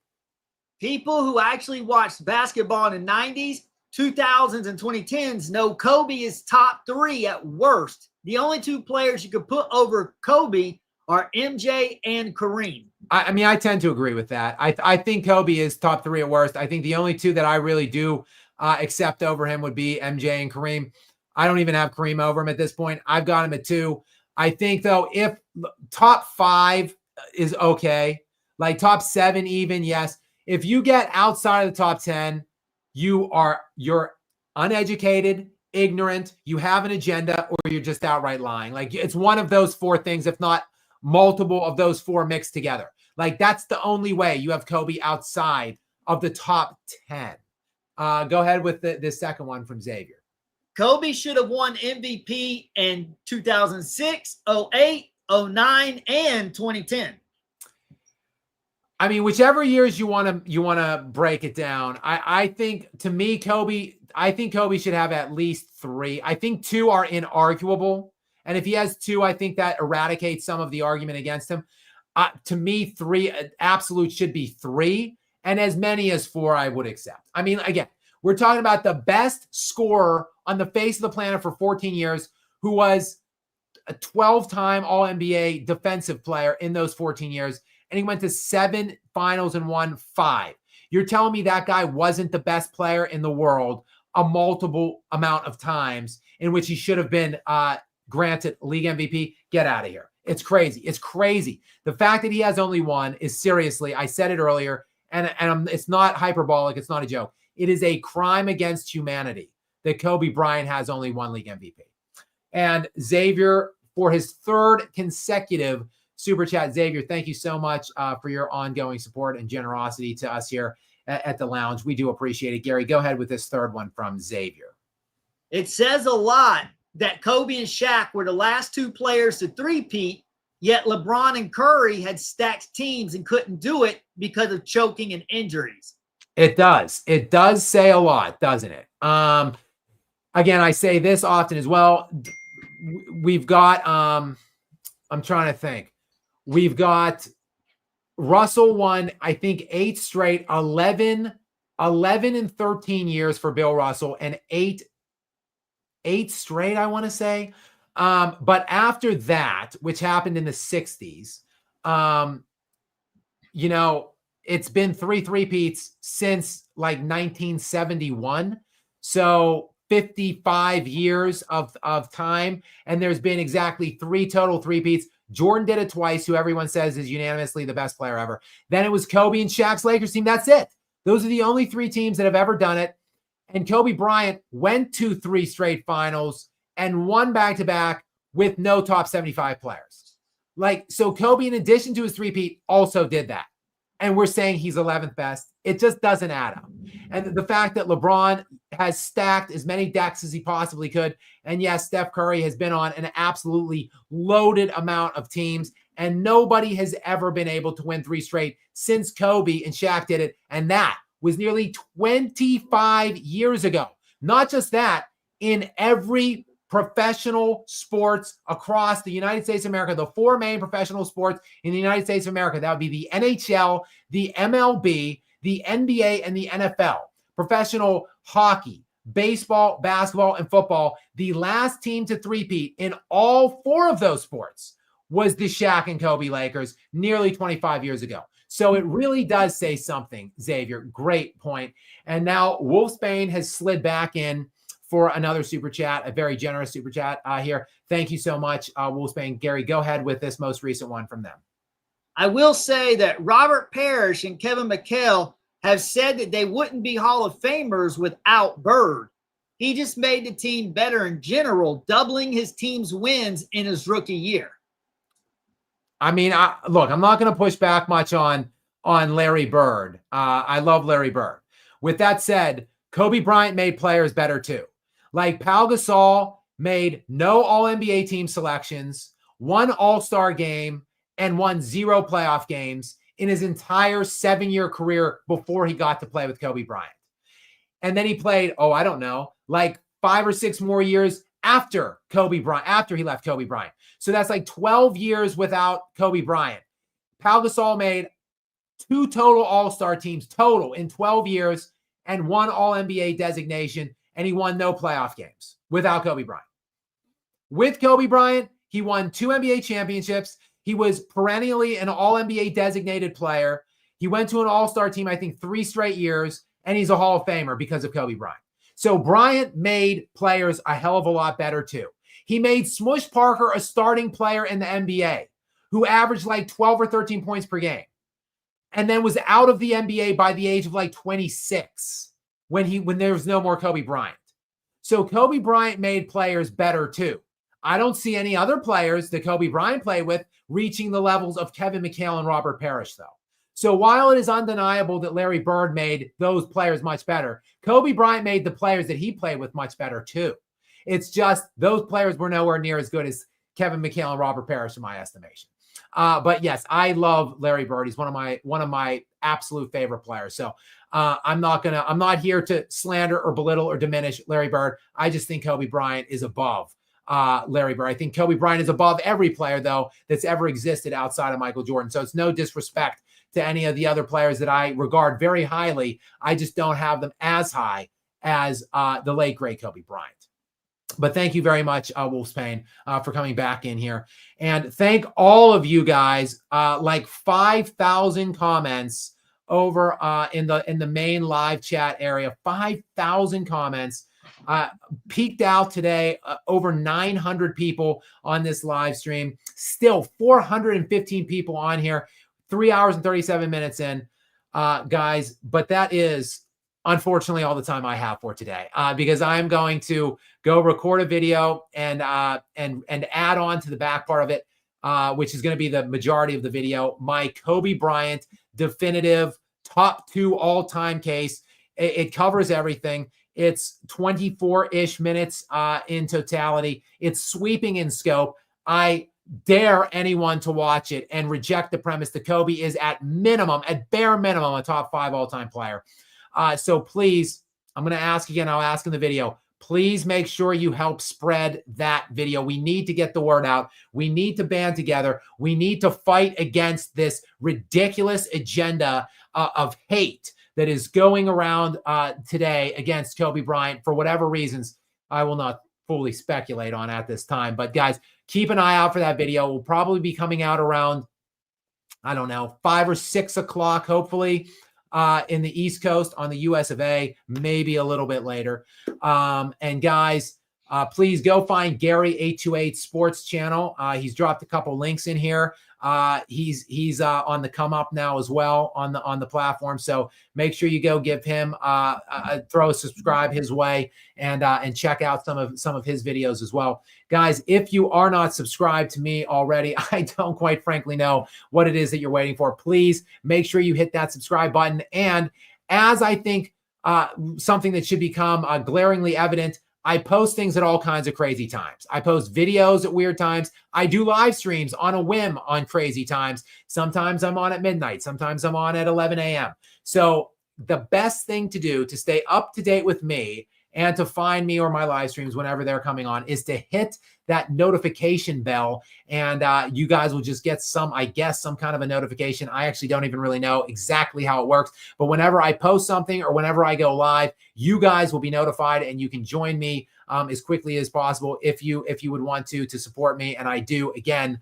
Speaker 2: People who actually watched basketball in the 90s, 2000s, and 2010s know Kobe is top 3 at worst. The only 2 players you could put over Kobe are MJ and Kareem.
Speaker 1: I mean, I tend to agree with that. I think Kobe is top 3 at worst. I think the only 2 that I really do accept over him would be MJ and Kareem. I don't even have Kareem over him at this point. I've got him at 2. I think, though, if top 5 is okay, like top 7 even, yes. If you get outside of the top 10, you're uneducated, ignorant, you have an agenda, or you're just outright lying. Like, it's one of those 4 things, if not multiple of those 4 mixed together. Like, that's the only way you have Kobe outside of the top 10. Go ahead with the second one from Xavier.
Speaker 2: Kobe should have won MVP in 2006, 08, 09, and 2010.
Speaker 1: I mean, whichever years you want to break it down. I think, to me, Kobe should have at least 3. I think 2 are inarguable. And if he has 2, I think that eradicates some of the argument against him. To me, 3 absolute should be 3, and as many as 4 I would accept. I mean, again, we're talking about the best scorer on the face of the planet for 14 years, who was a 12-time All-NBA defensive player in those 14 years, and he went to 7 finals and won 5. You're telling me that guy wasn't the best player in the world a multiple amount of times in which he should have been granted league MVP? Get out of here. It's crazy. It's crazy. The fact that he has only 1 is, seriously, I said it earlier, and it's not hyperbolic. It's not a joke. It is a crime against humanity that Kobe Bryant has only 1 league MVP. And Xavier, for his 3rd consecutive super chat. Xavier, thank you so much for your ongoing support and generosity to us here at the lounge. We do appreciate it. Gary, go ahead with this 3rd one from Xavier.
Speaker 2: It says a lot that Kobe and Shaq were the last 2 players to three-peat, yet LeBron and Curry had stacked teams and couldn't do it because of choking and injuries.
Speaker 1: It does. It does say a lot, doesn't it? Again, I say this often as well. We've got, I'm trying to think. We've got Russell won, I think, 8 straight, 11 and 13 years for Bill Russell, and eight straight, I want to say. But after that, which happened in the 60s, you know, it's been 3 three-peats since like 1971. So 55 years of time. And there's been exactly 3 total three-peats. Jordan did it twice, who everyone says is unanimously the best player ever. Then it was Kobe and Shaq's Lakers team. That's it. Those are the only 3 teams that have ever done it. And Kobe Bryant went to 3 straight finals and won back-to-back with no top 75 players. Like, so Kobe, in addition to his three-peat, also did that. And we're saying he's 11th best. It just doesn't add up. And the fact that LeBron has stacked as many decks as he possibly could. And yes, Steph Curry has been on an absolutely loaded amount of teams. And nobody has ever been able to win 3 straight since Kobe and Shaq did it. And that was nearly 25 years ago. Not just that, in every professional sports across the United States of America, the 4 main professional sports in the United States of America, that would be the NHL, the MLB, the NBA, and the NFL. Professional hockey, baseball, basketball, and football. The last team to three-peat in all 4 of those sports was the Shaq and Kobe Lakers nearly 25 years ago. So it really does say something, Xavier. Great point. And now Wolfsbane has slid back in for another super chat, a very generous super chat here. Thank you so much, Wolfsbane. Gary, go ahead with this most recent one from them.
Speaker 2: I will say that Robert Parrish and Kevin McHale have said that they wouldn't be Hall of Famers without Bird. He just made the team better in general, doubling his team's wins in his rookie year.
Speaker 1: I mean, look, I'm not going to push back much on Larry Bird. I love Larry Bird. With that said, Kobe Bryant made players better too. Like Pau Gasol made no All-NBA team selections, 1 All-Star game, and won 0 playoff games in his entire 7-year career before he got to play with Kobe Bryant. And then he played, I don't know, like 5 or 6 more years after Kobe Bryant, after he left Kobe Bryant. So that's like 12 years without Kobe Bryant. Pau Gasol made 2 total All-Star teams total in 12 years and 1 All-NBA designation, and he won no playoff games without Kobe Bryant. With Kobe Bryant, he won 2 NBA championships. He was perennially an All-NBA designated player. He went to an All-Star team, I think, 3 straight years, and he's a Hall of Famer because of Kobe Bryant. So Bryant made players a hell of a lot better too. He made Smush Parker a starting player in the NBA who averaged like 12 or 13 points per game, and then was out of the NBA by the age of like 26 when there was no more Kobe Bryant. So Kobe Bryant made players better too. I don't see any other players that Kobe Bryant played with reaching the levels of Kevin McHale and Robert Parrish, though. So while it is undeniable that Larry Bird made those players much better, Kobe Bryant made the players that he played with much better too. It's just those players were nowhere near as good as Kevin McHale and Robert Parrish in my estimation. But yes, I love Larry Bird. He's one of my absolute favorite players. So I'm not here to slander or belittle or diminish Larry Bird. I just think Kobe Bryant is above Larry Bird. I think Kobe Bryant is above every player, though, that's ever existed outside of Michael Jordan. So it's no disrespect to any of the other players that I regard very highly. I just don't have them as high as the late, great Kobe Bryant. But thank you very much, Wolfsbane, for coming back in here. And thank all of you guys, like 5,000 comments over in the main live chat area, 5,000 comments. Peaked out today, over 900 people on this live stream. Still 415 people on here, 3 hours and 37 minutes in, guys. But that is unfortunately all the time I have for today, because I'm going to go record a video and add on to the back part of it, which is going to be the majority of the video, my Kobe Bryant definitive top 2 all-time case. It covers everything. It's 24-ish minutes in totality. It's sweeping in scope. I dare anyone to watch it and reject the premise that Kobe is at bare minimum, a top 5 all-time player. So please, I'm going to ask again, I'll ask in the video, please make sure you help spread that video. We need to get the word out. We need to band together. We need to fight against this ridiculous agenda of hate that is going around today against Kobe Bryant for whatever reasons I will not fully speculate on at this time. But guys, keep an eye out for that video. It will probably be coming out around, I don't know, 5 or 6 o'clock, hopefully, in the East Coast on the US of A, maybe a little bit later. And guys, please go find Gary828 Sports channel. He's dropped a couple links in here. He's on the come up now as well on the platform. So make sure you go give him throw a subscribe his way and check out some of his videos as well. Guys, if you are not subscribed to me already, I don't quite frankly know what it is that you're waiting for. Please make sure you hit that subscribe button. And as I think something that should become glaringly evident, I post things at all kinds of crazy times. I post videos at weird times. I do live streams on a whim on crazy times. Sometimes I'm on at midnight. Sometimes I'm on at 11 a.m. So the best thing to do to stay up to date with me and to find me or my live streams whenever they're coming on is to hit that notification bell. And you guys will just get some kind of a notification. I actually don't even really know exactly how it works. But whenever I post something or whenever I go live, you guys will be notified and you can join me as quickly as possible if you would want to support me. And I do, again,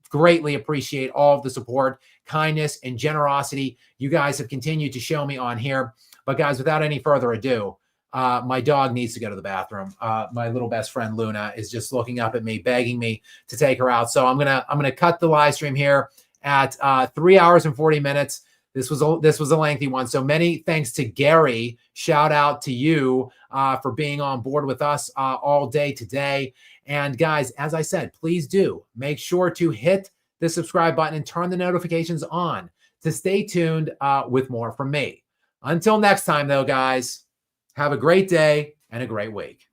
Speaker 1: greatly appreciate all of the support, kindness, and generosity you guys have continued to show me on here. But guys, without any further ado, my dog needs to go to the bathroom. My little best friend Luna is just looking up at me, begging me to take her out. So I'm gonna cut the live stream here at 3 hours and 40 minutes. This was a lengthy one. So many thanks to Gary. Shout out to you for being on board with us all day today. And guys, as I said, please do make sure to hit the subscribe button and turn the notifications on to stay tuned with more from me. Until next time, though, guys. Have a great day and a great week.